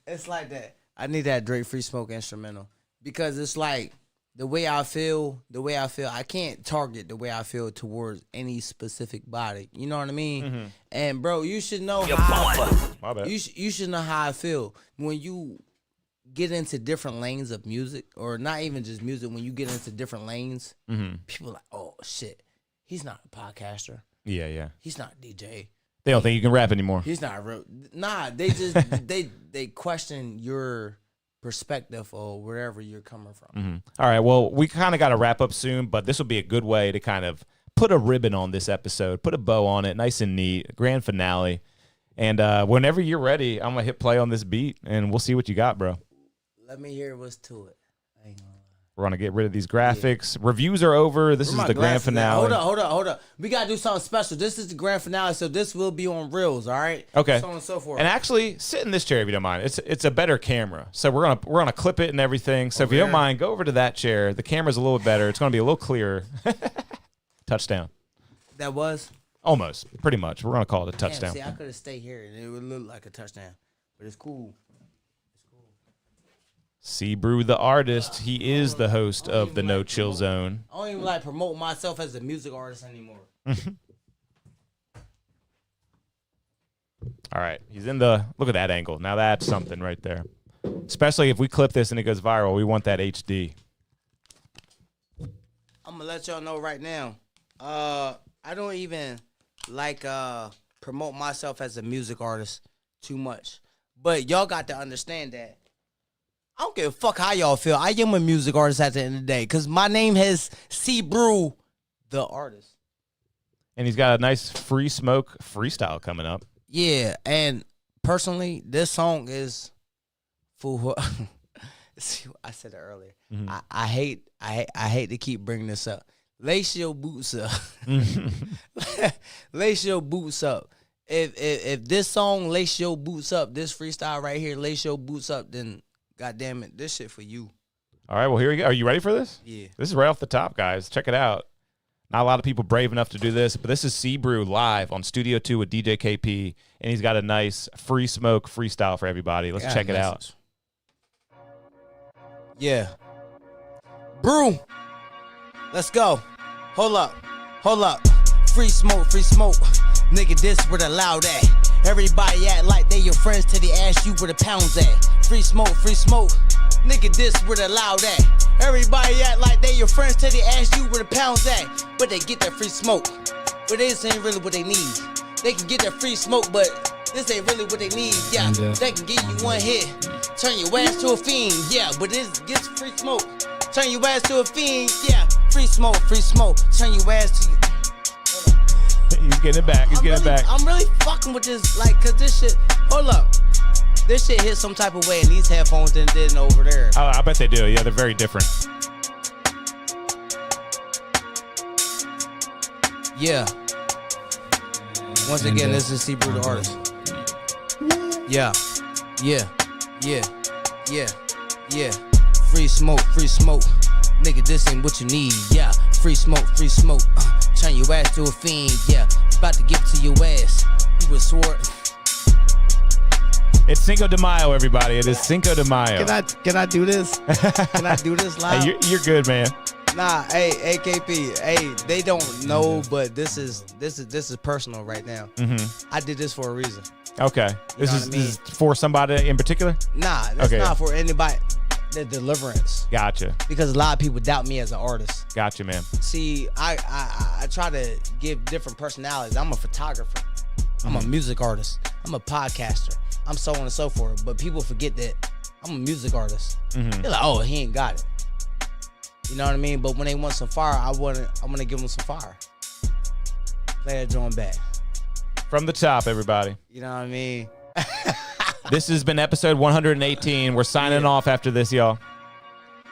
S12: It's like that. I need that Drake free smoke instrumental because it's like the way I feel. I can't target the way I feel towards any specific body. You know what I mean?
S2: Mm-hmm.
S12: And bro, you should know how.
S2: My bad.
S12: You should know how I feel when you get into different lanes of music, or not even just music. When you get into different lanes, people are like, oh shit, he's not a podcaster.
S2: Yeah.
S12: He's not a DJ.
S2: They don't think you can rap anymore.
S12: He's not real. Nah, they just they question your perspective or wherever you're coming from.
S2: Mm-hmm. All right, well, we kind of got to wrap up soon, but this will be a good way to kind of put a ribbon on this episode, put a bow on it, nice and neat, grand finale. And whenever you're ready, I'm going to hit play on this beat, and we'll see what you got, bro.
S12: Let me hear what's to it. I ain't gonna lie.
S2: We're going to get rid of these graphics. Yeah. Reviews are over. This is the grand finale.
S12: Hold up. We got to do something special. This is the grand finale, so this will be on Reels, all right?
S2: Okay.
S12: So on and so forth.
S2: And actually, sit in this chair if you don't mind. It's a better camera. So we're gonna clip it and everything. So if you don't mind, go over to that chair. The camera's a little bit better. It's going to be a little clearer. Touchdown.
S12: That was?
S2: Almost, pretty much. We're gonna call it a touchdown.
S12: See, I could have stayed here and it would look like a touchdown, but it's cool.
S2: CYPHER, the artist, he is the host of the No Chill Zone.
S12: I don't even like promote myself as a music artist anymore.
S2: All right, he's in the. Look at that angle. Now that's something right there. Especially if we clip this and it goes viral, we want that HD.
S12: I'm gonna let y'all know right now. I don't even like promote myself as a music artist too much, but y'all got to understand that I don't give a fuck how y'all feel. I am a music artist at the end of the day because my name has CYPHER, the artist.
S2: And he's got a nice Free Smoke freestyle coming up.
S12: Yeah, and personally, this song is for. See, I said it earlier.
S2: Mm-hmm.
S12: I hate to keep bringing this up. Lace your boots up. Lace your boots up. If this song lace your boots up, this freestyle right here lace your boots up, then goddamn it, this shit for you.
S2: All right, well here we go. Are you ready for this?
S12: Yeah.
S2: This is right off the top, guys. Check it out. Not a lot of people brave enough to do this, but this is CYPHER live on Studio 2 with DJ KP, and he's got a nice Free Smoke freestyle for everybody. Let's check it out.
S12: Yeah. Brew. Let's go. Hold up. Free smoke. Nigga, this where the loud at. Everybody act like they your friends till they ask you where the pounds at. Free smoke. Nigga, this where the loud at. Everybody act like they your friends till they ask you where the pounds at. But they get that free smoke. But this ain't really what they need. They can get that free smoke, but this ain't really what they need. Yeah, they can give you one hit. Turn your ass to a fiend. Yeah, but this gets free smoke. Turn your ass to a fiend. Yeah, free smoke. Turn your ass to.
S2: He's getting it back.
S12: I'm really fucking with this, like, cause this shit. Hold up. This shit hit some type of way in these headphones than it did over there.
S2: Oh, I bet they do. Yeah, they're very different.
S12: Yeah. Once again, this is CYPHER the artist. Yeah. Free smoke. Nigga, this ain't what you need. Yeah. Free smoke. Turn your ass to a fiend. Yeah. About to give it to your ass. You was swore.
S2: It's Cinco de Mayo, everybody. It is Cinco de Mayo.
S12: Can I do this? Can I do this live?
S2: Hey, you're good, man.
S12: Nah, hey, KP, hey, they don't know, but this is personal right now.
S2: Mm-hmm.
S12: I did this for a reason.
S2: Okay, this is for somebody in particular.
S12: Nah, that's not for anybody. The deliverance.
S2: Gotcha.
S12: Because a lot of people doubt me as an artist.
S2: Gotcha, man.
S12: See, I try to give different personalities. I'm a photographer. I'm a music artist. I'm a podcaster. I'm so on and so forth. But people forget that I'm a music artist.
S2: Mm-hmm.
S12: They're like, oh, he ain't got it. You know what I mean? But when they want some fire, I want to give them some fire. Play that drum back.
S2: From the top, everybody.
S12: You know what I mean?
S2: This has been episode 118. We're signing off after this, y'all.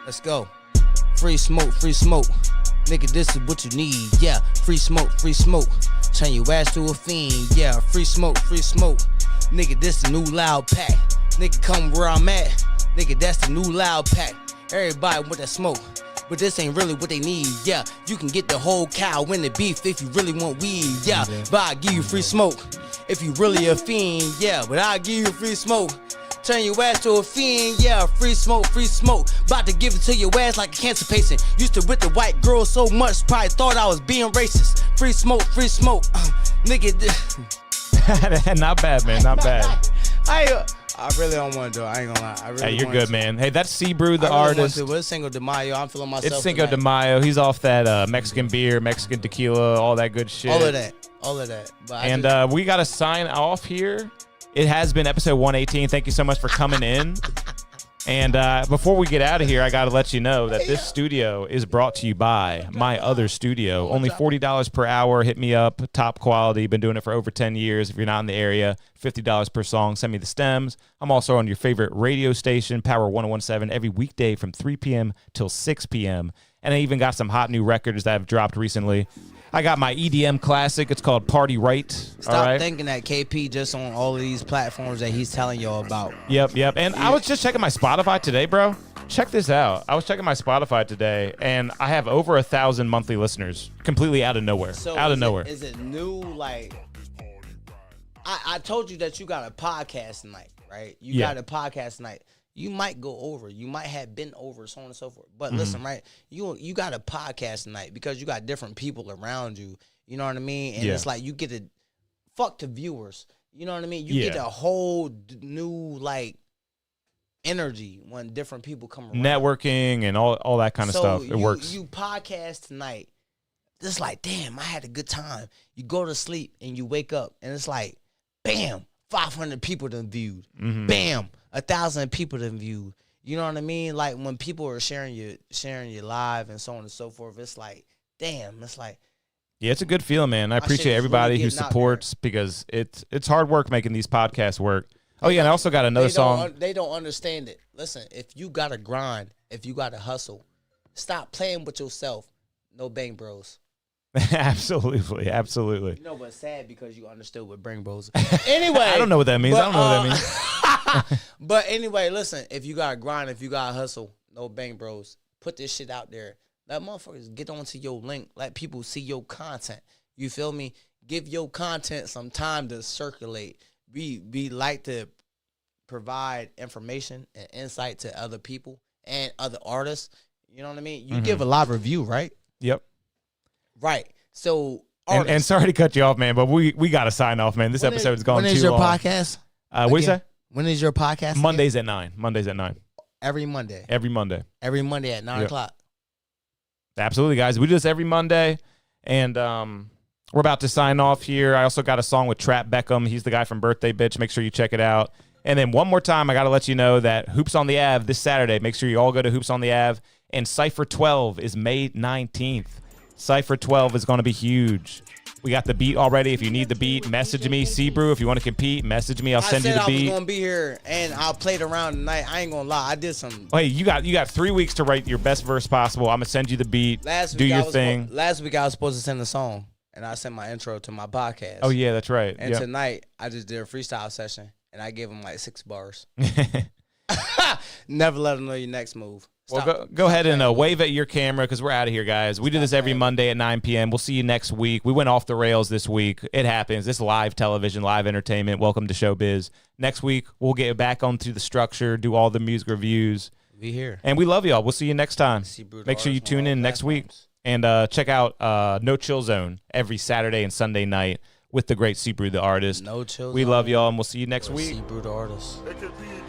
S12: Let's go. Free smoke. Nigga, this is what you need. Yeah, free smoke. Turn your ass to a fiend. Yeah, free smoke. Nigga, this the new loud pack. Nigga, come where I'm at. Nigga, that's the new loud pack. Everybody with that smoke. But this ain't really what they need. Yeah, you can get the whole cow in the beef if you really want weed. Yeah, but I'll give you free smoke if you really a fiend. Yeah, but I'll give you free smoke. Turn your ass to a fiend. Yeah, free smoke. About to give it to your ass like a cancer patient. Used to with the white girl so much, probably thought I was being racist. Free smoke. Nigga.
S2: Not bad, man. Not bad.
S12: I really don't want to do it. I ain't gonna lie.
S2: Hey, you're good, man. Hey, that's CYPHER, the artist.
S12: It's Cinco de Mayo. I'm feeling myself.
S2: It's Cinco de Mayo. He's off that Mexican beer, Mexican tequila, all that good shit.
S12: All of that.
S2: But we got to sign off here. It has been episode 118. Thank you so much for coming in. And before we get out of here, I got to let you know that this studio is brought to you by my other studio. Only $40 per hour. Hit me up. Top quality. Been doing it for over 10 years. If you're not in the area, $50 per song. Send me the stems. I'm also on your favorite radio station, Power 1017, every weekday from 3 p.m. till 6 p.m. And I even got some hot new records that have dropped recently. I got my EDM classic. It's called Party Right.
S12: Stop thinking that KP just on all of these platforms that he's telling y'all about.
S2: Yep. And I was just checking my Spotify today, bro. check this out. I was checking my Spotify today, and I have over 1,000 monthly listeners, completely out of nowhere.
S12: So
S2: out of nowhere.
S12: Is it new? Like, I told you that you got a podcast tonight, right? You got a podcast tonight. You might go over. You might have been over, so on and so forth. But listen, right? You got a podcast tonight because you got different people around you. You know what I mean? And it's like you get to fuck the viewers. You know what I mean? You get a whole new like energy when different people come around.
S2: Networking and all that kind of stuff. It works.
S12: You podcast tonight. It's like, damn, I had a good time. You go to sleep and you wake up and it's like, bam, 500 people done viewed. Bam, 1,000 people done viewed. You know what I mean? Like when people are sharing your live and so on and so forth, it's like, damn, it's like.
S2: Yeah, it's a good feeling, man. I appreciate everybody who supports because it's hard work making these podcasts work. Oh, yeah, and I also got another song.
S12: They don't understand it. Listen, if you got to grind, if you got to hustle, stop playing with yourself. No Bang Bros.
S2: Absolutely.
S12: You know, but it's sad because you understood what Bang Bros. Anyway.
S2: I don't know what that means. I don't know what that means.
S12: But anyway, listen, if you got to grind, if you got to hustle, no Bang Bros. Put this shit out there. Let motherfuckers get onto your link. Let people see your content. You feel me? Give your content some time to circulate. Be like to provide information and insight to other people and other artists. You know what I mean? You give a live review, right?
S2: Yep.
S12: Right. So,
S2: and sorry to cut you off, man, but we got to sign off, man. This episode is going too long.
S12: When is your podcast?
S2: What do you say?
S12: When is your podcast?
S2: Mondays at 9. Mondays at 9.
S12: Every Monday.
S2: Every Monday.
S12: Every Monday at 9 o'clock.
S2: Absolutely, guys. We do this every Monday, and we're about to sign off here. I also got a song with Trap Beckham. He's the guy from Birthday Bitch. Make sure you check it out. And then one more time, I got to let you know that Hoops on the Ave this Saturday. Make sure you all go to Hoops on the Ave. And CYPHER 12 is May 19th. CYPHER 12 is going to be huge. We got the beat already. If you need the beat, message me. Sebrew, if you want to compete, message me. I'll send you the beat.
S12: I was going to be here, and I played around tonight. I ain't going to lie. I did some.
S2: Hey, you got 3 weeks to write your best verse possible. I'm going to send you the beat. Do your thing.
S12: Last week, I was supposed to send a song, and I sent my intro to my podcast.
S2: Oh, yeah, that's right.
S12: And tonight, I just did a freestyle session, and I gave him like 6 bars. Never let them know your next move.
S2: Well, go ahead and wave at your camera because we're out of here, guys. We do this every Monday at 9 p.m. We'll see you next week. We went off the rails this week. It happens. This live television, live entertainment. Welcome to Showbiz. Next week, we'll get back onto the structure, do all the music reviews.
S12: Be here.
S2: And we love y'all. We'll see you next time. Make sure you tune in next week. And check out No Chill Zone every Saturday and Sunday night with the great Sebrew, the artist.
S12: No Chill Zone.
S2: We love y'all, and we'll see you next week.
S12: Sebrew, the artist.